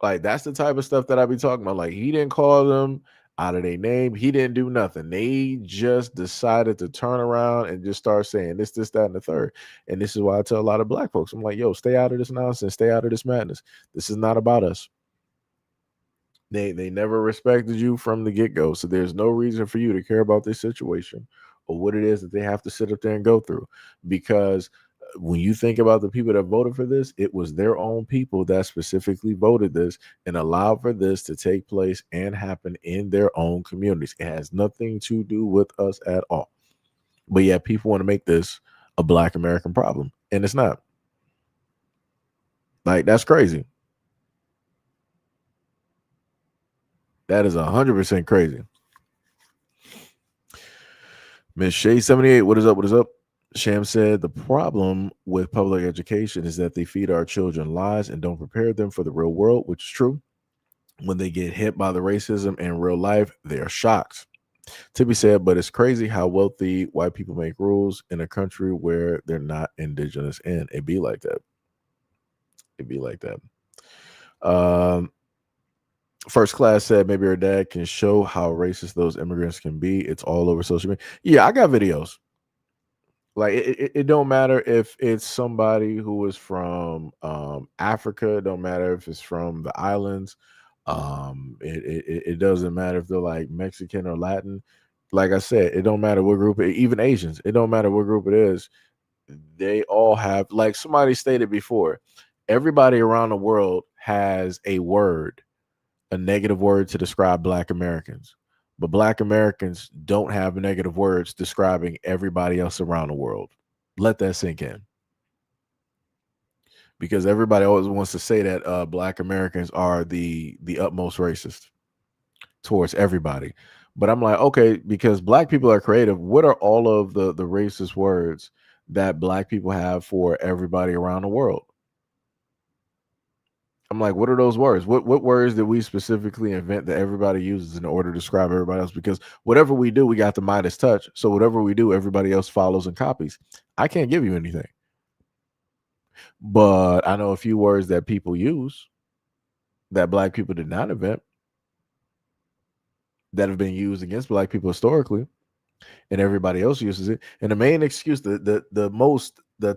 Like, that's the type of stuff that I be talking about. Like, he didn't call them out of their name. He didn't do nothing. They just decided to turn around and just start saying this, that, and the third. And this is why I tell a lot of black folks, I'm like, yo, stay out of this nonsense. Stay out of this madness. This is not about us. They never respected you from the get-go. So there's no reason for you to care about this situation or what it is that they have to sit up there and go through. Because when you think about the people that voted for this, it was their own people that specifically voted this and allowed for this to take place and happen in their own communities. It has nothing to do with us at all. But yeah, people want to make this a Black American problem, and it's not. Like, that's crazy. That is 100% crazy. Miss Shay 78, what is up? What is up? Sham said the problem with public education is that they feed our children lies and don't prepare them for the real world, which is true. When they get hit by the racism in real life, they are shocked. Tippy said, but it's crazy how wealthy white people make rules in a country where they're not indigenous in. It'd be like that. It'd be like that. First Class said maybe her dad can show how racist those immigrants can be. It's all over social media. Yeah, I got videos. Like, it don't matter if it's somebody who is from Africa. It don't matter if it's from the islands. It doesn't matter if they're like Mexican or Latin. Like I said, it don't matter what group, even Asians. It don't matter what group it is. They all have, like somebody stated before, everybody around the world has a word, a negative word to describe Black Americans. But Black Americans don't have negative words describing everybody else around the world. Let that sink in. Because everybody always wants to say that Black Americans are the utmost racist towards everybody. But I'm like, okay, because Black people are creative. What are all of the racist words that Black people have for everybody around the world? I'm like, what are those words? What words did we specifically invent that everybody uses in order to describe everybody else? Because whatever we do, we got the Midas touch. So whatever we do, everybody else follows and copies. I can't give you anything. But I know a few words that people use that Black people did not invent that have been used against Black people historically, and everybody else uses it. And the main excuse, the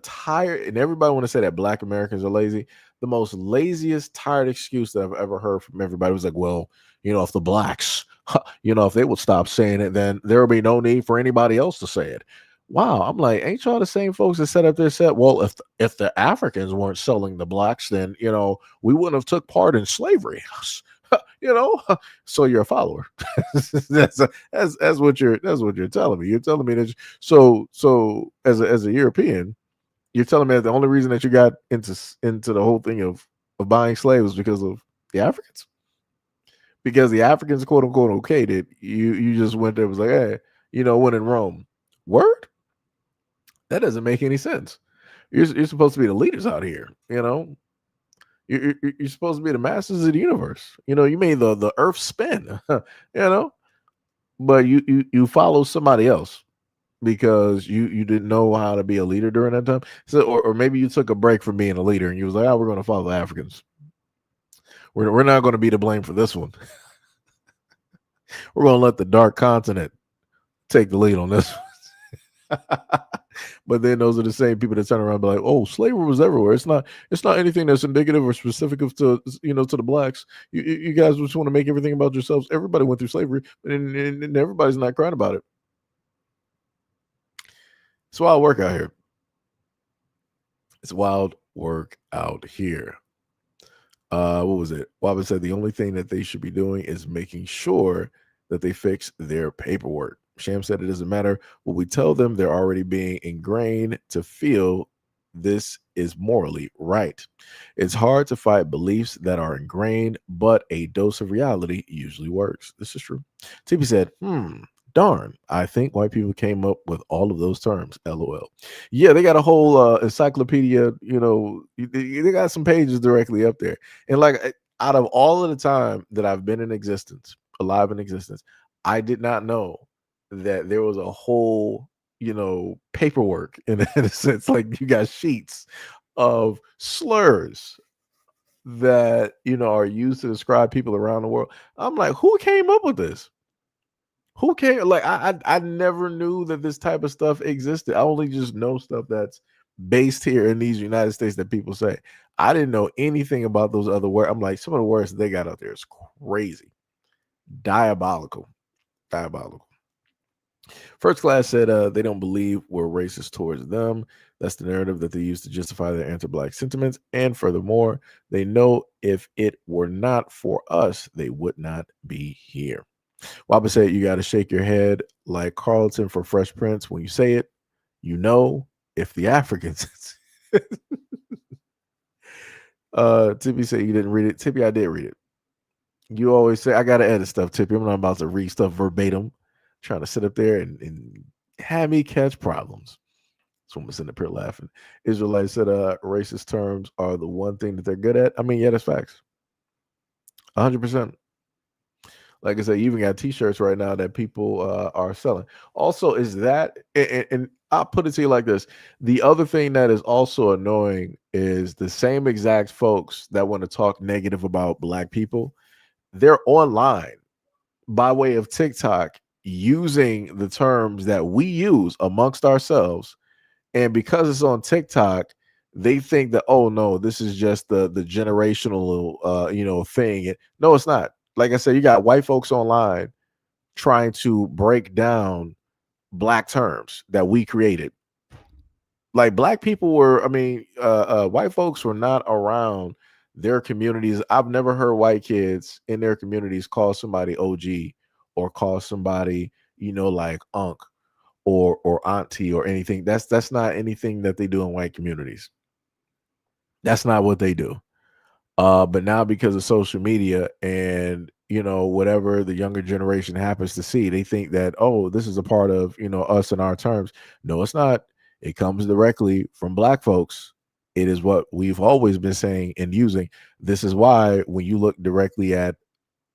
tired, and everybody want to say that Black Americans are lazy. The most laziest, tired excuse that I've ever heard from everybody was like, well, if the Blacks, if they would stop saying it, then there would be no need for anybody else to say it. Wow. I'm like, ain't y'all the same folks that set up there said, well, if the Africans weren't selling the Blacks, then, we wouldn't have took part in slavery. So you're a follower. that's what you're telling me. You're telling me that so as a European, you're telling me that the only reason that you got into the whole thing of buying slaves was because of the Africans? Because the Africans, quote unquote, okayed it. You just went there, was like, hey, when in Rome. Word? That doesn't make any sense. You're supposed to be the leaders out here, You're supposed to be the masters of the universe. You made the earth spin, but you follow somebody else because you didn't know how to be a leader during that time. So, or maybe you took a break from being a leader and you was like, we're going to follow the Africans. We're not going to be to blame for this one. We're going to let the dark continent take the lead on this one. But then those are the same people that turn around and be like, oh, slavery was everywhere. It's not anything that's indicative or specific to to the Blacks. You guys just want to make everything about yourselves. Everybody went through slavery, and everybody's not crying about it. It's wild work out here. It's wild work out here. What was it? Wabba said the only thing that they should be doing is making sure that they fix their paperwork. Sham said it doesn't matter what we tell them, they're already being ingrained to feel this is morally right. It's hard to fight beliefs that are ingrained, but a dose of reality usually works. This is true. TP said, darn, I think white people came up with all of those terms. LOL. Yeah, they got a whole encyclopedia, they got some pages directly up there. And like, out of all of the time that I've been in existence, alive in existence. I did not know that there was a whole, paperwork in a sense. Like you got sheets of slurs that are used to describe people around the world. I'm like, who came up with this? Who came? Like, I never knew that this type of stuff existed. I only just know stuff that's based here in these United States that people say. I didn't know anything about those other words. I'm like, some of the words that they got out there is crazy, diabolical, diabolical. First Class said they don't believe we're racist towards them. That's the narrative that they use to justify their anti-black sentiments. And furthermore, they know if it were not for us, they would not be here. Waba said you got to shake your head like Carlton for Fresh Prince. When you say it, if the Africans. Tippy said you didn't read it. Tippy, I did read it. You always say, I got to edit stuff, Tippy. I'm not about to read stuff verbatim. Trying to sit up there and have me catch problems. Someone's sitting up here laughing. Israelites said racist terms are the one thing that they're good at. I mean, yeah, that's facts. 100%. Like I said, you even got T-shirts right now that people are selling. Also, is that, and I'll put it to you like this. The other thing that is also annoying is the same exact folks that want to talk negative about Black people. They're online by way of TikTok using the terms that we use amongst ourselves. And because it's on TikTok, they think that, oh no, this is just the generational thing. No, it's not. Like I said, you got white folks online trying to break down Black terms that we created. Like Black people were, white folks were not around their communities. I've never heard white kids in their communities call somebody OG or call somebody, like Unc or auntie or anything. That's not anything that they do in white communities. That's not what they do. But now because of social media and whatever the younger generation happens to see, they think that, oh, this is a part of us and our terms. No, it's not. It comes directly from Black folks. It is what we've always been saying and using. This is why when you look directly at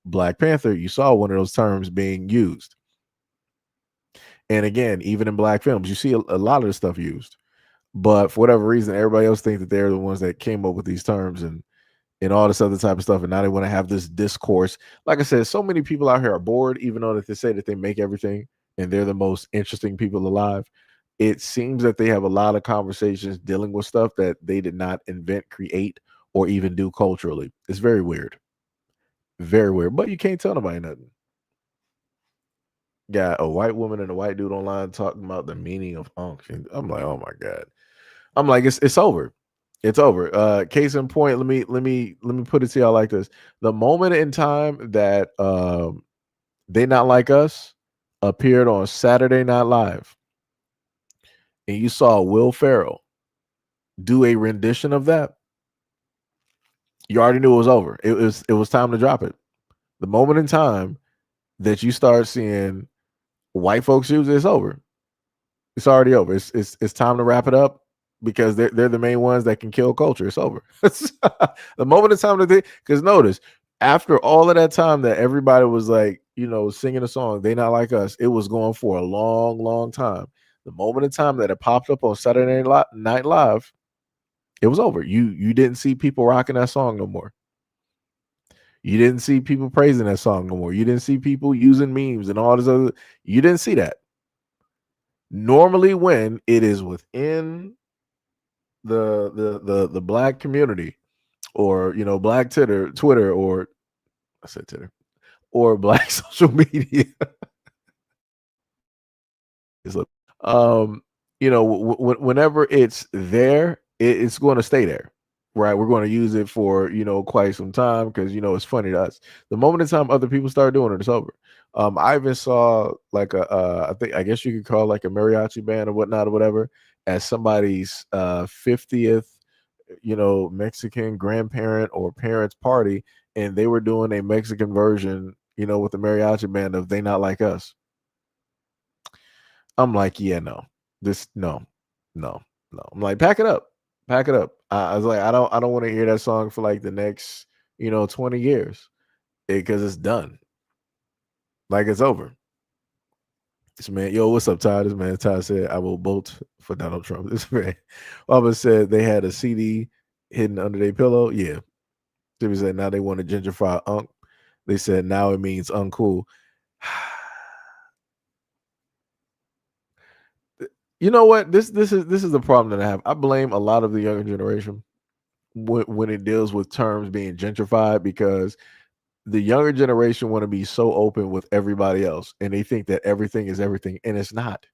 Black Panther, you saw one of those terms being used. And again, even in Black films, you see a lot of the stuff used. But for whatever reason, everybody else thinks that they're the ones that came up with these terms and all this other type of stuff. And now they want to have this discourse. Like I said, so many people out here are bored, even though that they say that they make everything and they're the most interesting people alive. It seems that they have a lot of conversations dealing with stuff that they did not invent, create, or even do culturally. It's very weird. Very weird. But you can't tell nobody nothing. Got a white woman and a white dude online talking about the meaning of unction. I'm like, oh my God. I'm like, it's over. It's over. Case in point, let me put it to y'all like this. The moment in time that They Not Like Us appeared on Saturday Night Live, and you saw Will Ferrell do a rendition of that, you already knew it was over. It was time to drop it. The moment in time that you start seeing white folks use it, it's over. It's already over. It's time to wrap it up because they're the main ones that can kill culture. It's over. The moment in time that because notice, after all of that time that everybody was like, singing a song, They Not Like Us, it was going for a long, long time. The moment in time that it popped up on Saturday Night Live, it was over. You didn't see people rocking that song no more. You didn't see people praising that song no more. You didn't see people using memes and all this other. You didn't see that. Normally, when it is within the Black community, or Black Twitter, or I said Twitter, or Black social media, whenever it's there, it's going to stay there. Right, we're going to use it for quite some time because it's funny to us. The moment in time other people start doing it, it's over. I even saw like I guess you could call like a mariachi band or whatnot or whatever at somebody's 50th Mexican grandparent or parents party, and they were doing a Mexican version with the mariachi band of They Not Like Us. I'm like, yeah, no, no. I'm like, pack it up. I was like, I don't want to hear that song for like the next 20 years because it's done. Like it's over. This man, yo, what's up, Ty? This man, Ty said, I will vote for Donald Trump. This man, Baba said they had a CD hidden under their pillow. Yeah. Jimmy said now they want to gentrify Unc. They said now it means uncool. You know what? This is the problem that I have. I blame a lot of the younger generation when it deals with terms being gentrified because the younger generation want to be so open with everybody else and they think that everything is everything, and it's not.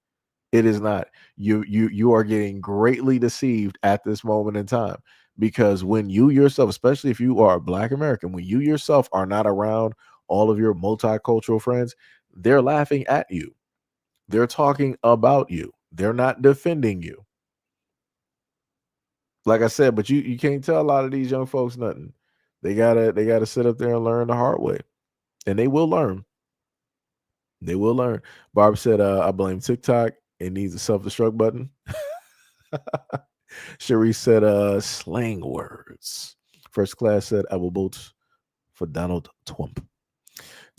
It is not. You are getting greatly deceived at this moment in time because when you yourself, especially if you are a Black American, when you yourself are not around all of your multicultural friends, they're laughing at you. They're talking about you. They're not defending you. Like I said, but you can't tell a lot of these young folks nothing. They gotta sit up there and learn the hard way. And they will learn. They will learn. Barb said, I blame TikTok. It needs a self-destruct button. Cherie said, slang words. First Class said, I will vote for Donald Trump.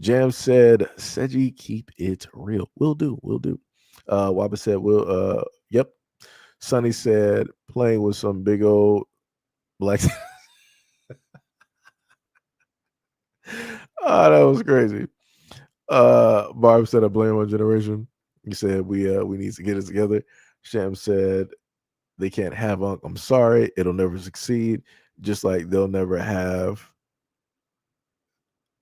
Jam said, Seji, keep it real. Will do. Waba said, yep. Sonny said, playing with some big old black. Oh, that was crazy. Barb said, I blame one generation. He said, we need to get it together. Sham said, they can't have Unc. I'm sorry. It'll never succeed. Just like they'll never have,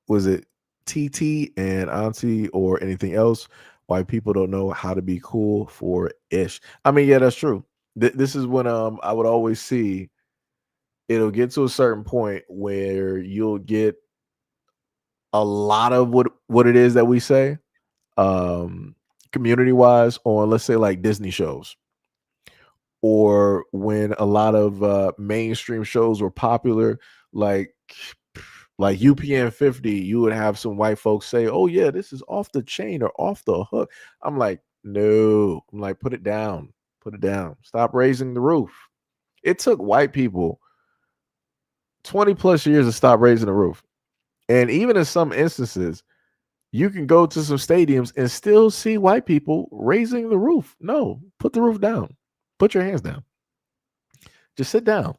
was it TT and Auntie or anything else? Why people don't know how to be cool for ish. I mean, yeah, that's true. This is when I would always see it'll get to a certain point where you'll get a lot of what it is that we say community wise on, let's say, like Disney shows, or when a lot of mainstream shows were popular, like UPN 50, you would have some white folks say, oh yeah, this is off the chain or off the hook. I'm like, no. I'm like, put it down. Stop raising the roof. It took white people 20 plus years to stop raising the roof. And even in some instances, you can go to some stadiums and still see white people raising the roof. No, put the roof down. Put your hands down. Just sit down.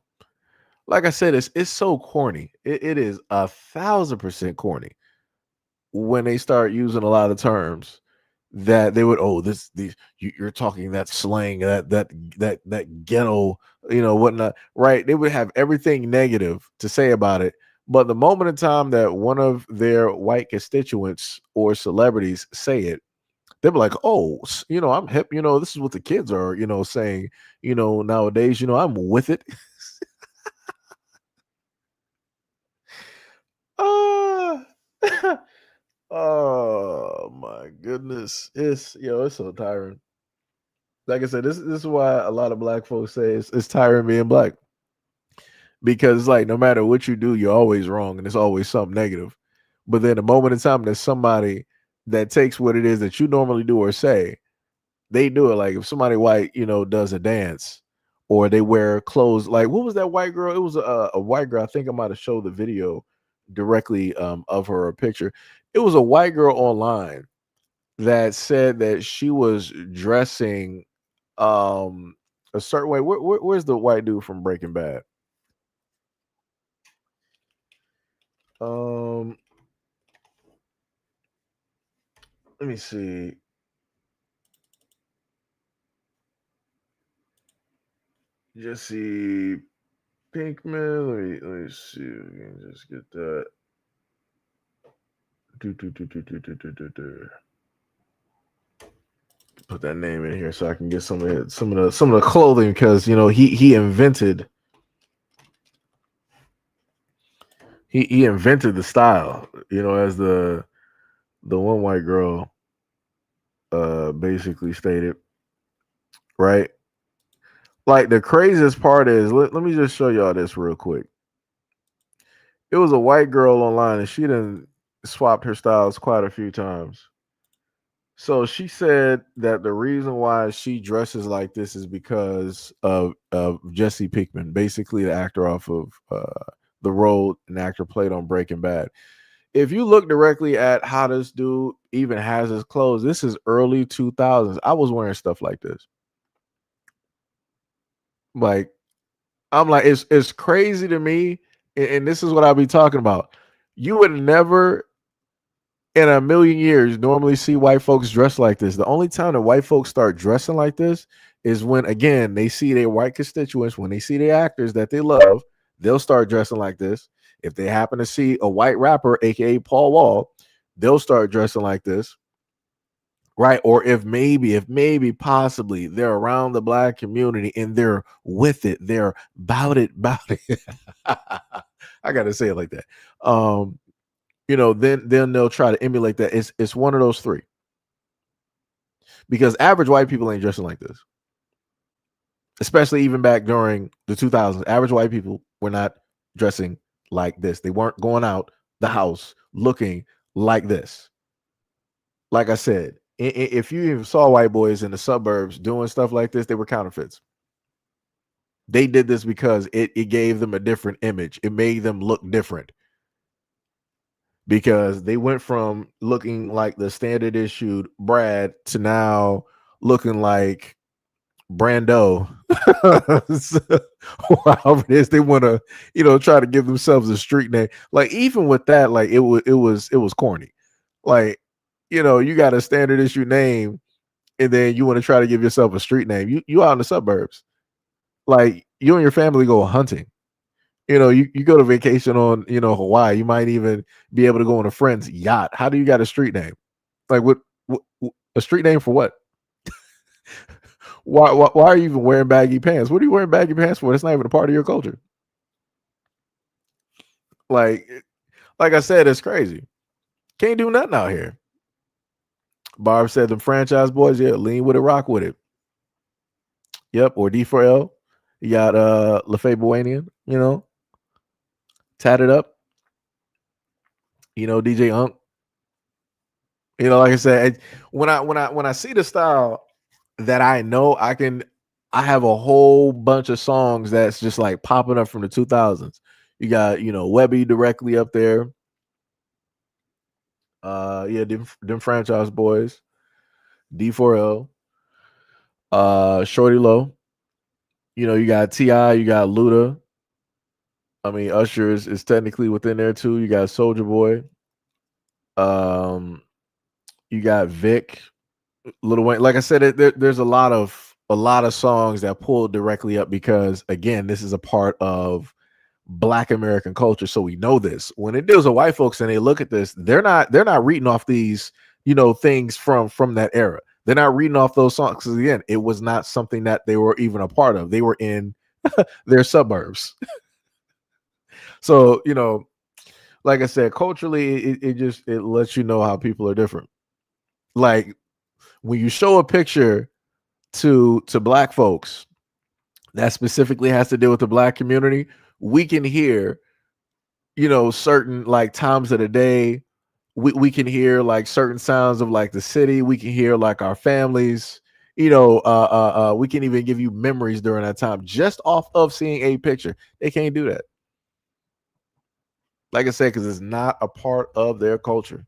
Like I said, it's so corny. It is 1,000% corny when they start using a lot of terms that they would, you're talking that slang, that ghetto, whatnot, right? They would have everything negative to say about it. But the moment in time that one of their white constituents or celebrities say it, they'll be like, oh, I'm hip. This is what the kids are, saying, nowadays, I'm with it. Oh my goodness. It's so tiring. Like I said, this is why a lot of Black folks say it's tiring being Black. Because it's like no matter what you do, you're always wrong and it's always something negative. But then the moment in time there's somebody that takes what it is that you normally do or say, they do it. Like if somebody white, does a dance or they wear clothes, like what was that white girl? It was a white girl. I think I might have showed the video directly of her, a picture. It was a white girl online that said that she was dressing a certain way. Where's the white dude from Breaking Bad? Let me see. Jesse Pinkman. Let me see. We can just get that. Put that name in here so I can get some of the clothing, because he invented he invented the style, as the one white girl basically stated, right? Like the craziest part is, let me just show y'all this real quick. It was a white girl online and she done swapped her styles quite a few times. So she said that the reason why she dresses like this is because of Jesse Pinkman, basically the actor off of the role an actor played on Breaking Bad. if you look directly at how this dude even has his clothes, this is early 2000s. I was wearing stuff like this. Like, I'm like, it's crazy to me, and this is what I'll be talking about. You would never in a million years normally see white folks dress like this. The only time that white folks start dressing like this is when, again, they see their white constituents, when they see the actors that they love, they'll start dressing like this. If they happen to see a white rapper, aka Paul Wall, they'll start dressing like this. Right. Or if maybe possibly they're around the black community and they're with it, they're about it. I gotta say it like that. Then they'll try to emulate that. It's one of those three. Because average white people ain't dressing like this. Especially even back during the 2000s. Average white people were not dressing like this. They weren't going out the house looking like this. Like I said, if you even saw white boys in the suburbs doing stuff like this, they were counterfeits. They did this because it gave them a different image. It made them look different. Because they went from looking like the standard issued Brad to now looking like Brando. However it is, they want to, try to give themselves a street name. Like, even with that, like it was corny. Like, you got a standard issue name, and then you want to try to give yourself a street name. You out in the suburbs, like you and your family go hunting. You go to vacation on Hawaii. You might even be able to go on a friend's yacht. How do you got a street name? Like what a street name for what? Why are you even wearing baggy pants? What are you wearing baggy pants for? That's not even a part of your culture. Like I said, it's crazy. Can't do nothing out here. Barb said the franchise boys, yeah, lean with it, rock with it. Yep, or D4L. You got LaFay Boanian, tatted up. DJ Unk. Like I said, when I see the style that I know, I have a whole bunch of songs that's just like popping up from the 2000s. You got, Webby directly up there. Them franchise boys. D4L. Shorty Low. You got T.I., you got Luda. I mean, Usher is technically within there too. You got Soulja Boy. You got Vic, Lil Wayne. Like I said, there's a lot of songs that pull directly up because, again, this is a part of Black American culture. So we know this. When it deals with white folks and they look at this, they're not reading off these things from that era. They're not reading off those songs because, again, it was not something that they were even a part of. They were in their suburbs. So like I said, culturally, it lets you know how people are different. Like when you show a picture to black folks that specifically has to deal with the black community, we can hear, certain like times of the day. We can hear like certain sounds of like the city. We can hear like our families. We can even give you memories during that time just off of seeing a picture. They can't do that. Like I said, because it's not a part of their culture.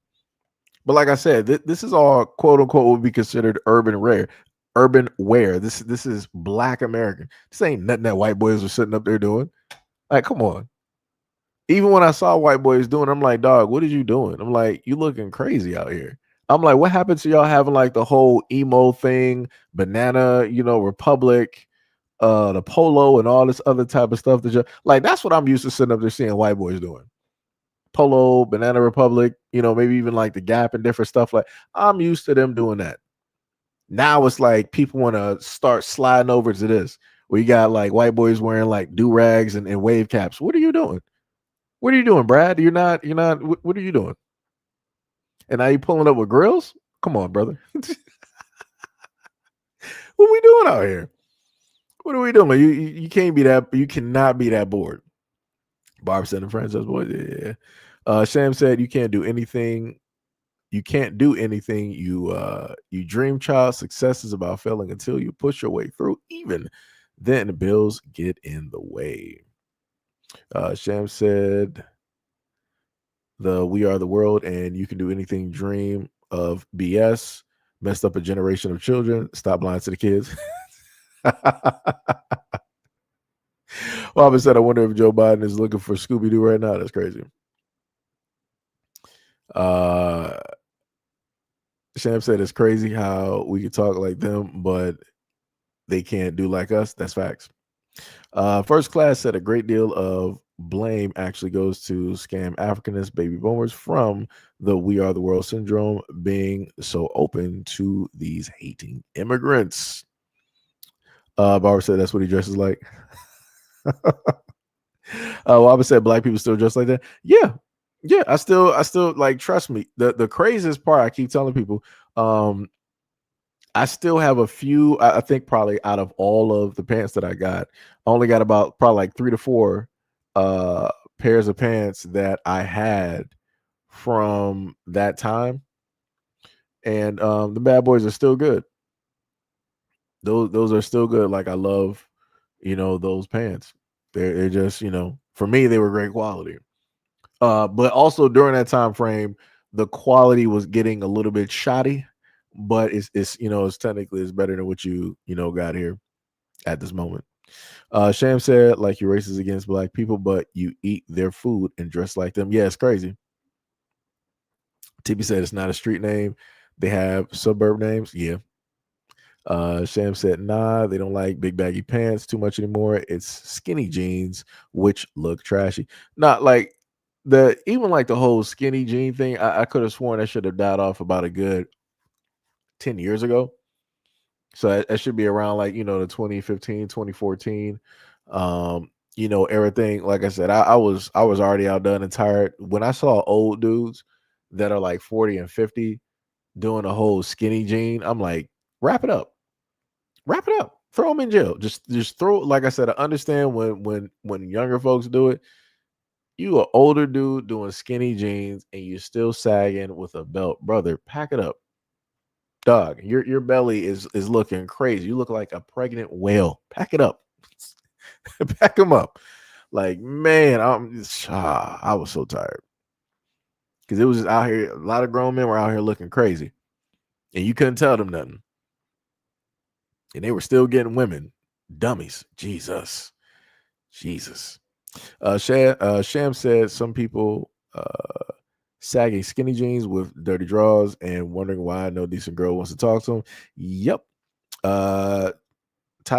But like I said, this is all quote unquote would be considered urban wear. This is Black American. This ain't nothing that white boys are sitting up there doing. Like, come on. Even when I saw white boys doing, I'm like, dog, what are you doing? I'm like, you looking crazy out here. I'm like, what happened to y'all having like the whole emo thing, banana, Republic, the polo and all this other type of stuff that you like? That's what I'm used to sitting up there seeing white boys doing. Polo, Banana Republic, maybe even like the Gap and different stuff. Like, I'm used to them doing that. Now it's like people want to start sliding over to this, where you got like white boys wearing like do-rags and wave caps. What are you doing? What are you doing, Brad? You're not, what are you doing? And now you pulling up with grills? Come on, brother. What we doing out here? What are we doing? You can't be that, you cannot be that bored. Barb said the franchise boys, yeah. Sham said you can't do anything. You can't do anything. You dream, child. Success is about failing until you push your way through. Even then, the bills get in the way. Sham said, the We Are the World and You Can Do Anything dream of BS messed up a generation of children. Stop lying to the kids. Robert said, I wonder if Joe Biden is looking for Scooby-Doo right now. That's crazy. Sham said it's crazy how we can talk like them, but they can't do like us. That's facts. First Class said a great deal of blame actually goes to scam Africanist baby boomers from the We Are the World syndrome being so open to these hating immigrants. Barbara said that's what he dresses like. Barbara said black people still dress like that. Yeah. I still like, trust me. The craziest part, I keep telling people, I still have a few. I think probably out of all of the pants that I got, I only got about probably like 3 to 4 pairs of pants that I had from that time, and the bad boys are still good. Those are still good. Like, I love, those pants. They're just, for me, they were great quality. But also during that time frame, the quality was getting a little bit shoddy. But it's technically it's better than what you got here at this moment. Sham said, like, you're racist against black people, but you eat their food and dress like them. Yeah, it's crazy. TB said it's not a street name. They have suburb names. Yeah. Sham said, nah, they don't like big baggy pants too much anymore. It's skinny jeans, which look trashy. Not like even like the whole skinny jean thing. I could have sworn that should have died off about a good 10 years ago. So that should be around like, the 2015, 2014, everything. Like I said, I was already outdone and tired. When I saw old dudes that are like 40 and 50 doing a whole skinny jean, I'm like, wrap it up, throw them in jail. Just throw, like I said, I understand when younger folks do it. You an older dude doing skinny jeans and you still sagging with a belt, brother, pack it up. Dog, your belly is looking crazy. You look like a pregnant whale. Pack it up. Pack them up. Like, man, I was so tired. Because it was just out here, a lot of grown men were out here looking crazy. And you couldn't tell them nothing. And they were still getting women. Dummies. Jesus. Sham said some people sagging skinny jeans with dirty drawers and wondering why no decent girl wants to talk to him. Yep. Ty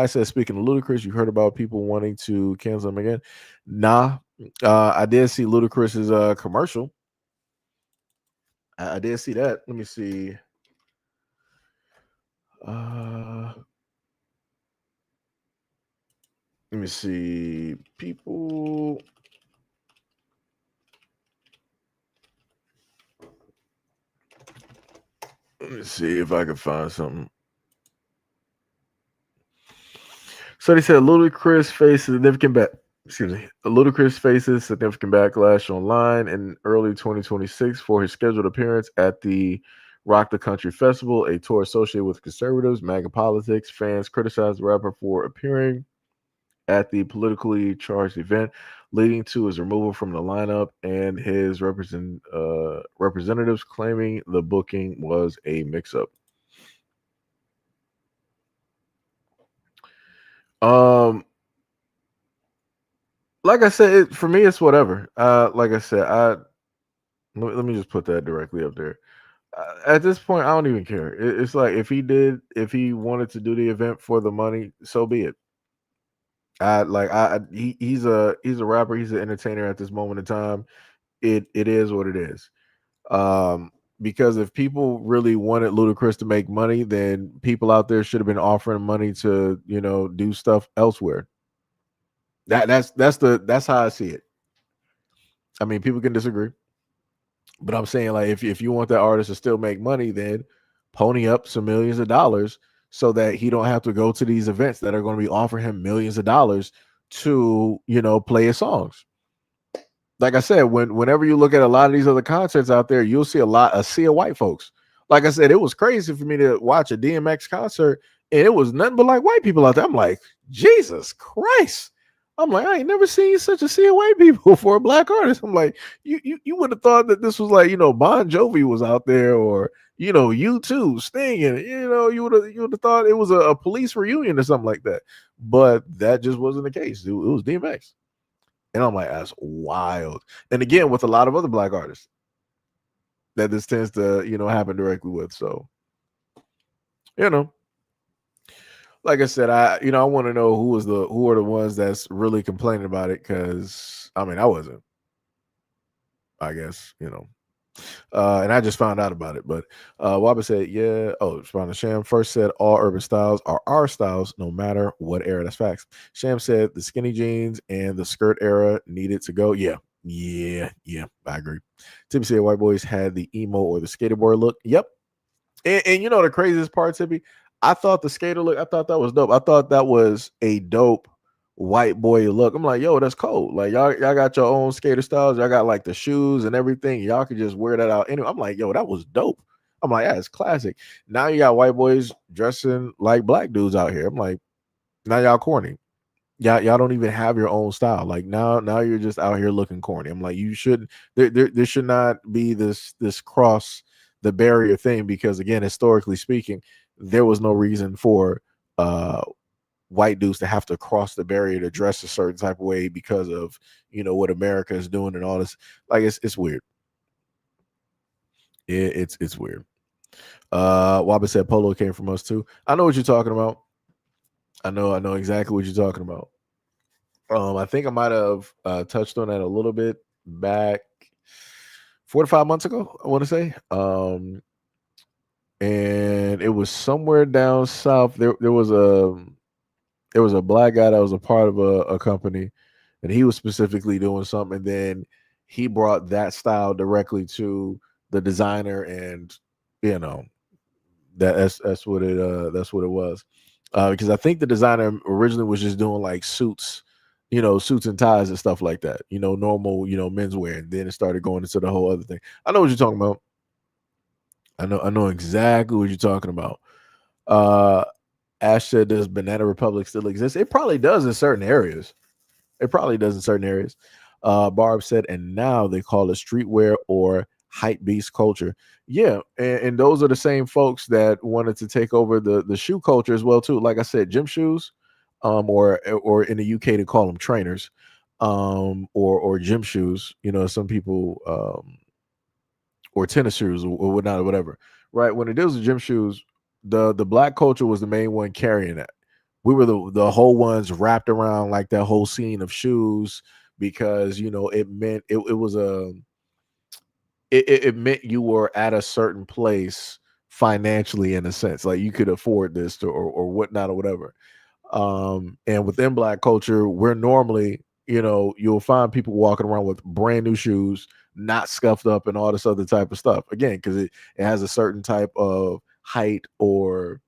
says, speaking of Ludacris, you heard about people wanting to cancel him again? Nah. I did see Ludacris's commercial. I did see that. Let me see. Let me see. People. Let me see if I can find something. So they said Ludacris faces significant Ludacris faces significant backlash online in early 2026 for his scheduled appearance at the Rock the Country Festival, a tour associated with conservatives, MAGA politics. Fans criticized the rapper for appearing at the politically charged event, leading to his removal from the lineup and his representatives claiming the booking was a mix-up. Like I said, for me, it's whatever. Like I said, let me just put that directly up there. At this point, I don't even care. It's like if he wanted to do the event for the money, so be it. He's a rapper. He's an entertainer at this moment in time. It is what it is. Because if people really wanted Ludacris to make money, then people out there should have been offering money to do stuff elsewhere. That's how I see it. I mean, people can disagree, but I'm saying, like, if you want that artist to still make money, then pony up some millions of dollars so that he don't have to go to these events that are going to be offering him millions of dollars to play his songs. Like I said, whenever you look at a lot of these other concerts out there, you'll see a sea of white folks. Like I said, it was crazy for me to watch a DMX concert, and it was nothing but like white people out there. I'm like, Jesus Christ. I'm like, I ain't never seen such a sea of white people for a black artist. I'm like, you would have thought that this was like, Bon Jovi was out there, or U2, Sting, and you would have thought it was a police reunion or something like that. But that just wasn't the case. It was DMX. And I'm like, that's wild. And again, with a lot of other black artists that this tends to, happen directly with. So, like I said, I want to know who are the ones that's really complaining about it, because I wasn't. I guess, and I just found out about it. But Waba said, yeah. Oh, Sham first said all urban styles are our styles, no matter what era. That's facts. Sham said the skinny jeans and the skirt era needed to go. Yeah. I agree. Tippy said white boys had the emo or the skateboard look. Yep. And the craziest part, Tippy, I thought the skater look, I thought that was dope. I thought that was a dope white boy look. I'm like, yo, that's cold. Like y'all got your own skater styles. Y'all got like the shoes and everything. Y'all could just wear that out anyway. I'm like, yo, that was dope. I'm like, yeah, it's classic. Now you got white boys dressing like black dudes out here. I'm like, now y'all corny. Y'all don't even have your own style. Like now you're just out here looking corny. I'm like, you shouldn't. There should not be this cross the barrier thing, because again, historically speaking, there was no reason for white dudes to have to cross the barrier to dress a certain type of way because of what America is doing and all this. Like it's weird. It's weird. Waba said polo came from us too. I know what you're talking about. I know exactly what you're talking about. I think I might have touched on that a little bit back 4 to 5 months ago, I want to say. And it was somewhere down south. There was a black guy that was a part of a company, and he was specifically doing something. And then he brought that style directly to the designer, and that's what it was. Because I think the designer originally was just doing like suits and ties and stuff like that, normal, menswear. And then it started going into the whole other thing. I know what you're talking about. I know exactly what you're talking about. Ash said, does Banana Republic still exist? It probably does in certain areas. Barb said, and now they call it streetwear or hype beast culture. Yeah, and those are the same folks that wanted to take over the shoe culture as well too. Like I said, gym shoes, or in the UK they call them trainers, or gym shoes. Some people, or tennis shoes or whatnot or whatever. Right? When it deals with gym shoes, the black culture was the main one carrying that. We were the whole ones wrapped around like that whole scene of shoes, because it meant it meant you were at a certain place financially, in a sense, like you could afford this or whatnot or whatever. And within black culture, we're normally, you'll find people walking around with brand new shoes, not scuffed up and all this other type of stuff. Again, because it has a certain type of height or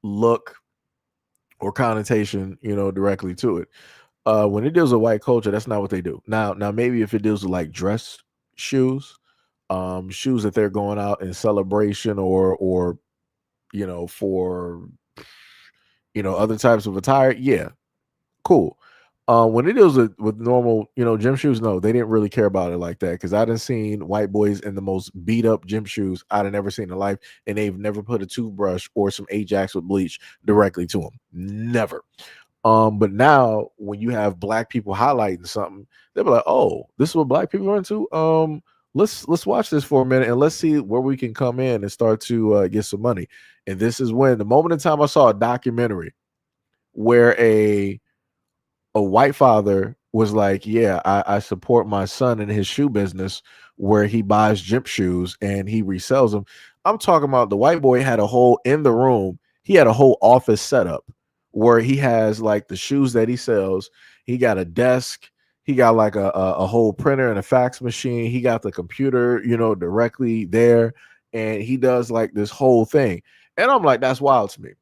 look or connotation, directly to it. When it deals with white culture, that's not what they do. Now maybe if it deals with like dress shoes, shoes that they're going out in celebration or for other types of attire, yeah, cool. When it deals with normal, gym shoes, no, they didn't really care about it like that, because I done seen white boys in the most beat up gym shoes I'd have never seen in life, and they've never put a toothbrush or some Ajax with bleach directly to them. Never. But now when you have black people highlighting something, they'll be like, oh, this is what black people are into. Let's watch this for a minute and let's see where we can come in and start to get some money. And this is when the moment in time I saw a documentary where a white father was like, yeah, I support my son in his shoe business where he buys gym shoes and he resells them. I'm talking about the white boy had a whole in the room. He had a whole office setup where he has like the shoes that he sells. He got a desk. He got like a whole printer and a fax machine. He got the computer, directly there. And he does like this whole thing. And I'm like, that's wild to me.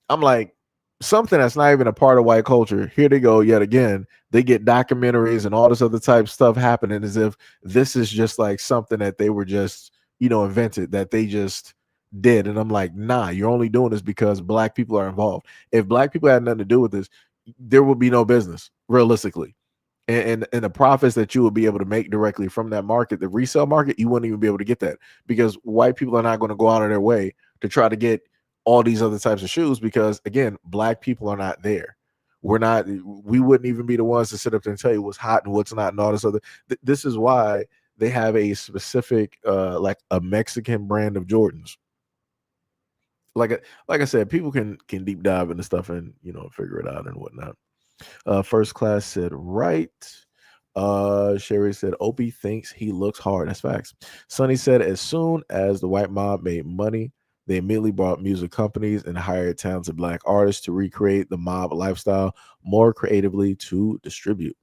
I'm like, something that's not even a part of white culture. Here they go yet again. They get documentaries and all this other type of stuff happening as if this is just like something that they were just, invented, that they just did. And I'm like, nah, you're only doing this because black people are involved. If black people had nothing to do with this, there will be no business realistically. And the profits that you would be able to make directly from that market, the resale market, you wouldn't even be able to get that because white people are not going to go out of their way to try to get all these other types of shoes because again, black people are not there. We wouldn't even be the ones to sit up there and tell you what's hot and what's not and all this other. This is why they have a specific like a Mexican brand of Jordans. Like I said, people can deep dive into stuff and figure it out and whatnot. First class said right. Sherry said Opie thinks he looks hard. That's facts. Sonny said as soon as the white mob made money, they immediately bought music companies and hired talented black artists to recreate the mob lifestyle more creatively to distribute.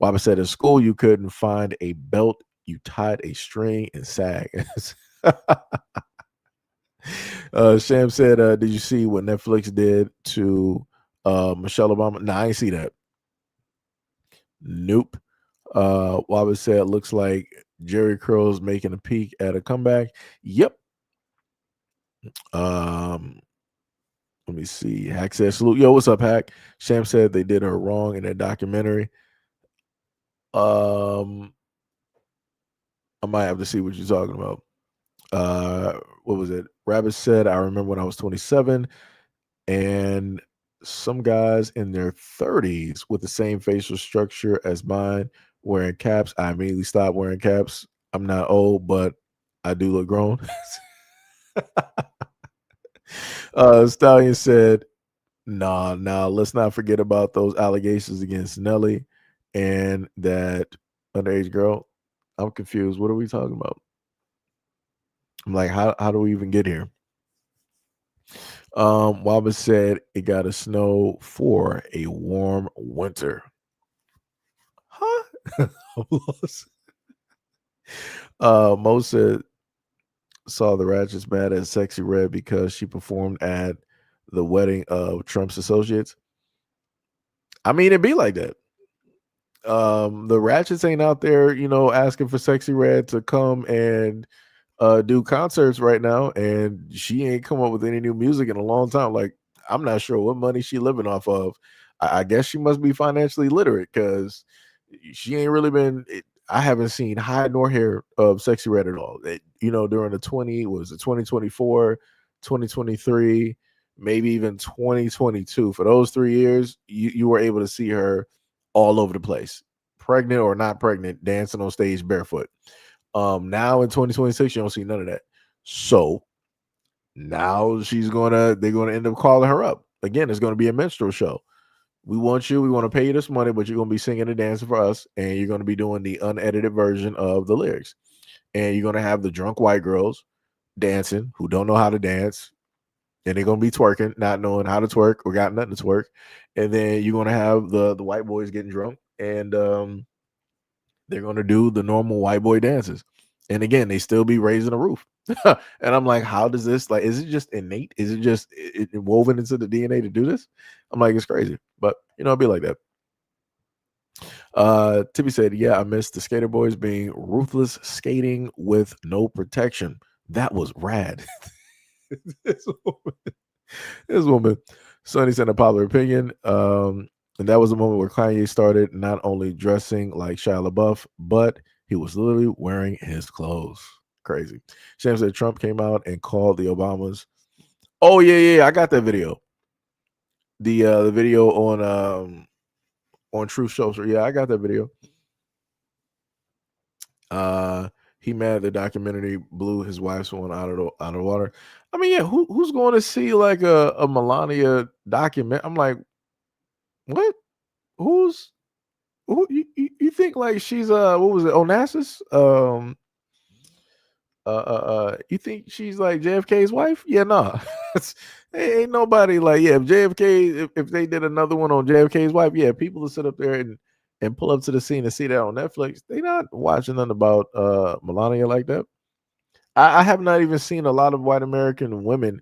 Waba said in school you couldn't find a belt, you tied a string and sag. Sham said, did you see what Netflix did to Michelle Obama? Nah, I ain't see that. Nope. Waba said, looks like Jerry Curl's making a peek at a comeback. Yep. Let me see. Hack said, salute. Yo, what's up, Hack? Sham said they did her wrong in that documentary. I might have to see what you're talking about. What was it? Rabbit said, I remember when I was 27 and some guys in their 30s with the same facial structure as mine wearing caps. I immediately stopped wearing caps. I'm not old, but I do look grown. Stallion said, nah, let's not forget about those allegations against Nelly and that underage girl. I'm confused. What are we talking about? I'm like, how do we even get here? Waba said it got to snow for a warm winter. Huh? Mo said saw the Ratchets mad at Sexy Red because she performed at the wedding of Trump's associates. I mean, it'd be like that. The Ratchets ain't out there, asking for Sexy Red to come and do concerts right now, and she ain't come up with any new music in a long time. Like, I'm not sure what money she living off of. I guess she must be financially literate because she ain't really been. I haven't seen hide nor hair of Sexy Red at all. During the 2024, 2023, maybe even 2022. For those 3 years, you were able to see her all over the place, pregnant or not pregnant, dancing on stage barefoot. Now in 2026, you don't see none of that. So now they're gonna end up calling her up. Again, it's gonna be a minstrel show. We want to pay you this money, but you're gonna be singing and dancing for us, and you're gonna be doing the unedited version of the lyrics. And you're gonna have the drunk white girls dancing who don't know how to dance, and they're gonna be twerking, not knowing how to twerk or got nothing to twerk. And then you're gonna have the white boys getting drunk, and they're gonna do the normal white boy dances. And again, they still be raising the roof. And I'm like, how does this, like, is it just innate? Is it just woven into the DNA to do this? I'm like, it's crazy, but it'd be like that. Tibby said, yeah, I missed the skater boys being ruthless skating with no protection. That was rad. this woman, Sonny said a popular opinion. And that was the moment where Kanye started not only dressing like Shia LaBeouf, but he was literally wearing his clothes. Crazy. Sham said Trump came out and called the Obamas. Oh yeah, I got that video. The video on Truth Social. Yeah, I got that video. He mad the documentary blew his wife's one out of the water. I mean, yeah, who's going to see like a Melania document? I'm like, what? Who you think like she's what was it, Onassis? You think she's like JFK's wife? Yeah, nah. Ain't nobody like, yeah, if JFK, if they did another one on JFK's wife, yeah, people will sit up there and pull up to the scene and see that on Netflix. They not watching nothing about Melania like that. I have not even seen a lot of white American women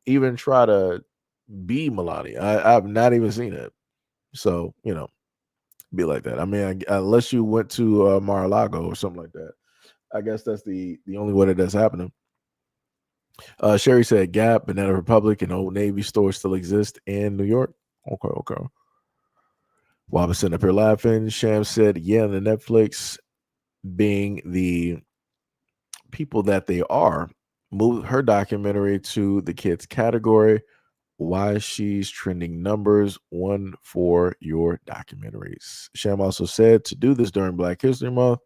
even try to be Melania. I've not even seen it. So, be like that. I mean, unless you went to Mar-a-Lago or something like that. I guess that's the only way that's happening. Sherry said Gap, Banana Republic, and Old Navy stores still exist in New York. Okay. While I was sitting up here laughing, Sham said, yeah, the Netflix being the people that they are, moved her documentary to the kids category. Why she's trending numbers one for your documentaries. Sham also said to do this during Black History Month,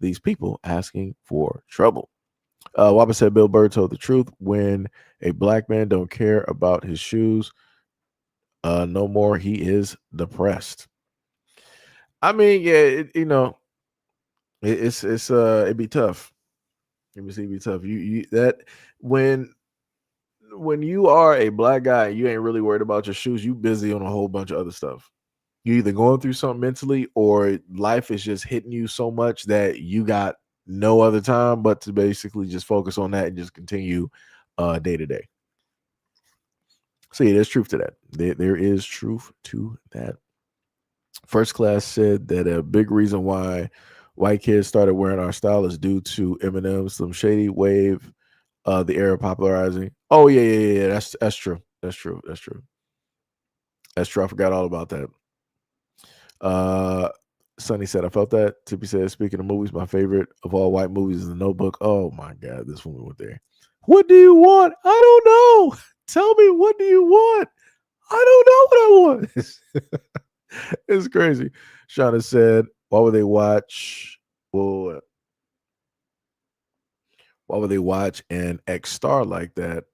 these people asking for trouble. Waba said Bill Burr told the truth. When a black man don't care about his shoes, no more, he is depressed. I mean, yeah, it'd be tough. It'd be tough. You that when you are a black guy, you ain't really worried about your shoes. You busy on a whole bunch of other stuff. You either going through something mentally, or life is just hitting you so much that you got no other time but to basically just focus on that and just continue day to day. So yeah, there's truth to that. There is truth to that. First Class said that a big reason why white kids started wearing our style is due to Eminem, Slim Shady wave, the era popularizing. Oh yeah. That's true. That's true. That's true. I forgot all about that. Sonny said, I felt that. Tippy said, speaking of movies, my favorite of all white movies is The Notebook. Oh my God, this one we went there. What do you want? I don't know. Tell me, what do you want? I don't know what I want. It's crazy. Shauna said, why would they watch? Well, why would they watch an ex star like that?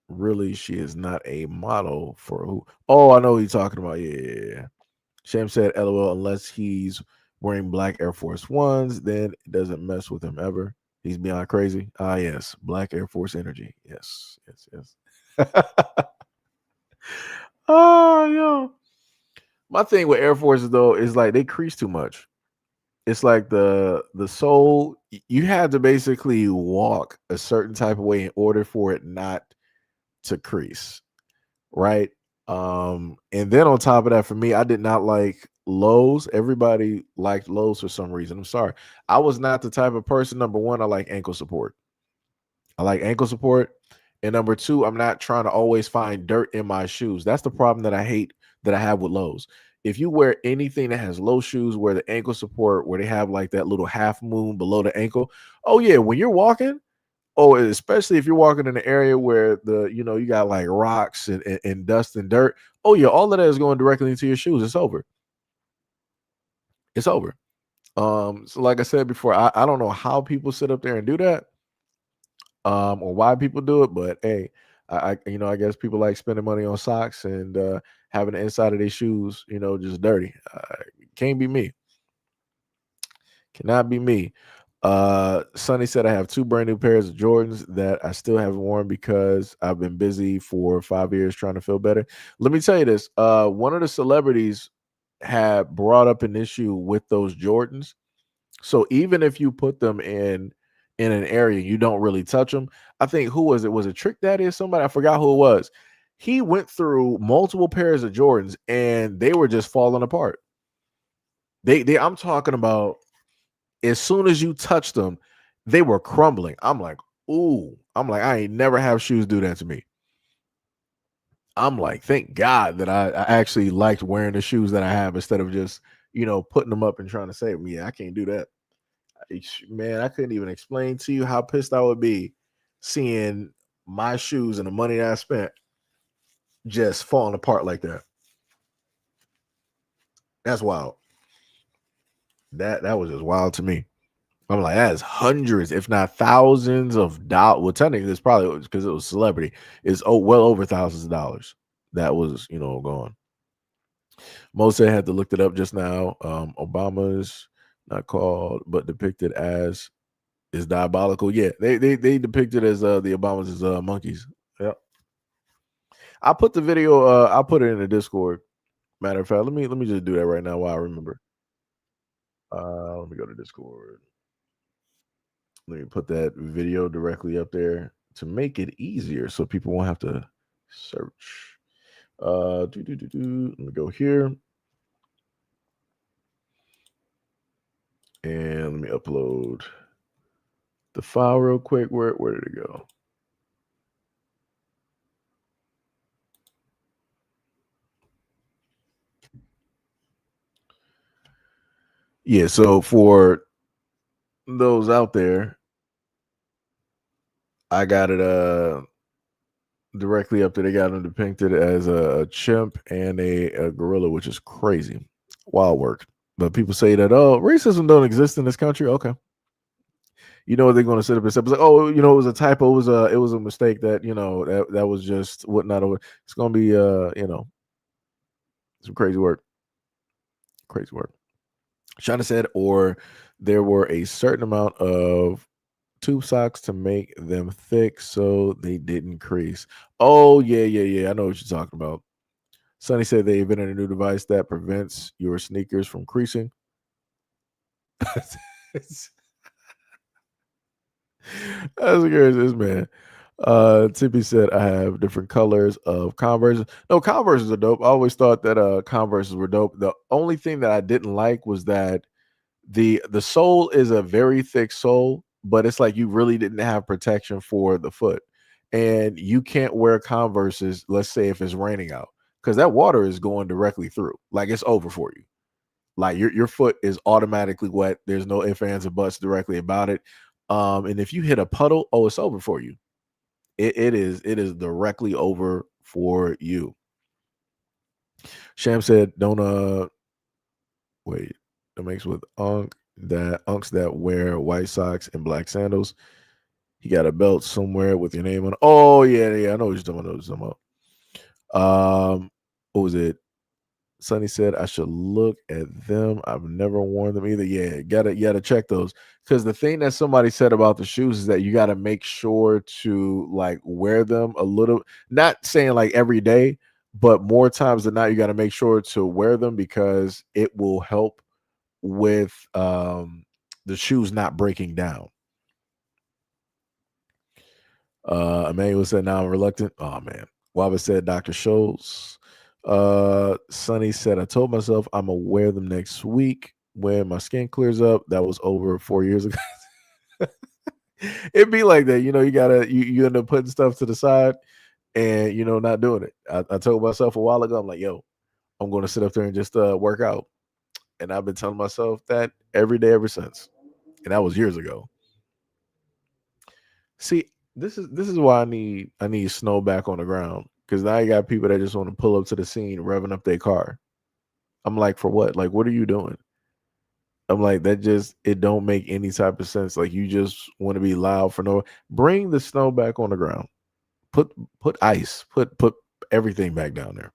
Really, she is not a model for who? Oh, I know what you're talking about. Yeah. Sham said, LOL, unless he's wearing black Air Force Ones, then it doesn't mess with him ever. He's beyond crazy. Ah, yes. Black Air Force energy. Yes. Oh, yo. My thing with Air Forces though is like they crease too much. It's like the sole, you had to basically walk a certain type of way in order for it not to crease, right? And then on top of that, for me, I did not like lows. Everybody liked lows for some reason. I'm sorry. I was not the type of person. Number one, I like ankle support. I like ankle support. And number two, I'm not trying to always find dirt in my shoes. That's the problem that I hate that I have with lows. If you wear anything that has low shoes where the ankle support, where they have like that little half moon below the ankle, oh yeah, when you're walking, oh, especially if you're walking in an area where you got like rocks and dust and dirt. Oh yeah, all of that is going directly into your shoes. It's over. It's over. So like I said before, I don't know how people sit up there and do that, or why people do it, but hey, I guess people like spending money on socks and having the inside of their shoes, just dirty. Can't be me. Cannot be me. Sonny said I have two brand new pairs of Jordans that I still haven't worn because I've been busy for 5 years trying to feel better. Let me tell you this. One of the celebrities had brought up an issue with those Jordans. So even if you put them in an area you don't really touch them, I think who was it? Was it Trick Daddy or somebody? I forgot who it was. He went through multiple pairs of Jordans and they were just falling apart. I'm talking about as soon as you touched them, they were crumbling. I'm like, ooh. I'm like, I ain't never have shoes do that to me. I'm like, thank God that I actually liked wearing the shoes that I have instead of just, putting them up and trying to save me. Yeah, I can't do that. Man, I couldn't even explain to you how pissed I would be seeing my shoes and the money that I spent just falling apart like that. That's wild. That was just wild to me. I'm like, that is hundreds, if not thousands of dollars. Well, technically, it's probably because it was celebrity. It's well over thousands of dollars that was, gone. Mo said had to look it up just now. Obama's not called, but depicted as is diabolical. Yeah, they depicted as the Obamas as monkeys. Yep. I put the video. I'll put it in the Discord. Matter of fact, let me just do that right now while I remember. Let me go to Discord. Let me put that video directly up there to make it easier so people won't have to search. Let me go here. And let me upload the file real quick. Where did it go? Yeah, so for those out there, I got it directly up there. They got him depicted as a chimp and a gorilla, which is crazy. Wild work. But people say that, oh, racism don't exist in this country. Okay. You know they're gonna sit up and say, like, oh, you know, it was a typo, it was a mistake that, you know, that was just whatnot. It's gonna be you know, some crazy work. Crazy work. Shauna said, or there were a certain amount of tube socks to make them thick so they didn't crease. Oh, yeah. I know what you're talking about. Sonny said they invented a new device that prevents your sneakers from creasing. That's curious, man. Tippy said I have different colors of Converse. No, Converses are dope. I always thought that Converses were dope. The only thing that I didn't like was that the sole is a very thick sole, but it's like you really didn't have protection for the foot. And you can't wear Converses, let's say if it's raining out, because that water is going directly through. Like it's over for you. Like your foot is automatically wet. There's no ifs, ands, or buts directly about it. And if you hit a puddle, oh, it's over for you. It is directly over for you. Sham said, don't wait. It makes with unks that wear white socks and black sandals. He got a belt somewhere with your name on it. Oh, yeah. I know what you're talking about. What was it? Sonny said I should look at them. I've never worn them either. Yeah, you gotta check those. Because the thing that somebody said about the shoes is that you gotta make sure to like wear them a little, not saying like every day, but more times than not, you gotta make sure to wear them because it will help with the shoes not breaking down. Emmanuel said now I'm reluctant. Oh man. Waba said Dr. Scholes. Sonny said I told myself I'm gonna wear them next week when my skin clears up. That was over 4 years ago. It'd be like that, you know. You end up putting stuff to the side and you know not doing it. I told myself a while ago, I'm like, yo, I'm gonna sit up there and just work out. And I've been telling myself that every day ever since. And that was years ago. See, this is why I need snow back on the ground. Because now you got people that just want to pull up to the scene, revving up their car. I'm like, for what? Like, what are you doing? I'm like, it don't make any type of sense. Like, you just want to be loud for no. Bring the snow back on the ground. Put ice. Put everything back down there.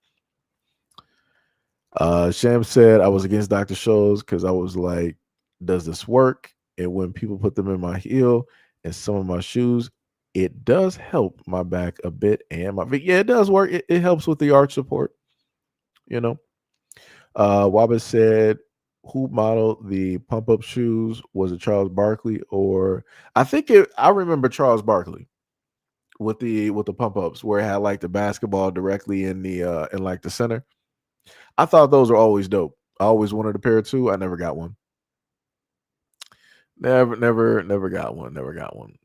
Sham said I was against Dr. Scholes because I was like, does this work? And when people put them in my heel and some of my shoes, it does help my back a bit and my feet. Yeah, it does work. It helps with the arch support, you know. Waba said, who modeled the pump-up shoes? Was it Charles Barkley or I remember Charles Barkley with the pump-ups where it had like the basketball directly in the in like the center. I thought those were always dope. I always wanted a pair of two. I never got one. Never got one. Never got one.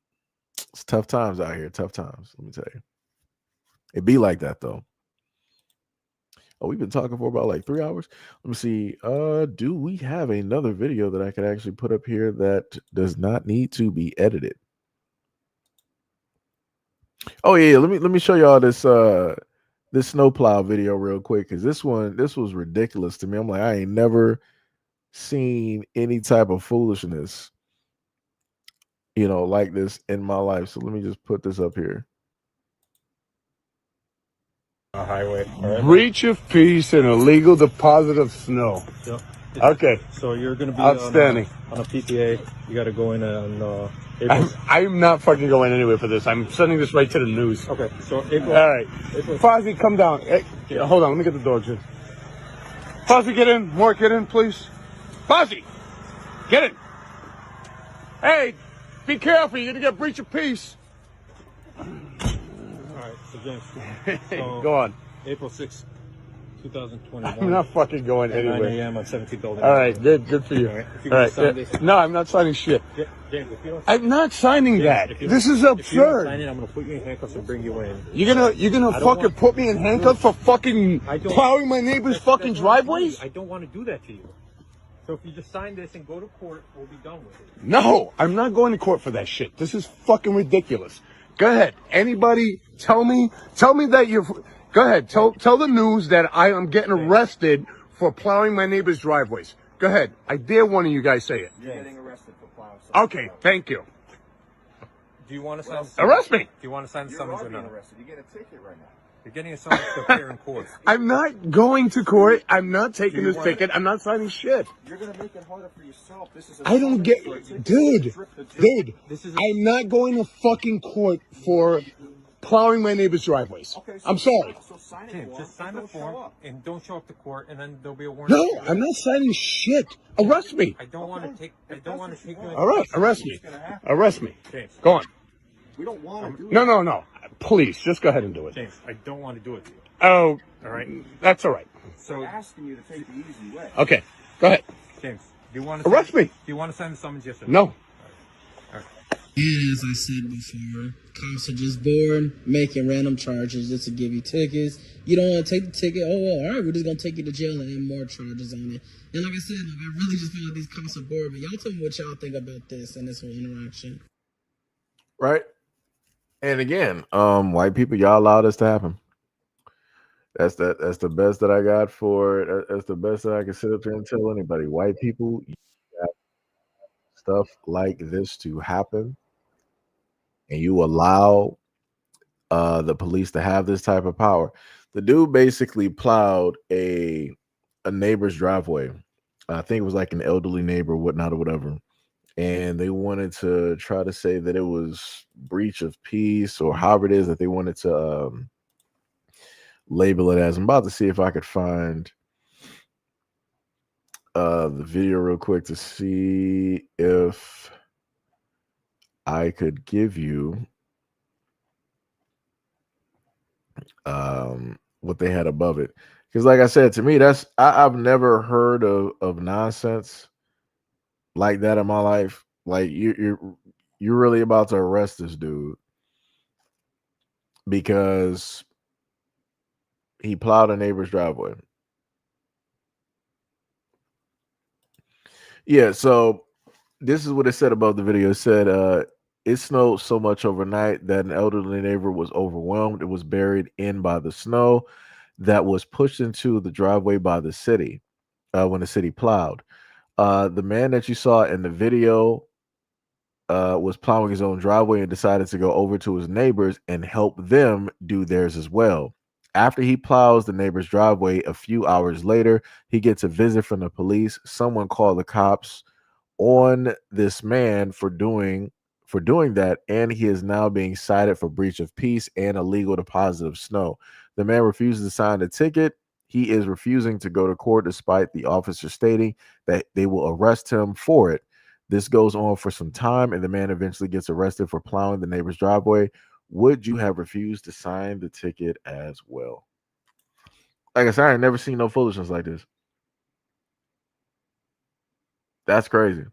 It's tough times out here. Tough times. Let me tell you. It be like that though. Oh, we've been talking for about like 3 hours. Let me see. Do we have another video that I could actually put up here that does not need to be edited? Oh yeah, let me show y'all this this snowplow video real quick because this was ridiculous to me. I'm like, I ain't never seen any type of foolishness, you know, like this in my life. So let me just put this up here. A highway. Right, Breach of peace and illegal deposit of snow. Yep. Okay. So you're going to be outstanding on a PPA. You got to go in on April. I'm not fucking going anywhere for this. I'm sending this right to the news. Okay. So April. All right. April. Fozzie, come down. Hey, hold on. Let me get the dogs in. Fozzie, get in. Mark, get in, please. Fozzie, get in. Hey, be careful. You're going to get breach of peace. All right. So James. So go on. April 6th, 2021. I'm not fucking going anywhere. 9 a.m. on 17th building. All right. Good for you. All right. All right. No, I'm not signing shit. James, if you don't I'm not signing that. This is absurd. If you don't sign it, I'm going to put you in handcuffs and bring you in. You're gonna fucking put me in handcuffs for fucking plowing my neighbor's fucking driveways? I don't want to do that to you. So if you just sign this and go to court, we'll be done with it. No, I'm not going to court for that shit. This is fucking ridiculous. Go ahead. Anybody tell me that you're, go ahead. Tell the news that I am getting arrested for plowing my neighbor's driveways. Go ahead. I dare one of you guys say it. You're getting arrested for plowing. Okay, thank you. Do you want to sign? Arrest me. Do you want to sign the summons or not? You get a ticket right now. You're getting a summons to appear in court. I'm not going to court. I'm not taking this ticket. I'm not signing shit. You're gonna make it harder for yourself. This is. I don't get, dude. I'm not going to fucking court for plowing my neighbor's driveways. Okay, so I'm sorry. So sign it. James, just sign the form and don't show up to court, and then there'll be a warrant. No, I'm not signing shit. Arrest me. I don't want to take you. All right, arrest me. Arrest me. James, go on. We don't want to do it. No. Please, just go ahead and do it. James, I don't want to do it to you. Oh, all right. That's all right. So I'm asking you to take the easy way. Okay, go ahead. James, do you want to arrest me? Do you want to sign the summons? Yes or no? All right. And as I said before, cops are just bored, making random charges just to give you tickets. You don't want to take the ticket. Oh, well, all right, we're just going to take you to jail and add more charges on it. And like I said, I really just feel like these cops are bored. But y'all tell me what y'all think about this and this whole interaction. Right. And again, white people, y'all allowed this to happen. That's the best that I got for it. That's the best that I can sit up there and tell anybody. White people, you got stuff like this to happen, and you allow the police to have this type of power. The dude basically plowed a neighbor's driveway. I think it was like an elderly neighbor, whatnot, or whatever. And they wanted to try to say that it was breach of peace or however it is that they wanted to label it as. I'm about to see if I could find the video real quick to see if I could give you what they had above it. Because like I said, to me, I've never heard of nonsense like that in my life. Like you're really about to arrest this dude because he plowed a neighbor's driveway. Yeah, so this is what it said above the video. It said it snowed so much overnight that an elderly neighbor was overwhelmed. It was buried in by the snow that was pushed into the driveway by the city when the city plowed. The man that you saw in the video was plowing his own driveway and decided to go over to his neighbors and help them do theirs as well. After he plows the neighbor's driveway, a few hours later, he gets a visit from the police. Someone called the cops on this man for doing that, and he is now being cited for breach of peace and illegal deposit of snow. The man refuses to sign the ticket. He is refusing to go to court despite the officer stating that they will arrest him for it. This goes on for some time, and the man eventually gets arrested for plowing the neighbor's driveway. Would you have refused to sign the ticket as well? Like I said, I ain't never seen no foolishness like this. That's crazy.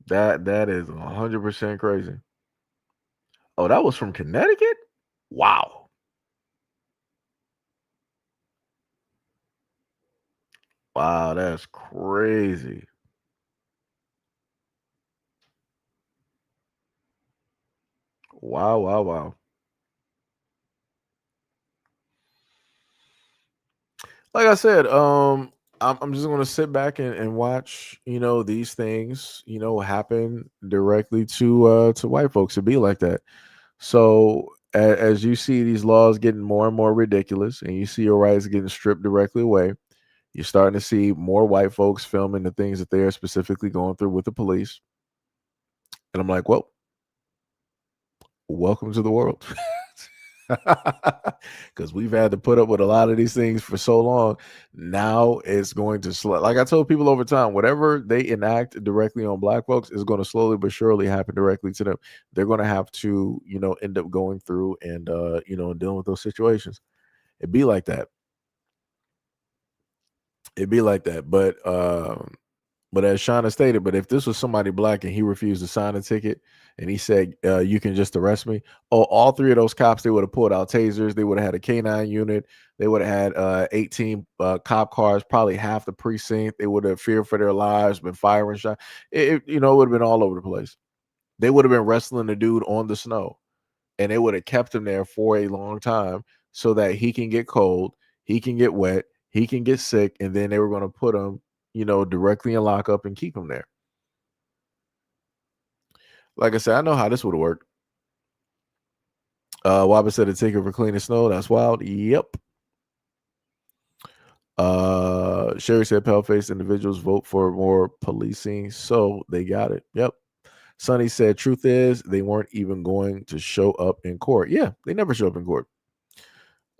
That is 100% crazy. Oh, that was from Connecticut? Wow. Wow, that's crazy. Wow. Like I said, I'm just gonna sit back and watch, these things, happen directly to white folks. To be like that. So as you see these laws getting more and more ridiculous, and you see your rights getting stripped directly away, you're starting to see more white folks filming the things that they are specifically going through with the police. And I'm like, well, welcome to the world. Because we've had to put up with a lot of these things for so long. Now it's going to like I told people over time, whatever they enact directly on black folks is going to slowly but surely happen directly to them. They're going to have to, end up going through and dealing with those situations. It'd be like that. But But as Shauna stated, but if this was somebody black and he refused to sign a ticket and he said, you can just arrest me, all three of those cops, they would have pulled out tasers. They would have had a K9 unit. They would have had 18 cop cars, probably half the precinct. They would have feared for their lives, been firing shot. It would have been all over the place. They would have been wrestling the dude on the snow, and they would have kept him there for a long time so that he can get cold, he can get wet, he can get sick, and then they were going to put him, directly in lockup and keep him there. Like I said, I know how this would have worked. Wabba said a ticket for cleaning snow. That's wild. Yep. Sherry said pale-faced individuals vote for more policing, so they got it. Yep. Sonny said truth is they weren't even going to show up in court. Yeah, they never show up in court.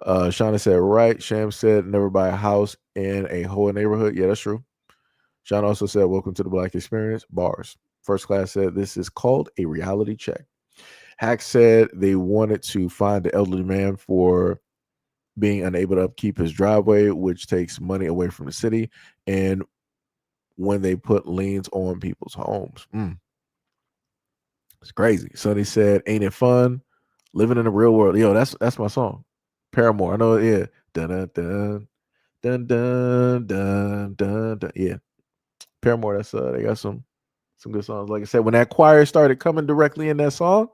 Shauna said right. Sham said never buy a house in a whole neighborhood. Yeah, that's true. Sean also said, welcome to the Black Experience. Bars. First Class said, this is called a reality check. Hack said they wanted to find the elderly man for being unable to upkeep his driveway, which takes money away from the city, and when they put liens on people's homes. It's crazy. Sonny said, ain't it fun? Living in the real world. Yo, that's my song. Paramore. I know, yeah. Dun dun dun dun dun dun dun dun. Yeah. Paramore, that's they got some good songs. Like I said, when that choir started coming directly in that song,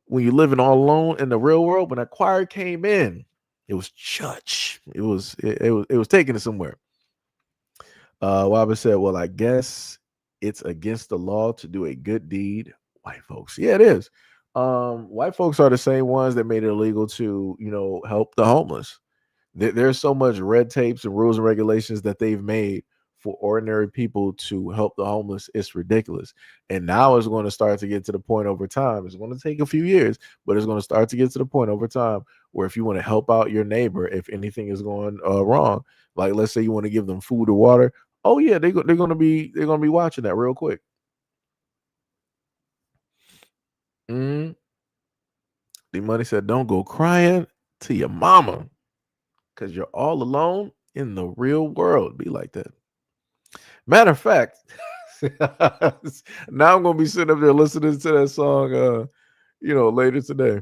when you're living all alone in the real world, when that choir came in, it was church. It was taking it somewhere. Wabba said, well, I guess it's against the law to do a good deed. White folks. Yeah, it is. White folks are the same ones that made it illegal to, help the homeless. There's so much red tapes and rules and regulations that they've made for ordinary people to help the homeless. It's ridiculous. And now it's going to start to get to the point over time. It's going to take a few years, but it's going to start to get to the point over time where if you want to help out your neighbor, if anything is going wrong, like let's say you want to give them food or water, oh yeah, they're going to be watching that real quick. The money said, don't go crying to your mama because you're all alone in the real world. Be like that. Matter of fact, now I'm gonna be sitting up there listening to that song later today.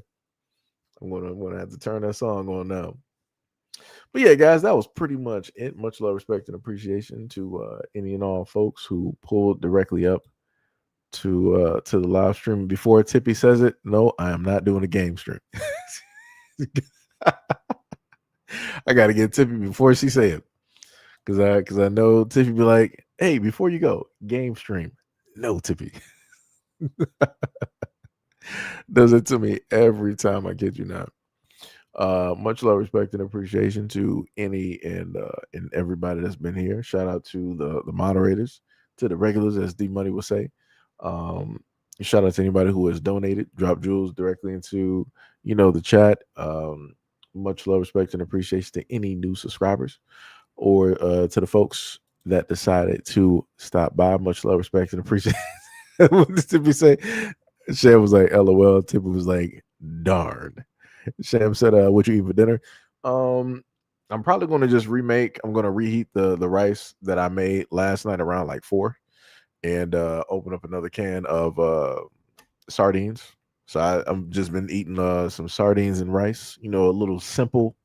I'm gonna have to turn that song on now. But yeah, guys, that was pretty much it. Much love, respect, and appreciation to any and all folks who pulled directly up to the live stream. Before Tippy says it, no, I am not doing a game stream. I gotta get Tippy before she say it. Cause I know Tippy be like, hey, before you go, game stream. No, Tippy. Does it to me every time. I kid you not. Much love, respect, and appreciation to any and everybody that's been here. Shout out to the moderators, to the regulars, as D Money would say. Shout out to anybody who has donated, dropped jewels directly into the chat. Much love, respect, and appreciation to any new subscribers, or to the folks that decided to stop by. Much love, respect, and appreciation. What did Tippy say? Sham was like, LOL. Tippy was like, darn. Sham said, what you eat for dinner? I'm probably going to just I'm going to reheat the rice that I made last night around like 4 and open up another can of sardines. So I've just been eating some sardines and rice, a little simple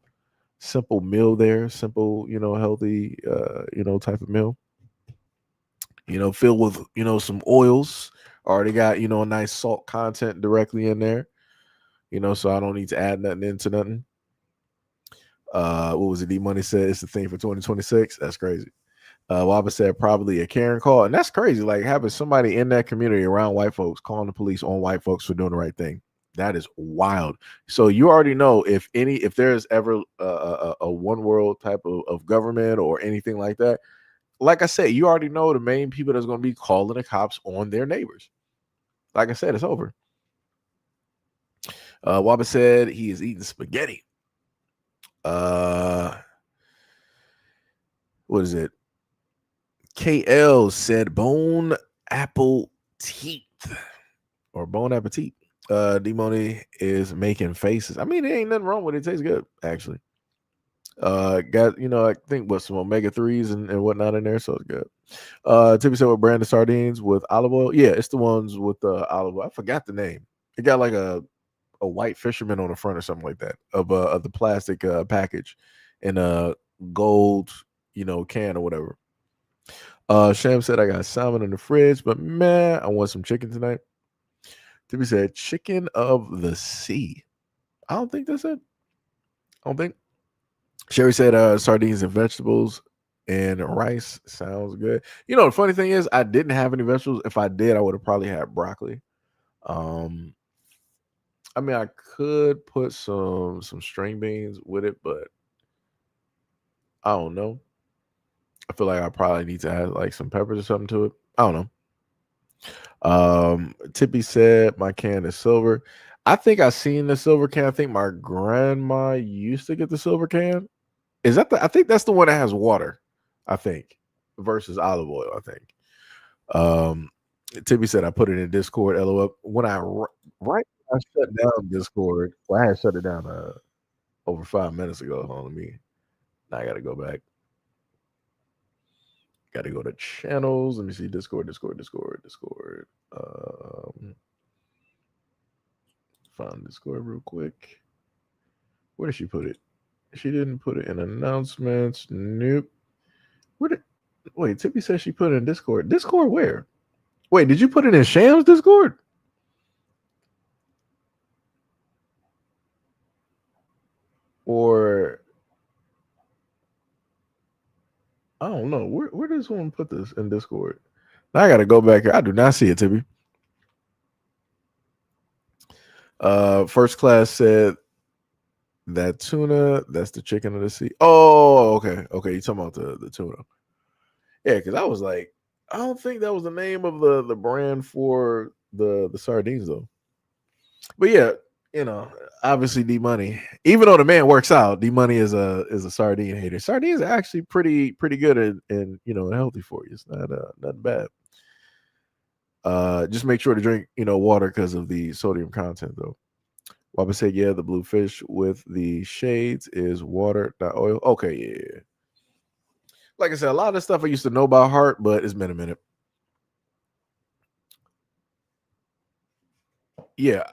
meal there, simple, healthy, type of meal, filled with, some oils. Already got, a nice salt content directly in there, so I don't need to add nothing into nothing. What was it? D Money said it's the thing for 2026. That's crazy. Wabba said probably a Karen call, and that's crazy. Like having somebody in that community around white folks calling the police on white folks for doing the right thing. That is wild. So you already know if there's ever a one world type of government or anything like that. Like I said, you already know the main people that's going to be calling the cops on their neighbors. Like I said, it's over. Wabba said he is eating spaghetti. What is it? KL said bone apple teeth or bone appetit. D-Money is making faces. I mean, there ain't nothing wrong with it. It tastes good, actually. Got, I think some omega-3s and whatnot in there, so it's good. Tippy said, what brand of sardines with olive oil? Yeah, it's the ones with the olive oil. I forgot the name. It got like a white fisherman on the front or something like that of the plastic package in a gold, can or whatever. Sham said, I got salmon in the fridge, but man, I want some chicken tonight. Tippy said, chicken of the sea. I don't think that's it. I don't think. Sherry said, sardines and vegetables and rice sounds good. The funny thing is, I didn't have any vegetables. If I did, I would have probably had broccoli. I mean, I could put some string beans with it, but I don't know. I feel like I probably need to add like some peppers or something to it. I don't know. Tippy said my can is silver. I think I seen the silver can. I think my grandma used to get the silver can. Is that I think that's the one that has water, I think, versus olive oil, I think. Tippy said I put it in Discord, LOL. When I shut down Discord, well, I had shut it down over 5 minutes ago. Hold on, now I gotta go back. Gotta go to channels. Let me see. Discord. Find Discord real quick. Where did she put it? She didn't put it in announcements. Nope. Wait, Tippy says she put it in Discord. Discord where? Wait, did you put it in Sham's Discord? Or I don't know. Where does someone put this in Discord? Now I gotta go back here. I do not see it, Tippy. First class said that tuna, that's the chicken of the sea. Oh, okay. Okay, you talking about the tuna. Yeah, because I was like, I don't think that was the name of the brand for the sardines though. But yeah, obviously D Money, even though the man works out, D Money is a sardine hater. Sardines are actually pretty good and healthy for you. It's not bad. Just make sure to drink water because of the sodium content though. Wabba said, yeah, the blue fish with the shades is water, not oil. Okay, yeah. Like I said, a lot of stuff I used to know by heart, but it's been a minute. Yeah,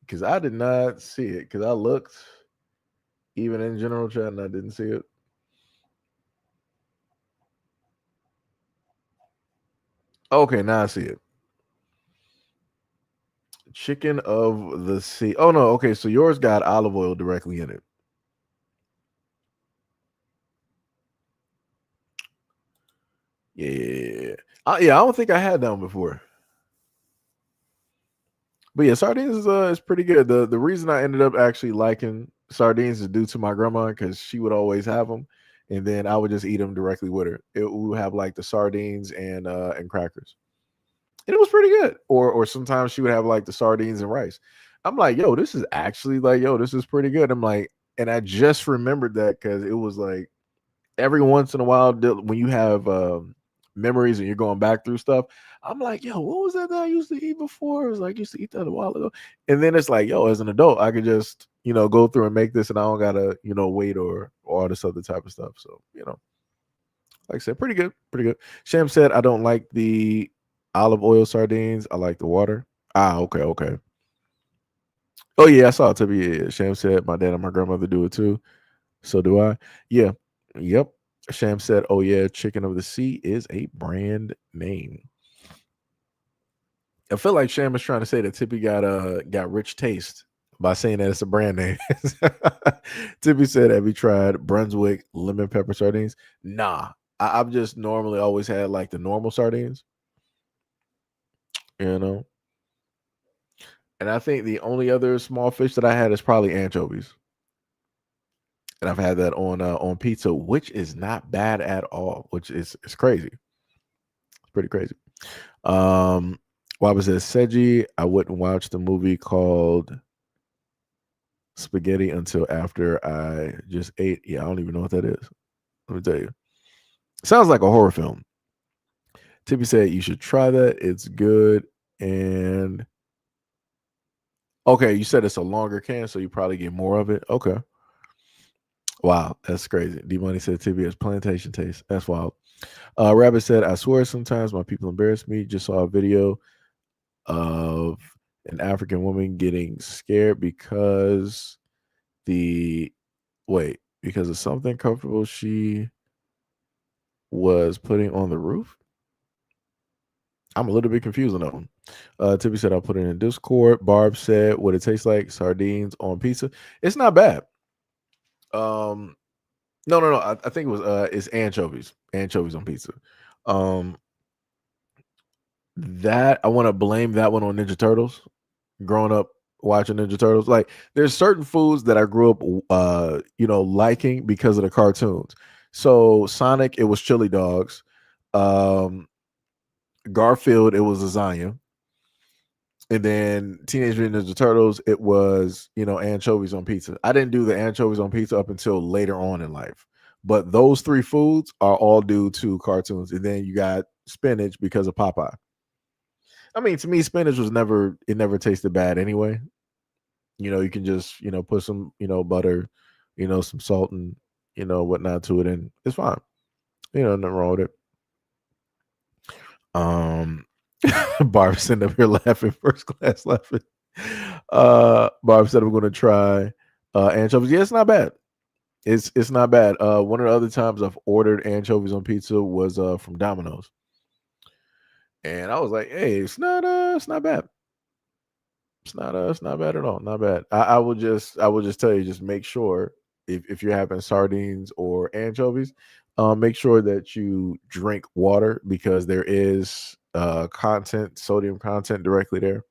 because I did not see it. Because I looked even in general chat and I didn't see it. Okay, now I see it. Chicken of the sea. Oh no, okay, so yours got olive oil directly in it. Yeah. I don't think I had that one before. But yeah, sardines is pretty good. The reason I ended up actually liking sardines is due to my grandma because she would always have them, and then I would just eat them directly with her. We would have like the sardines and crackers, and it was pretty good. Or sometimes she would have like the sardines and rice. I'm like, yo, this is actually like, yo, this is pretty good. I'm like, and I just remembered that because it was like every once in a while when you have memories and you're going back through stuff, I'm like, yo, what was that I used to eat before? It was like, I used to eat that a while ago. And then it's like, yo, as an adult, I could just, go through and make this and I don't gotta, wait or all this other type of stuff. So, like I said, pretty good. Sham said, I don't like the olive oil sardines. I like the water. Okay. Oh yeah, I saw it to be. Yeah. Sham said, my dad and my grandmother do it too. So do I. Yeah. Yep. Sham said, oh yeah, Chicken of the Sea is a brand name. I feel like Sham is trying to say that Tippy got rich taste by saying that it's a brand name. Tippy said, have you tried Brunswick lemon pepper sardines? Nah. I've just normally always had like the normal sardines. And I think the only other small fish that I had is probably anchovies. And I've had that on pizza, which is not bad at all, which is crazy. It's pretty crazy. Why was it Seiji? I wouldn't watch the movie called Spaghetti until after I just ate. Yeah, I don't even know what that is. Let me tell you. Sounds like a horror film. Tippy said you should try that. It's good. And okay, you said it's a longer can, so you probably get more of it. Okay. Wow, that's crazy. D Money said Tippy has plantation taste. That's wild. Rabbit said, I swear sometimes my people embarrass me. Just saw a video of an African woman getting scared because the because of something comfortable she was putting on the roof. I'm a little bit confused on that one. Tippy said I'll put it in Discord. Barb said what it tastes like, sardines on pizza. It's not bad. No. I think it was it's anchovies. Anchovies on pizza. That I want to blame that one on Ninja Turtles. Growing up watching Ninja Turtles, like there's certain foods that I grew up liking because of the cartoons. So Sonic, it was chili dogs. Um Garfield, it was lasagna. And then Teenage Mutant Ninja Turtles, it was, anchovies on pizza. I didn't do the anchovies on pizza up until later on in life. But those three foods are all due to cartoons. And then you got spinach because of Popeye. I mean, to me, spinach never tasted bad anyway. You can just, put some, butter, some salt and, whatnot to it, and it's fine. Nothing wrong with it. Barb sitting up here laughing, first class laughing. Barb said I'm gonna try anchovies. Yeah, it's not bad. It's not bad. One of the other times I've ordered anchovies on pizza was from Domino's. And I was like, hey, it's not bad. It's not bad at all. Not bad. I will just tell you, just make sure if you're having sardines or anchovies, make sure that you drink water because there is sodium content directly there.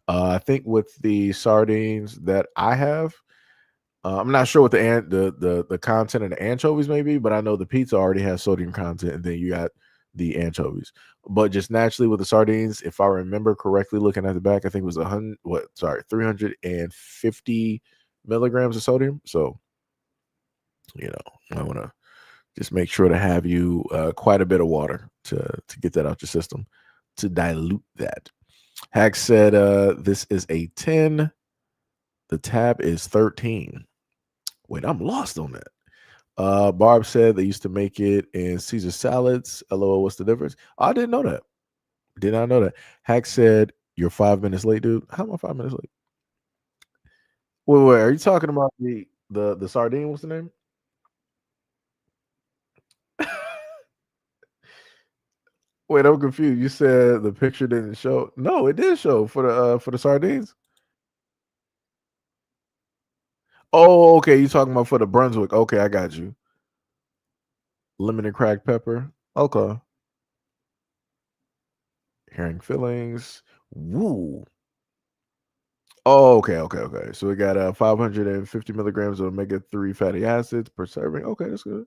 I think with the sardines that I have, I'm not sure what the content of the anchovies may be, but I know the pizza already has sodium content, and then you got the anchovies. But just naturally with the sardines, if I remember correctly, looking at the back, I think it was 350 milligrams of sodium. So, I want to just make sure to have you quite a bit of water to get that out your system to dilute that. Hack said this is a 10. The tab is 13. Wait, I'm lost on that. Barb said they used to make it in Caesar salads. LOL, what's the difference? I didn't know that. Did not know that. Hack said you're 5 minutes late, dude. How am I 5 minutes late? Wait. Are you talking about the sardine? What's the name? Wait, I'm confused. You said the picture didn't show. No, it did show for the sardines. Oh, okay. You talking about for the Brunswick? Okay, I got you. Lemon and cracked pepper. Okay. Herring fillings. Woo. Oh, okay. So we got 550 milligrams of omega-3 fatty acids per serving. Okay, that's good.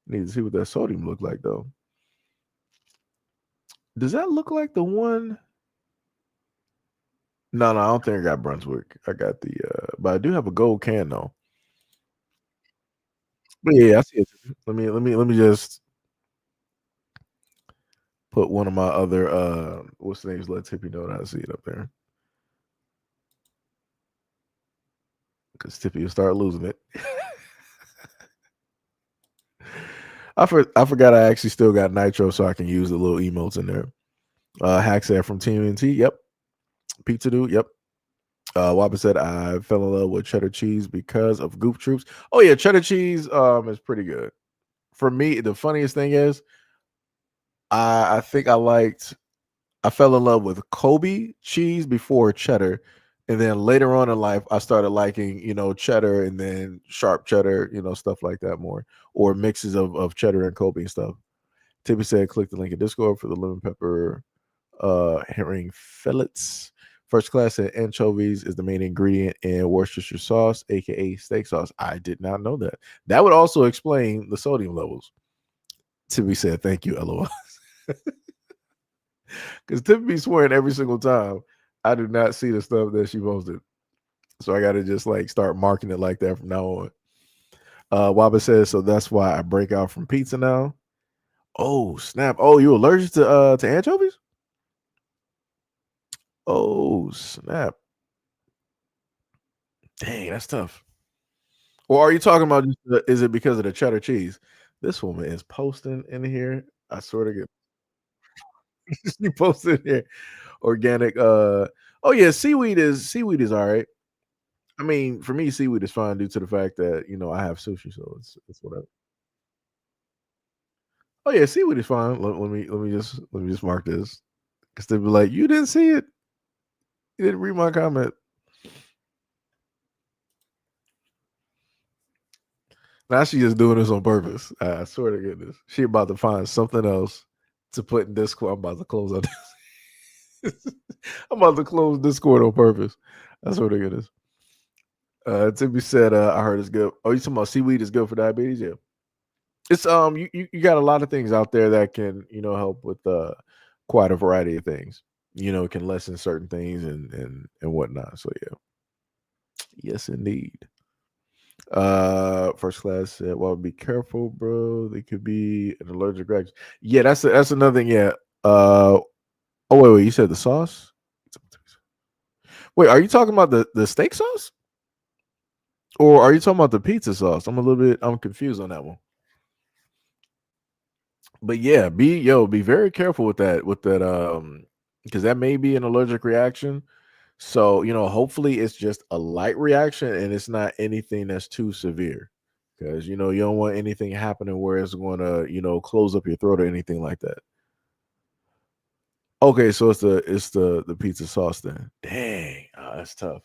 Need to see what that sodium look like though. Does that look like the one? No, I don't think I got Brunswick. I got the but I do have a gold can though. But yeah, I see it. Let me just put one of my other what's the names? Let Tippy know that I see it up there. Because Tippy will start losing it. I forgot I actually still got Nitro, so I can use the little emotes in there. Hack said from TMNT, yep. Pizza dude, yep. Wappa said I fell in love with cheddar cheese because of Goof Troops. Oh yeah, cheddar cheese is pretty good. For me, the funniest thing is I think I fell in love with Kobe cheese before cheddar. And then later on in life, I started liking, cheddar and then sharp cheddar, stuff like that more, or mixes of cheddar and Kobe and stuff. Tippy said, click the link in Discord for the lemon pepper herring fillets. First class anchovies is the main ingredient in Worcestershire sauce, aka steak sauce. I did not know that. That would also explain the sodium levels. Tippy said, thank you, LOL. Because Tippy be swearing every single time. I do not see the stuff that she posted. So I got to just start marking it like that from now on. Waba says, so that's why I break out from pizza now. Oh, snap. Oh, you allergic to anchovies? Oh, snap. Dang, that's tough. Or are you talking about is it because of the cheddar cheese? This woman is posting in here. I swear to God. She posted here organic. Oh yeah, seaweed is all right. I mean, for me, seaweed is fine due to the fact that I have sushi, so it's whatever. Oh yeah, seaweed is fine. Let me just mark this because they'll be like, you didn't see it. You didn't read my comment. Now she just doing this on purpose. I swear to goodness, she about to find something else to put in Discord. I'm about to close out. I'm about to close Discord on purpose. I swear to goodness. Timmy said, I heard it's good. Oh, you talking about seaweed is good for diabetes? Yeah. It's you got a lot of things out there that can, help with quite a variety of things. It can lessen certain things and whatnot. So yeah. Yes, indeed. First class said, well, be careful, bro. They could be an allergic reaction. Yeah, that's another thing. Yeah. Oh wait, you said the sauce? Wait, are you talking about the steak sauce? Or are you talking about the pizza sauce? I'm confused on that one. But yeah, be very careful with that because that may be an allergic reaction. So, hopefully it's just a light reaction and it's not anything that's too severe. Because you don't want anything happening where it's going to, close up your throat or anything like that. Okay, so it's the pizza sauce then. Dang, that's tough.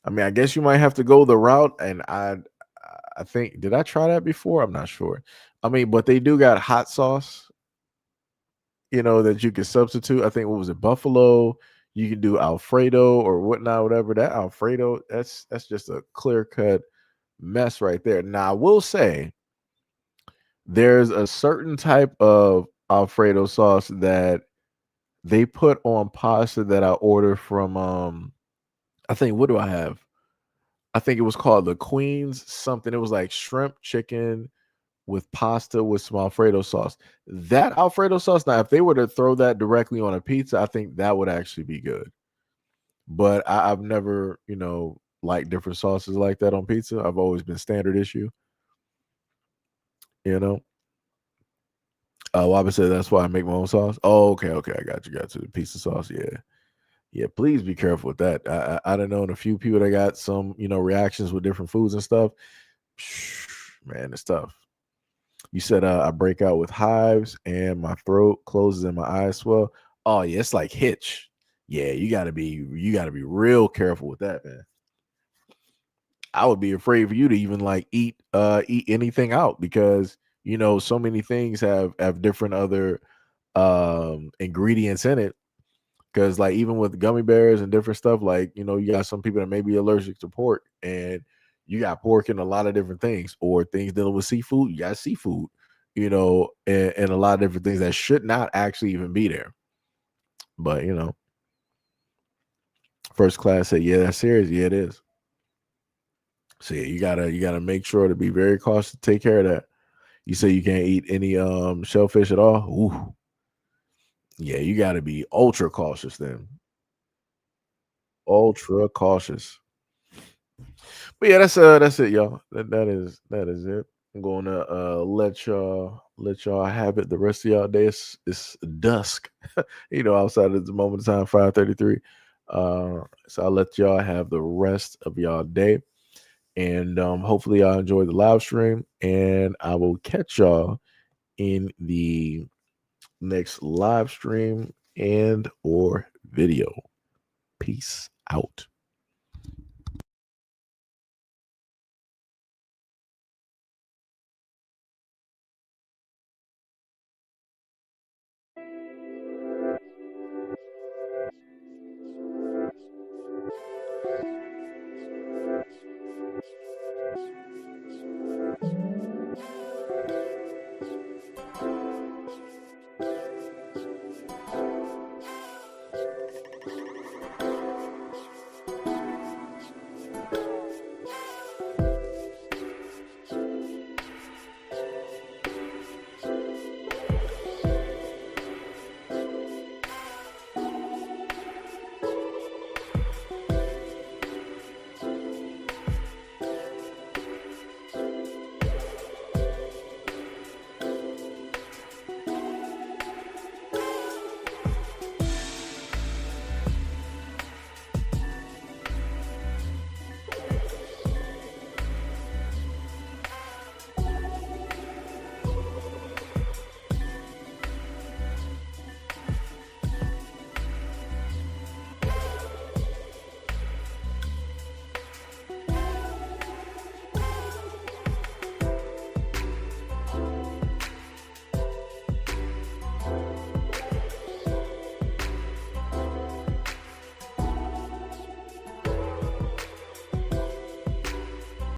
I mean, I guess you might have to go the route, and I think did I try that before? I'm not sure. I mean, but they do got hot sauce, that you can substitute. I think what was it, buffalo? You can do Alfredo or whatnot, whatever. That Alfredo, that's just a clear cut mess right there. Now I will say there's a certain type of Alfredo sauce that they put on pasta that I order from I think what do I have? I think it was called the Queen's something. It was like shrimp, chicken with pasta with some Alfredo sauce. That Alfredo sauce, now if they were to throw that directly on a pizza, I think that would actually be good. But I've never, liked different sauces like that on pizza. I've always been standard issue, you know. Wobby said that's why I make my own sauce. Oh, okay, I got you. The pizza sauce, yeah. Yeah, please be careful with that. I don't know a few people that got some, reactions with different foods and stuff. Man, it's tough. You said I break out with hives and my throat closes and my eyes swell. Oh yeah, it's like Hitch. Yeah, you gotta be real careful with that, man. I would be afraid for you to even like eat anything out because so many things have different other ingredients in it. Because like even with gummy bears and different stuff, like you got some people that may be allergic to pork, and you got pork in a lot of different things, or things dealing with seafood. You got seafood, and a lot of different things that should not actually even be there. But first class said, "Yeah, that's serious. Yeah, it is." So yeah, you gotta make sure to be very cautious to take care of that. You say you can't eat any shellfish at all. Ooh, yeah, you gotta be ultra cautious then. Ultra cautious. But yeah, that's it, y'all. That is it. I'm gonna let y'all have it the rest of y'all day. It's dusk, outside at the moment of time, 5:33. So I'll let y'all have the rest of y'all day. And hopefully y'all enjoy the live stream. And I will catch y'all in the next live stream and or video. Peace out.